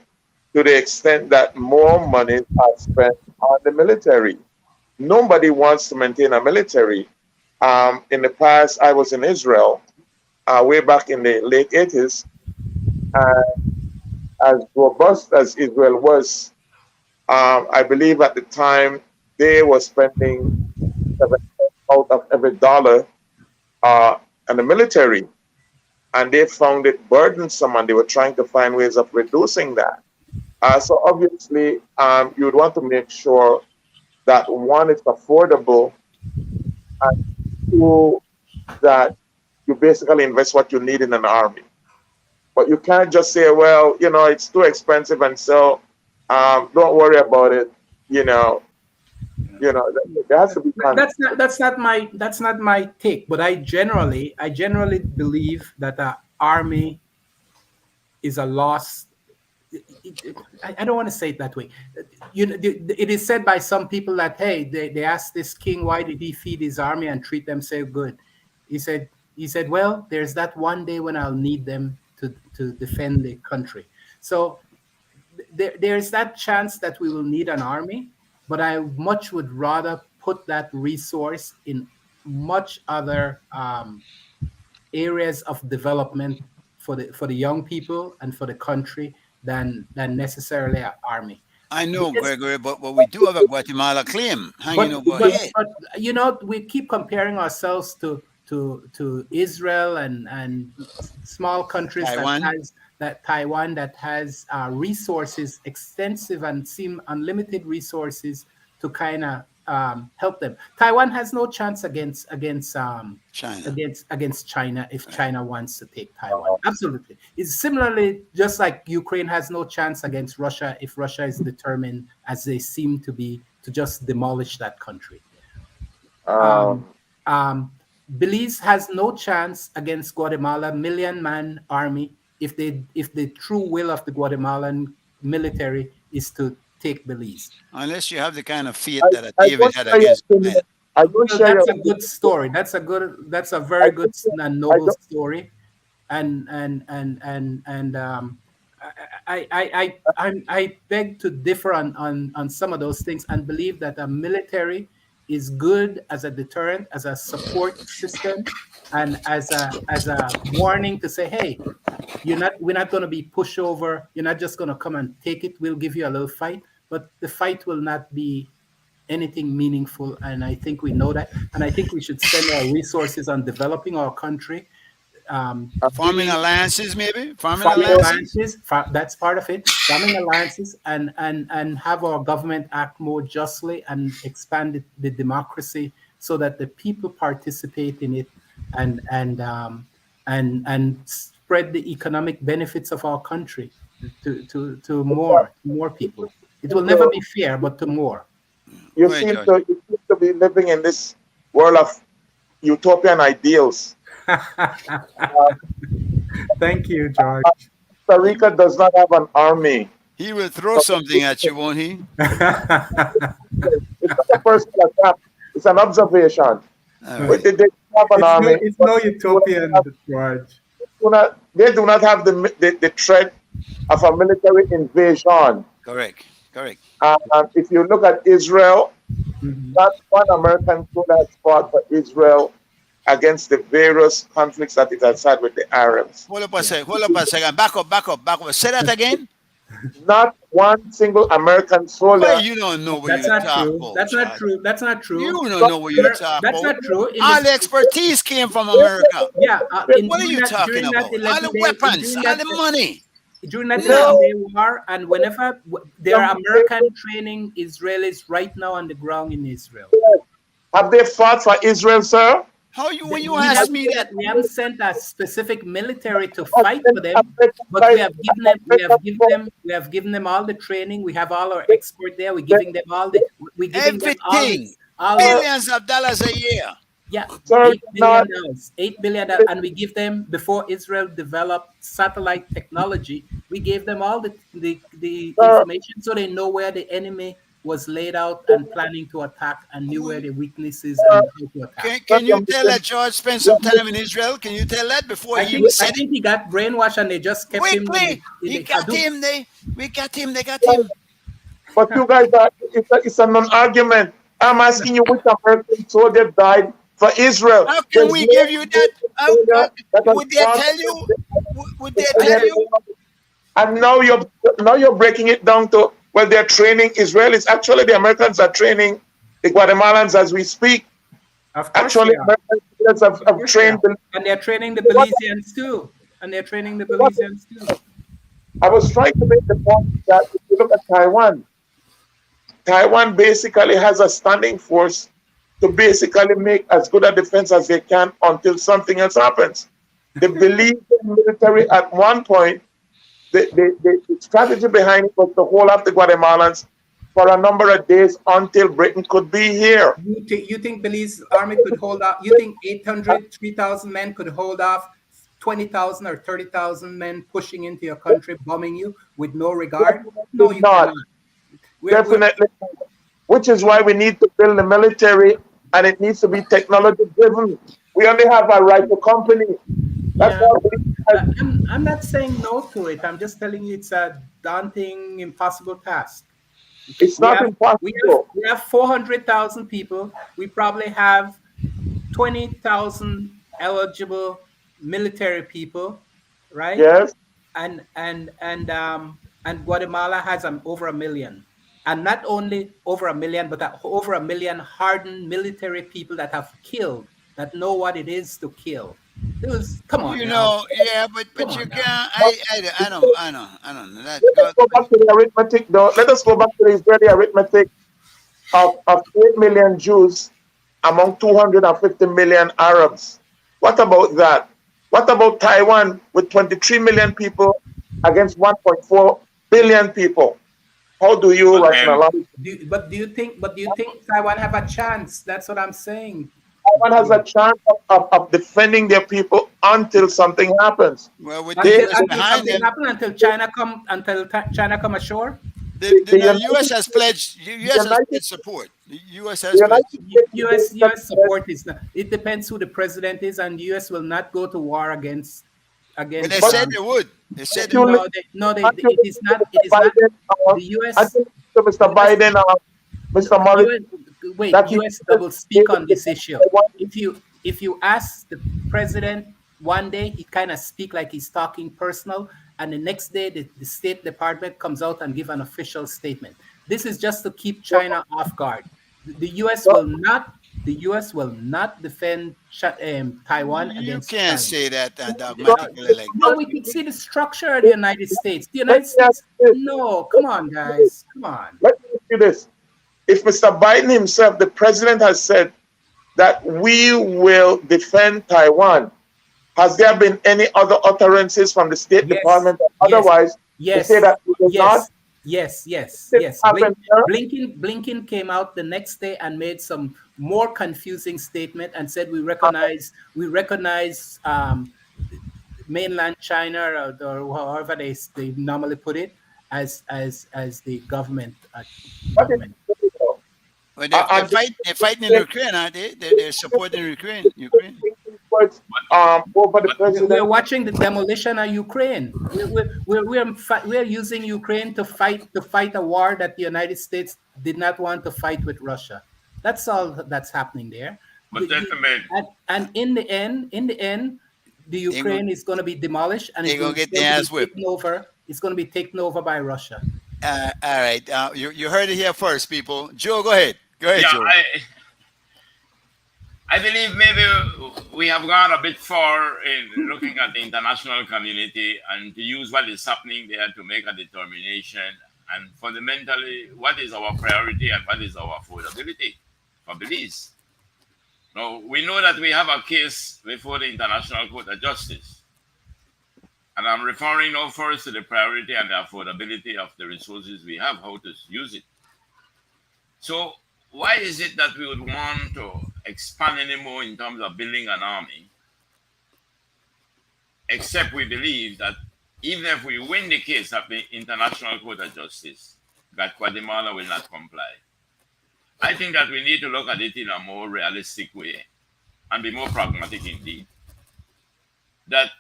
[SPEAKER 5] to the extent that more money are spent on the military. Nobody wants to maintain a military. In the past, I was in Israel way back in the late 80s, and as robust as Israel was, I believe at the time they were spending 7 cents out of every dollar on the military, and they found it burdensome, and they were trying to find ways of reducing that. So obviously, you would want to make sure that one, it's affordable, and two, that you basically invest what you need in an army. But you can't just say, well, it's too expensive, and so don't worry about it. There has to be
[SPEAKER 2] that's not my take. But I generally believe that the army is a lost. I don't want to say it that way. It is said by some people that, hey, they asked this king, why did he feed his army and treat them so good? He said, well, there's that one day when I'll need them to defend the country. So there's that chance that we will need an army, but I much would rather put that resource in much other areas of development for the young people and for the country than necessarily an army.
[SPEAKER 1] I know, Gregory, but we do have a Guatemala claim hanging over our head.
[SPEAKER 2] But we keep comparing ourselves to Israel and small countries
[SPEAKER 1] Taiwan.
[SPEAKER 2] that Taiwan that has resources, extensive and seem unlimited resources to kind of help them. Taiwan has no chance against
[SPEAKER 1] China.
[SPEAKER 2] against China if China wants to take Taiwan. Absolutely, it's similarly just like Ukraine has no chance against Russia if Russia is determined, as they seem to be, to just demolish that country. Belize has no chance against Guatemala million-man army if the true will of the Guatemalan military is to take Belize.
[SPEAKER 1] Unless you have the kind of faith
[SPEAKER 5] I,
[SPEAKER 1] that
[SPEAKER 5] I
[SPEAKER 1] David
[SPEAKER 5] don't
[SPEAKER 1] had
[SPEAKER 5] share your
[SPEAKER 1] against
[SPEAKER 5] opinion.
[SPEAKER 1] China.
[SPEAKER 5] I don't
[SPEAKER 2] So
[SPEAKER 5] share
[SPEAKER 2] that's
[SPEAKER 5] your
[SPEAKER 2] a good story. That's a very good and noble story, and I beg to differ on some of those things and believe that a military is good as a deterrent, as a support system, and as a warning to say, hey, we're not going to be pushed over. You're not just going to come and take it. We'll give you a little fight, but the fight will not be anything meaningful, and I think we know that. And I think we should spend our resources on developing our country,
[SPEAKER 1] Farming alliances, maybe? Farming
[SPEAKER 2] farming
[SPEAKER 1] alliances?
[SPEAKER 2] alliances, that's part of it. Farming alliances, and have our government act more justly and expand the democracy so that the people participate in it, and spread the economic benefits of our country to more people. It will never be fair, but to more.
[SPEAKER 5] You
[SPEAKER 1] Right,
[SPEAKER 5] seem
[SPEAKER 1] George.
[SPEAKER 5] to you seem to be living in this world of utopian ideals.
[SPEAKER 2] Thank you, George.
[SPEAKER 5] Costa Rica does not have an army.
[SPEAKER 1] He will throw something at you, won't he?
[SPEAKER 5] It's not a personal attack. It's an observation.
[SPEAKER 1] All
[SPEAKER 5] They
[SPEAKER 1] right.
[SPEAKER 5] don't have an army.
[SPEAKER 2] It's no utopian, George.
[SPEAKER 5] They do not have the threat of a military invasion.
[SPEAKER 1] Correct. Correct.
[SPEAKER 5] If you look at Israel,
[SPEAKER 2] Mhm.
[SPEAKER 5] not one American soldier has fought for Israel against the various conflicts that it has had with the Arabs.
[SPEAKER 1] Hold up a second. Hold up a second. Back up. Say that again.
[SPEAKER 5] Not one single American soldier.
[SPEAKER 1] Well, you don't know what
[SPEAKER 2] That's
[SPEAKER 1] you're
[SPEAKER 2] not
[SPEAKER 1] talking
[SPEAKER 2] true.
[SPEAKER 1] about.
[SPEAKER 2] That's not
[SPEAKER 1] Chad.
[SPEAKER 2] true. That's not true.
[SPEAKER 1] You don't know what you're talking
[SPEAKER 2] That's
[SPEAKER 1] about.
[SPEAKER 2] not true.
[SPEAKER 1] All the expertise came from America.
[SPEAKER 2] Yeah.
[SPEAKER 1] What are you talking about? All the weapons, all the money.
[SPEAKER 2] During that
[SPEAKER 5] No.
[SPEAKER 2] 11-day war, and whenever there are American training Israelis right now on the ground in Israel.
[SPEAKER 5] Have they fought for Israel, sir?
[SPEAKER 1] How you when you
[SPEAKER 2] We
[SPEAKER 1] ask
[SPEAKER 2] haven't
[SPEAKER 1] me
[SPEAKER 2] sent-
[SPEAKER 1] that?
[SPEAKER 2] we haven't sent a specific military to fight for them, but we have given them all the training. We have all our experts there. We're giving them all
[SPEAKER 1] Everything.
[SPEAKER 2] all the
[SPEAKER 1] Billions of dollars a year.
[SPEAKER 2] yeah,
[SPEAKER 5] Sir,
[SPEAKER 2] $8 billion, and we give them, before Israel developed satellite technology, we gave them all the information so they know where the enemy was laid out and planning to attack, and knew where the weaknesses and how to attack.
[SPEAKER 1] Can you tell that George spent some time in Israel? Can you tell that before
[SPEAKER 2] I
[SPEAKER 1] he
[SPEAKER 2] think,
[SPEAKER 1] said it?
[SPEAKER 2] he got brainwashed, and they just kept him.
[SPEAKER 1] Wait.
[SPEAKER 2] in
[SPEAKER 1] We
[SPEAKER 2] the
[SPEAKER 1] got
[SPEAKER 2] Hadoop.
[SPEAKER 1] him. They got him.
[SPEAKER 5] But you guys it's a non-argument. I'm asking you which American soldier died for Israel.
[SPEAKER 1] How can we give you that? Would they
[SPEAKER 5] fought
[SPEAKER 1] tell you? Would they
[SPEAKER 5] for
[SPEAKER 1] tell you?
[SPEAKER 5] And now you're breaking it down to, well, they're training Israelis. Actually, the Americans are training the Guatemalans as we speak.
[SPEAKER 2] Of course
[SPEAKER 5] Actually,
[SPEAKER 2] they are.
[SPEAKER 5] Americans have trained the.
[SPEAKER 2] And they're training the Belizeans too.
[SPEAKER 5] I was trying to make the point that if you look at Taiwan basically has a standing force to basically make as good a defense as they can until something else happens. The Belizean military at one point, the strategy behind it was to hold up the Guatemalans for a number of days until Britain could be here.
[SPEAKER 2] You think Belize army could hold off? You think 3,000 men could hold off 20,000 or 30,000 men pushing into your country, bombing you with no regard? No, you
[SPEAKER 5] Not.
[SPEAKER 2] cannot.
[SPEAKER 5] Definitely. Which is why we need to build the military, and it needs to be technology driven. We only have a rifle company. That's
[SPEAKER 2] Yeah.
[SPEAKER 5] why
[SPEAKER 2] I'm not saying no to it. I'm just telling you it's a daunting, impossible task.
[SPEAKER 5] it's not impossible.
[SPEAKER 2] We have 400,000 people. We probably have 20,000 eligible military people, right?
[SPEAKER 5] Yes.
[SPEAKER 2] And Guatemala has over 1 million, and not only over 1 million, but over 1 million hardened military people that have killed, that know what it is to kill. Come on,
[SPEAKER 1] You
[SPEAKER 2] now.
[SPEAKER 1] know, yeah, but
[SPEAKER 2] Come
[SPEAKER 1] you
[SPEAKER 2] on
[SPEAKER 1] can't.
[SPEAKER 2] now.
[SPEAKER 1] I don't know. That,
[SPEAKER 5] Let us go back to the arithmetic, though. Let us go back to the Israeli arithmetic of 8 million Jews among 250 million Arabs. What about that? What about Taiwan with 23 million people against 1.4 billion people? How do you rationalize?
[SPEAKER 2] Do you think Taiwan have a chance? That's what I'm saying.
[SPEAKER 5] Taiwan has a chance of defending their people until something happens.
[SPEAKER 1] well, with
[SPEAKER 2] Until,
[SPEAKER 1] the US
[SPEAKER 2] until
[SPEAKER 1] behind
[SPEAKER 2] something
[SPEAKER 1] them,
[SPEAKER 2] happen, until China come ashore.
[SPEAKER 1] the US has pledged. US has
[SPEAKER 5] United-
[SPEAKER 1] pledged support. The US has
[SPEAKER 5] The
[SPEAKER 1] pledged.
[SPEAKER 5] United
[SPEAKER 2] US support is not. It depends who the president is, and the US will not go to war against.
[SPEAKER 1] But they
[SPEAKER 5] But-
[SPEAKER 1] said they would. They said they
[SPEAKER 5] You-
[SPEAKER 1] would.
[SPEAKER 2] It is not. It is not.
[SPEAKER 5] Biden,
[SPEAKER 2] The US.
[SPEAKER 5] I think Mr. Biden, Mr. Morris,
[SPEAKER 2] Wait,
[SPEAKER 5] that you-
[SPEAKER 2] US double speak on this issue. If you ask the president one day, he kind of speak like he's talking personal, and the next day the State Department comes out and give an official statement. This is just to keep China off guard. The US will not the U.S. will not defend Taiwan
[SPEAKER 1] You
[SPEAKER 2] against
[SPEAKER 1] can't
[SPEAKER 2] China.
[SPEAKER 1] say that
[SPEAKER 5] So,
[SPEAKER 1] dogmatically like
[SPEAKER 2] But
[SPEAKER 1] that.
[SPEAKER 2] we could see the structure of the United States. The
[SPEAKER 5] let
[SPEAKER 2] United
[SPEAKER 5] me ask
[SPEAKER 2] States,
[SPEAKER 5] you this.
[SPEAKER 2] no, come on, guys, come on.
[SPEAKER 5] Let me ask you this. If Mr. Biden himself, the president, has said that we will defend Taiwan, has there been any other utterances from the State
[SPEAKER 2] Yes,
[SPEAKER 5] Department or
[SPEAKER 2] yes,
[SPEAKER 5] otherwise to say
[SPEAKER 2] yes,
[SPEAKER 5] that we will not?
[SPEAKER 2] yes.
[SPEAKER 5] Happen here?
[SPEAKER 2] Blinken came out the next day and made some more confusing statement and said we recognize mainland China or however they normally put it as the government
[SPEAKER 5] What is
[SPEAKER 2] government.
[SPEAKER 5] it?
[SPEAKER 1] Well,
[SPEAKER 5] And
[SPEAKER 1] they're fighting in Ukraine, aren't they? They're supporting Ukraine. Ukraine.
[SPEAKER 5] words over the
[SPEAKER 2] We're
[SPEAKER 5] president.
[SPEAKER 2] watching the demolition of Ukraine. We're using Ukraine to fight a war that the United States did not want to fight with Russia. That's all that's happening there.
[SPEAKER 3] But gentlemen,
[SPEAKER 2] And in the end, the
[SPEAKER 1] They go-
[SPEAKER 2] Ukraine is going to be demolished and
[SPEAKER 1] They
[SPEAKER 2] it's
[SPEAKER 1] gonna
[SPEAKER 2] going
[SPEAKER 1] get
[SPEAKER 2] to
[SPEAKER 1] their
[SPEAKER 2] be
[SPEAKER 1] ass whipped.
[SPEAKER 2] taken over. It's going to be taken over by Russia.
[SPEAKER 1] All right. You heard it here first, people. Joe, go ahead. Go ahead,
[SPEAKER 3] yeah,
[SPEAKER 1] Joe.
[SPEAKER 3] I believe maybe we have gone a bit far in looking at the international community and to use what is happening there to make a determination. And fundamentally, what is our priority and what is our affordability for Belize? Now, we know that we have a case before the International Court of Justice. And I'm referring now first to the priority and the affordability of the resources we have, how to use it. So why is it that we would want to expand anymore in terms of building an army, except we believe that even if we win the case at the International Court of Justice, that Guatemala will not comply? I think that we need to look at it in a more realistic way and be more pragmatic indeed. That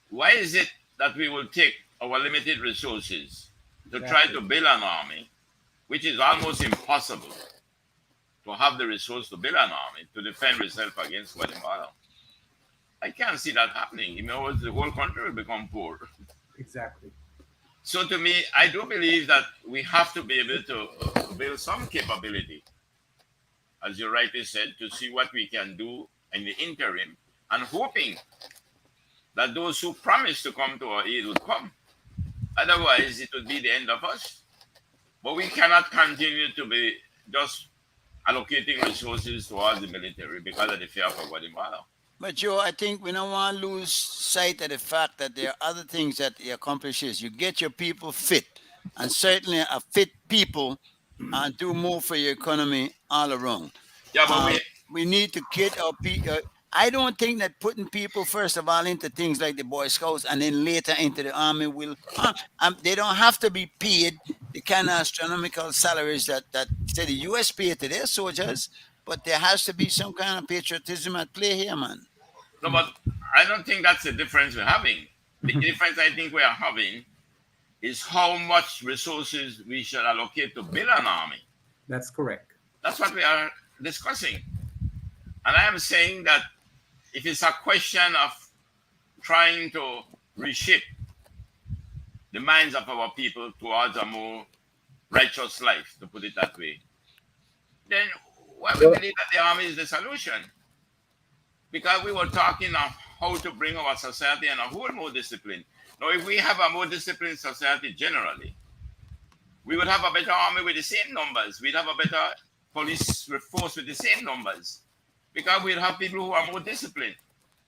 [SPEAKER 3] why is it that we will take our limited resources to try to build an army, which is almost impossible to have the resource to build an army to defend itself against Guatemala? I can't see that happening. In other words, the whole country will become poor.
[SPEAKER 2] Exactly.
[SPEAKER 3] So to me, I do believe that we have to be able to build some capability, as you rightly said, to see what we can do in the interim, and hoping that those who promised to come to our aid would come. Otherwise, it would be the end of us. But we cannot continue to be just allocating resources towards the military because of the fear for Guatemala.
[SPEAKER 1] But Joe, I think we don't want to lose sight of the fact that there are other things that he accomplishes. You get your people fit, and certainly a fit people do more for your economy all around.
[SPEAKER 3] Yeah, but
[SPEAKER 1] We need to get our people. I don't think that putting people first of all into things like the Boy Scouts and then later into the army will. They don't have to be paid the kind of astronomical salaries that say the U.S. pay to their soldiers, but there has to be some kind of patriotism at play here, man.
[SPEAKER 3] no, but I don't think that's the difference we're having. The difference I think we are having is how much resources we should allocate to build an army.
[SPEAKER 2] That's correct.
[SPEAKER 3] That's what we are discussing. And I am saying that if it's a question of trying to reshape the minds of our people towards a more righteous life, to put it that way, then why we believe that the army is the solution? Because we were talking of how to bring our society and a whole more discipline. Now, if we have a more disciplined society generally, we would have a better army with the same numbers. We'd have a better police force with the same numbers. Because we'll have people who are more disciplined,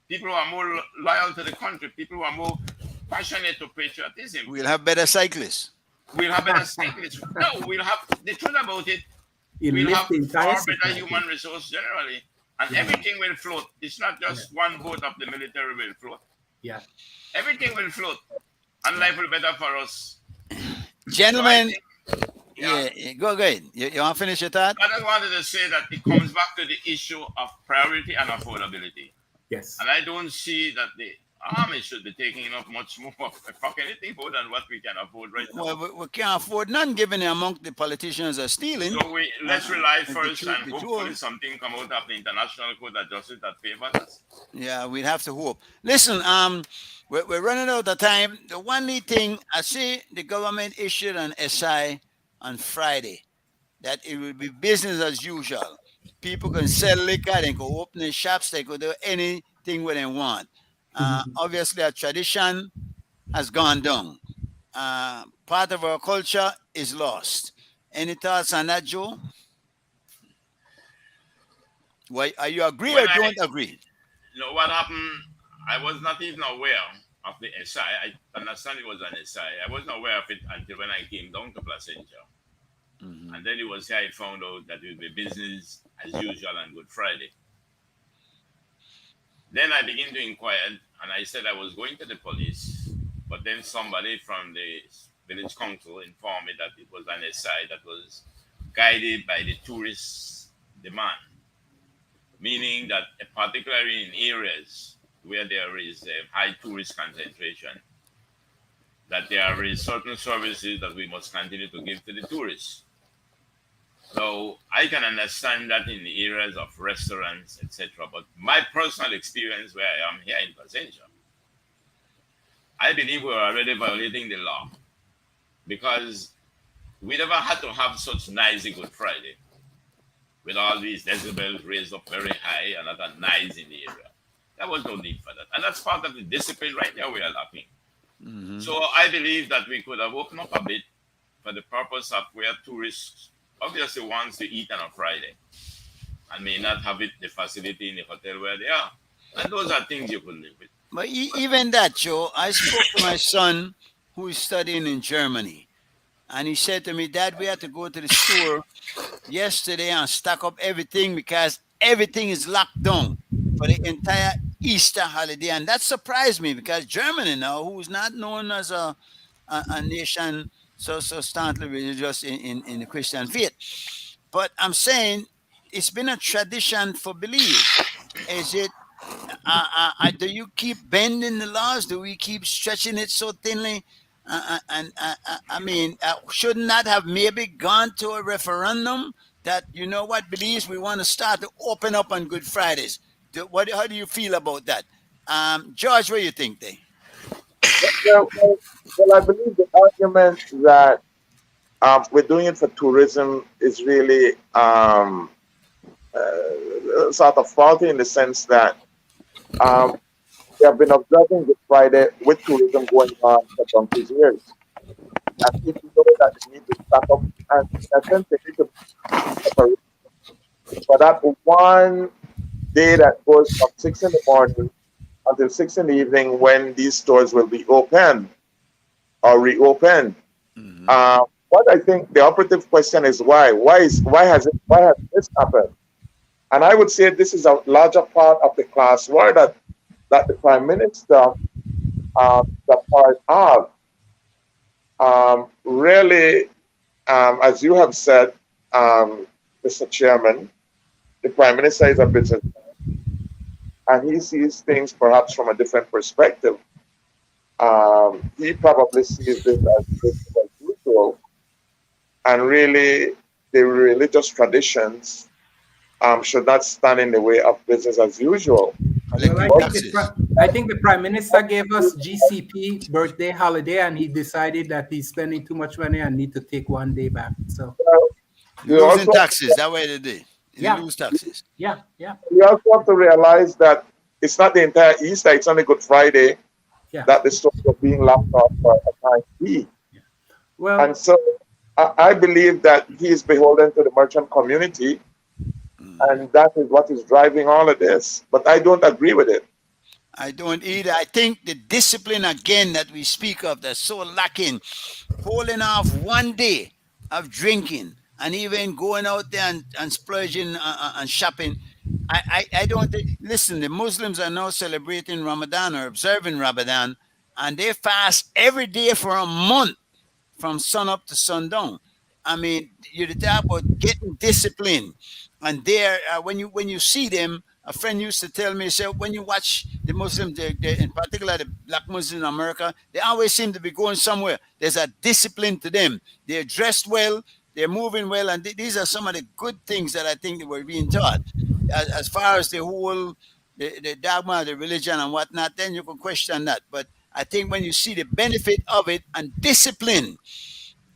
[SPEAKER 3] people who are more loyal to the country, people who are more passionate to patriotism.
[SPEAKER 1] We'll have better cyclists.
[SPEAKER 3] We'll have better cyclists. No, we'll have, the truth about it,
[SPEAKER 2] It
[SPEAKER 3] we'll
[SPEAKER 2] lifts
[SPEAKER 3] have
[SPEAKER 2] the entire
[SPEAKER 3] far better
[SPEAKER 2] society.
[SPEAKER 3] human resource generally. And everything will float. It's not just one boat of the military will float.
[SPEAKER 2] Yeah.
[SPEAKER 3] Everything will float. And life will be better for us.
[SPEAKER 1] Gentlemen,
[SPEAKER 3] So I think,
[SPEAKER 1] go ahead. You want to finish your thought?
[SPEAKER 3] I just wanted to say that it comes back to the issue of priority and affordability.
[SPEAKER 2] Yes.
[SPEAKER 3] And I don't see that the army should be taking up much more of anything more than what we can afford right now.
[SPEAKER 1] Well, we can't afford none given the amount the politicians are stealing.
[SPEAKER 3] So let's rely
[SPEAKER 1] the
[SPEAKER 3] first
[SPEAKER 1] truth
[SPEAKER 3] and
[SPEAKER 1] be
[SPEAKER 3] hopefully
[SPEAKER 1] told.
[SPEAKER 3] something come out of the International Court of Justice that favors us.
[SPEAKER 1] Yeah, we'd have to hope. Listen, we're running out of time. The only thing I see, the government issued an SI on Friday that it will be business as usual. People can sell liquor, they can open their shops, they could do anything what they want. Obviously, our tradition has gone down. Part of our culture is lost. Any thoughts on that, Joe? Why are you agree
[SPEAKER 3] When
[SPEAKER 1] or don't agree?
[SPEAKER 3] you know what happened, I was not even aware of the SI. I understand it was an SI. I wasn't aware of it until when I came down to Placentia. And then it was here I found out that it would be business as usual on Good Friday. Then I began to inquire, and I said I was going to the police, but then somebody from the village council informed me that it was an SI that was guided by the tourist demand, meaning that particularly in areas where there is a high tourist concentration, that there is certain services that we must continue to give to the tourists. So I can understand that in the areas of restaurants, etc. But my personal experience where I am here in Placentia, I believe we're already violating the law because we never had to have such noisy Good Friday with all these decibels raised up very high and other noise in the area. There was no need for that. And that's part of the discipline right now we are lacking. So I believe that we could have opened up a bit for the purpose of where tourists obviously wants to eat on a Friday and may not have the facility in the hotel where they are. And those are things you could live with.
[SPEAKER 1] But even that, Joe, I spoke to my son who is studying in Germany. And he said to me, Dad, we had to go to the store yesterday and stock up everything because everything is locked down for the entire Easter holiday. And that surprised me because Germany now, who is not known as a nation so staunchly religious in the Christian faith. But I'm saying it's been a tradition for belief. Is it, do you keep bending the laws? Do we keep stretching it so thinly? I mean, shouldn't that have maybe gone to a referendum that, you know what, believes we want to start to open up on Good Fridays? How do you feel about that? George, what do you think, Dave?
[SPEAKER 5] Well, I believe the argument that we're doing it for tourism is really sort of faulty in the sense that we have been observing Good Friday with tourism going on for donkey's years. And people know that they need to start up, and in a sense, they need to separate. For that one day that goes from 6 in the morning until 6 in the evening when these stores will be open or reopened. What I think the operative question is why? Why has this happened? And I would say this is a larger part of the class war that the Prime Minister, the part of, really, as you have said, Mr. Chairman, the Prime Minister is a businessman, and he sees things perhaps from a different perspective. He probably sees this as business as usual, and really, the religious traditions should not stand in the way of business as usual.
[SPEAKER 2] Well, I think the Prime Minister gave us GCP birthday holiday, and he decided that he's spending too much money and need to take one day back. So
[SPEAKER 1] losing taxes, that way they did.
[SPEAKER 2] Yeah.
[SPEAKER 1] Lose taxes.
[SPEAKER 2] yeah.
[SPEAKER 5] We also have to realize that it's not the entire Easter, it's only Good Friday that the stores are being locked off for a time being.
[SPEAKER 2] Well,
[SPEAKER 5] And so I believe that he is beholden to the merchant community, and that is what is driving all of this. But I don't agree with it.
[SPEAKER 1] I don't either. I think the discipline again that we speak of that's so lacking, holding off one day of drinking and even going out there and splurging and shopping. I don't think, listen, the Muslims are now celebrating Ramadan or observing Ramadan, and they fast every day for a month from sun up to sundown. I mean, you talk about getting discipline, and there, when you see them, a friend used to tell me, so when you watch the Muslims, in particular the black Muslims in America, they always seem to be going somewhere. There's a discipline to them. They're dressed well, they're moving well, and these are some of the good things that I think that we're being taught. As far as the whole the dogma, the religion, and whatnot, then you can question that. But I think when you see the benefit of it, and discipline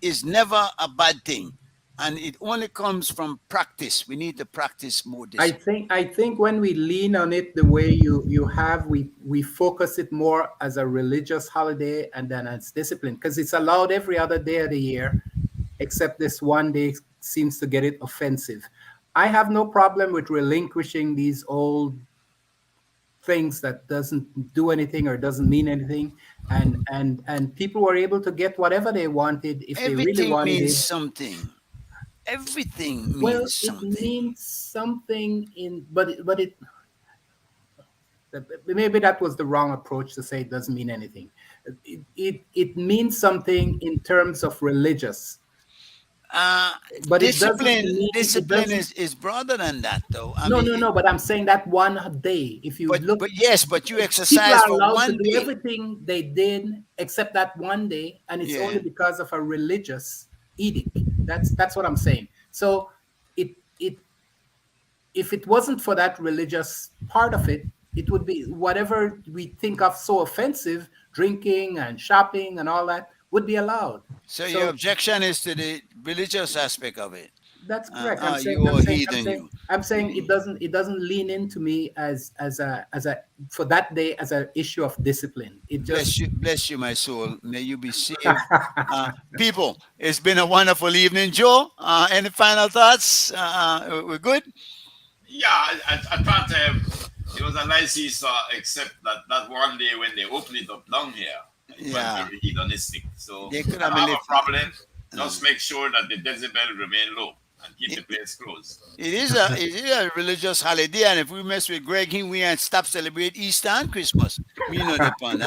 [SPEAKER 1] is never a bad thing. and it only comes from practice. We need to practice more
[SPEAKER 2] I
[SPEAKER 1] discipline.
[SPEAKER 2] think when we lean on it the way you have, we focus it more as a religious holiday and then as discipline, because it's allowed every other day of the year, except this one day seems to get it offensive. I have no problem with relinquishing these old things that doesn't do anything or doesn't mean anything, and people were able to get whatever they wanted if they really
[SPEAKER 1] Everything
[SPEAKER 2] wanted
[SPEAKER 1] means
[SPEAKER 2] it.
[SPEAKER 1] something. Everything
[SPEAKER 2] Well,
[SPEAKER 1] means
[SPEAKER 2] it
[SPEAKER 1] something.
[SPEAKER 2] means something in, but it maybe that was the wrong approach to say it doesn't mean anything. It means something in terms of religious, but it doesn't
[SPEAKER 1] Discipline,
[SPEAKER 2] mean it
[SPEAKER 1] discipline
[SPEAKER 2] doesn't.
[SPEAKER 1] is broader than that, though. I
[SPEAKER 2] No,
[SPEAKER 1] mean,
[SPEAKER 2] no, no. But I'm saying that one day. If you look,
[SPEAKER 1] but yes, but you
[SPEAKER 2] people
[SPEAKER 1] exercise
[SPEAKER 2] are
[SPEAKER 1] for
[SPEAKER 2] allowed to
[SPEAKER 1] one
[SPEAKER 2] do
[SPEAKER 1] day.
[SPEAKER 2] everything they did except that one day, and it's
[SPEAKER 1] Yeah.
[SPEAKER 2] only because of a religious edict. That's what I'm saying. So it if it wasn't for that religious part of it, it would be whatever we think of so offensive, drinking and shopping and all that would be allowed.
[SPEAKER 1] So your objection is to the religious aspect of it.
[SPEAKER 2] That's correct.
[SPEAKER 1] You are heathen, you.
[SPEAKER 2] I'm saying it doesn't lean into me as a for that day as an issue of discipline. It just
[SPEAKER 1] Bless you, my soul. May you be saved. People, it's been a wonderful evening, Joe. Any final thoughts? We're good.
[SPEAKER 3] Yeah, I thought it was a nice Easter, except that one day when they opened it up down here, it
[SPEAKER 1] Yeah.
[SPEAKER 3] was very hedonistic. So
[SPEAKER 1] They could
[SPEAKER 3] I
[SPEAKER 1] have
[SPEAKER 3] have
[SPEAKER 1] been
[SPEAKER 3] a problem. Just make sure that the decibel remain low and keep the place closed.
[SPEAKER 1] It is a religious holiday, and if we mess with Greg King, we ain't stop celebrate Easter and Christmas. We know that one.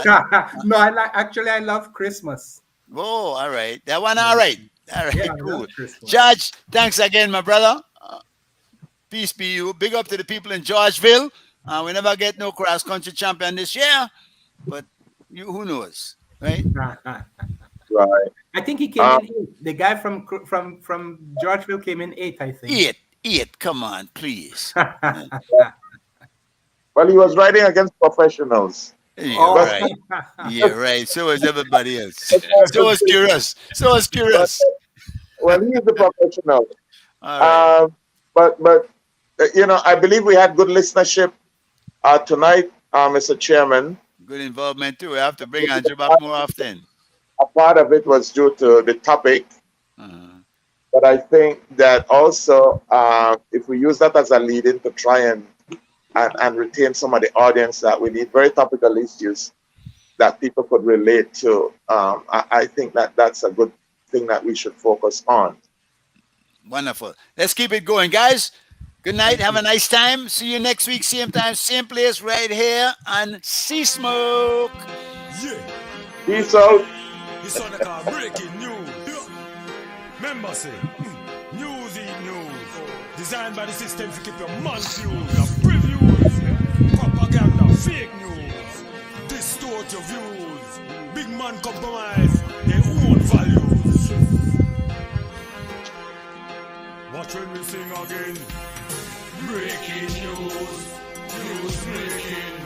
[SPEAKER 2] no, I love Christmas.
[SPEAKER 1] Oh, all right. That one, all right. All right,
[SPEAKER 2] Yeah, I
[SPEAKER 1] cool.
[SPEAKER 2] love Christmas.
[SPEAKER 1] George, thanks again, my brother. Peace be you. Big up to the people in Georgeville. We never get no cross country champion this year, but who knows, right?
[SPEAKER 5] Right.
[SPEAKER 2] I think he came in 8th. The guy from Georgeville came in 8th, I think.
[SPEAKER 1] Eight. Come on, please.
[SPEAKER 5] Well, he was riding against professionals.
[SPEAKER 1] Yeah,
[SPEAKER 2] Oh.
[SPEAKER 1] right. Yeah, right. So is everybody else. So is Curious.
[SPEAKER 5] Well, he is the professional.
[SPEAKER 1] All right.
[SPEAKER 5] But I believe we had good listenership tonight, Mr. Chairman.
[SPEAKER 1] Good involvement too. We have to bring Andrew back more often.
[SPEAKER 5] A part of it was due to the topic, but I think that also if we use that as a lead-in to try and retain some of the audience, that we need very topical issues that people could relate to. I think that's a good thing that we should focus on.
[SPEAKER 1] Wonderful. Let's keep it going, guys. Good night. Have a nice time. See you next week, same time, same place, right here on Sea Smoke.
[SPEAKER 7] Yeah,
[SPEAKER 5] Peace out.
[SPEAKER 7] this one I call breaking news. Remember say, news eat news. Designed by the system to keep your man fused. Previews, propaganda, fake news. Distort your views. Big man compromise their own values. Watch when we sing again. Breaking news, news breaking.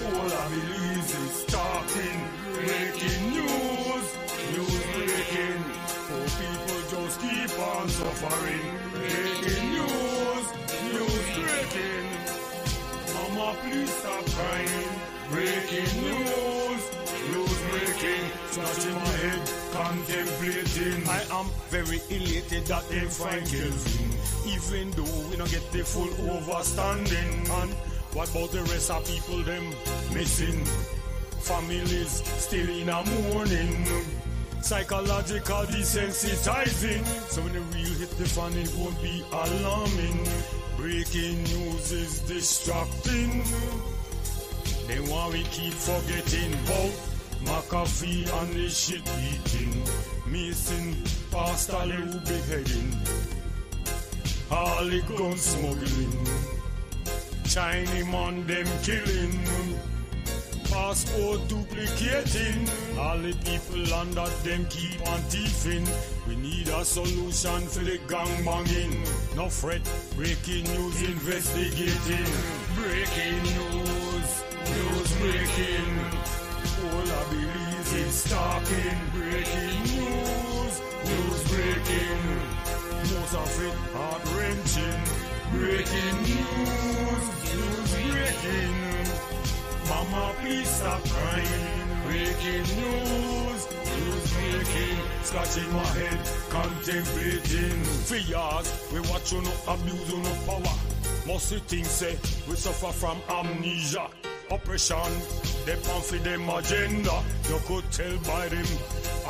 [SPEAKER 7] All I believe is starting. Breaking news, news breaking. Poor people just keep on suffering. Breaking news, news breaking. Mama, please stop crying. Breaking news, news breaking. Scratching my head, contemplating. I am very elated that they find Kelvin. Even though we don't get the full overstanding. And what about the rest of people them missing? Families still in a mourning. Psychological desensitizing. So when the real hit the fan, it won't be alarming. Breaking news is distracting. Then why we keep forgetting about McAfee and the shit eating, missing Pastor Lou beheading, all the gun smuggling, Chinese man them killing, passport duplicating, all the people under them keep on thieving. We need a solution for the gang banging. No fret, breaking news investigating. Breaking news, news breaking. All I believe is talking. Breaking news, news breaking. profit, heart-wrenching. Breaking news, news breaking. Mama, please stop crying. Breaking news, news breaking. Scratching my head, contemplating. For years, we watch you no abuse, you no power. Most things say we suffer from amnesia. Oppression, they pump for them agenda. You could tell by them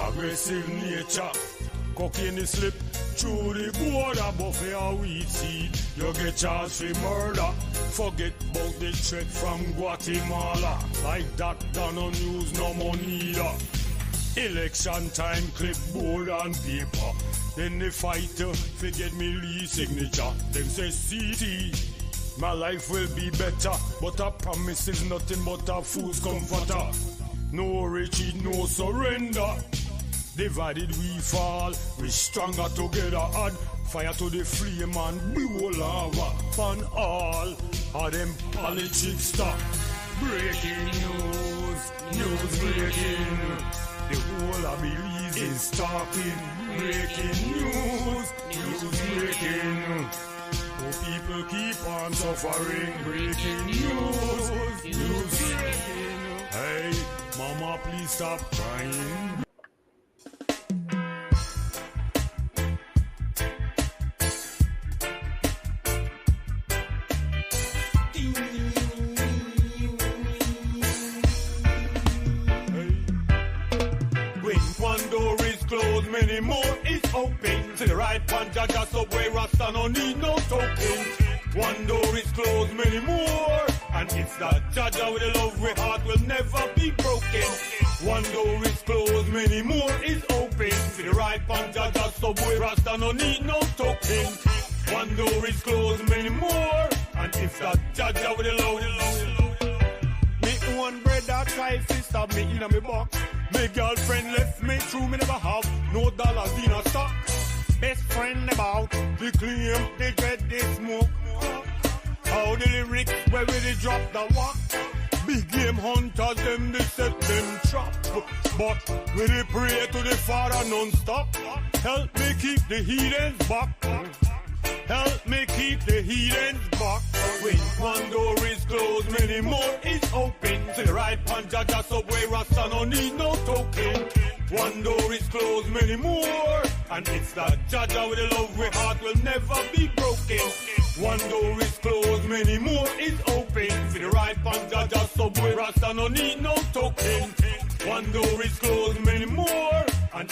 [SPEAKER 7] aggressive nature. Cocaine is slip through the border, but for a weed seed, you get charged for murder. Forget about the threat from Guatemala. Like that, done on news, no more neither. Election time, clipboard and paper. Then they fight to forget me Lee signature. Them say, CT, my life will be better. But a promise is nothing but a fool's comforter. No retreat, no surrender. Divided we fall, we stronger together. Add fire to the flame and blow lava. Fun all of them politics stop. Breaking news, news breaking. The whole of Belize is talking. Breaking news, news breaking. Oh, people keep on suffering. Breaking news, news breaking. Hey, mama, please stop crying. Many more is open. To the right one, Jaja subway, Rasta no need no token. One door is closed, many more. And it's that Jaja with the love we heart will never be broken. One door is closed, many more is open. To the right one, Jaja subway, Rasta no need no token. One door is closed, many more. And it's that Jaja with the love. Me one brother try to stop me in a me box. My girlfriend left me true, me never have no dollars in a stock. Best friend about the claim, they dread, they smoke. How the lyrics, where will they drop the walk? Big game hunters, them they set them trap. But we they pray to the Father non-stop. Help me keep the heathens back. Help me keep the heathens back. When one door is closed, many more is open. To the right one, Jaja subway, Rasta no need no token. One door is closed, many more. And it's that Jaja with the love we heart will never be broken. One door is closed, many more is open. To the right one, Jaja subway, Rasta no need no token. One door is closed, many more. And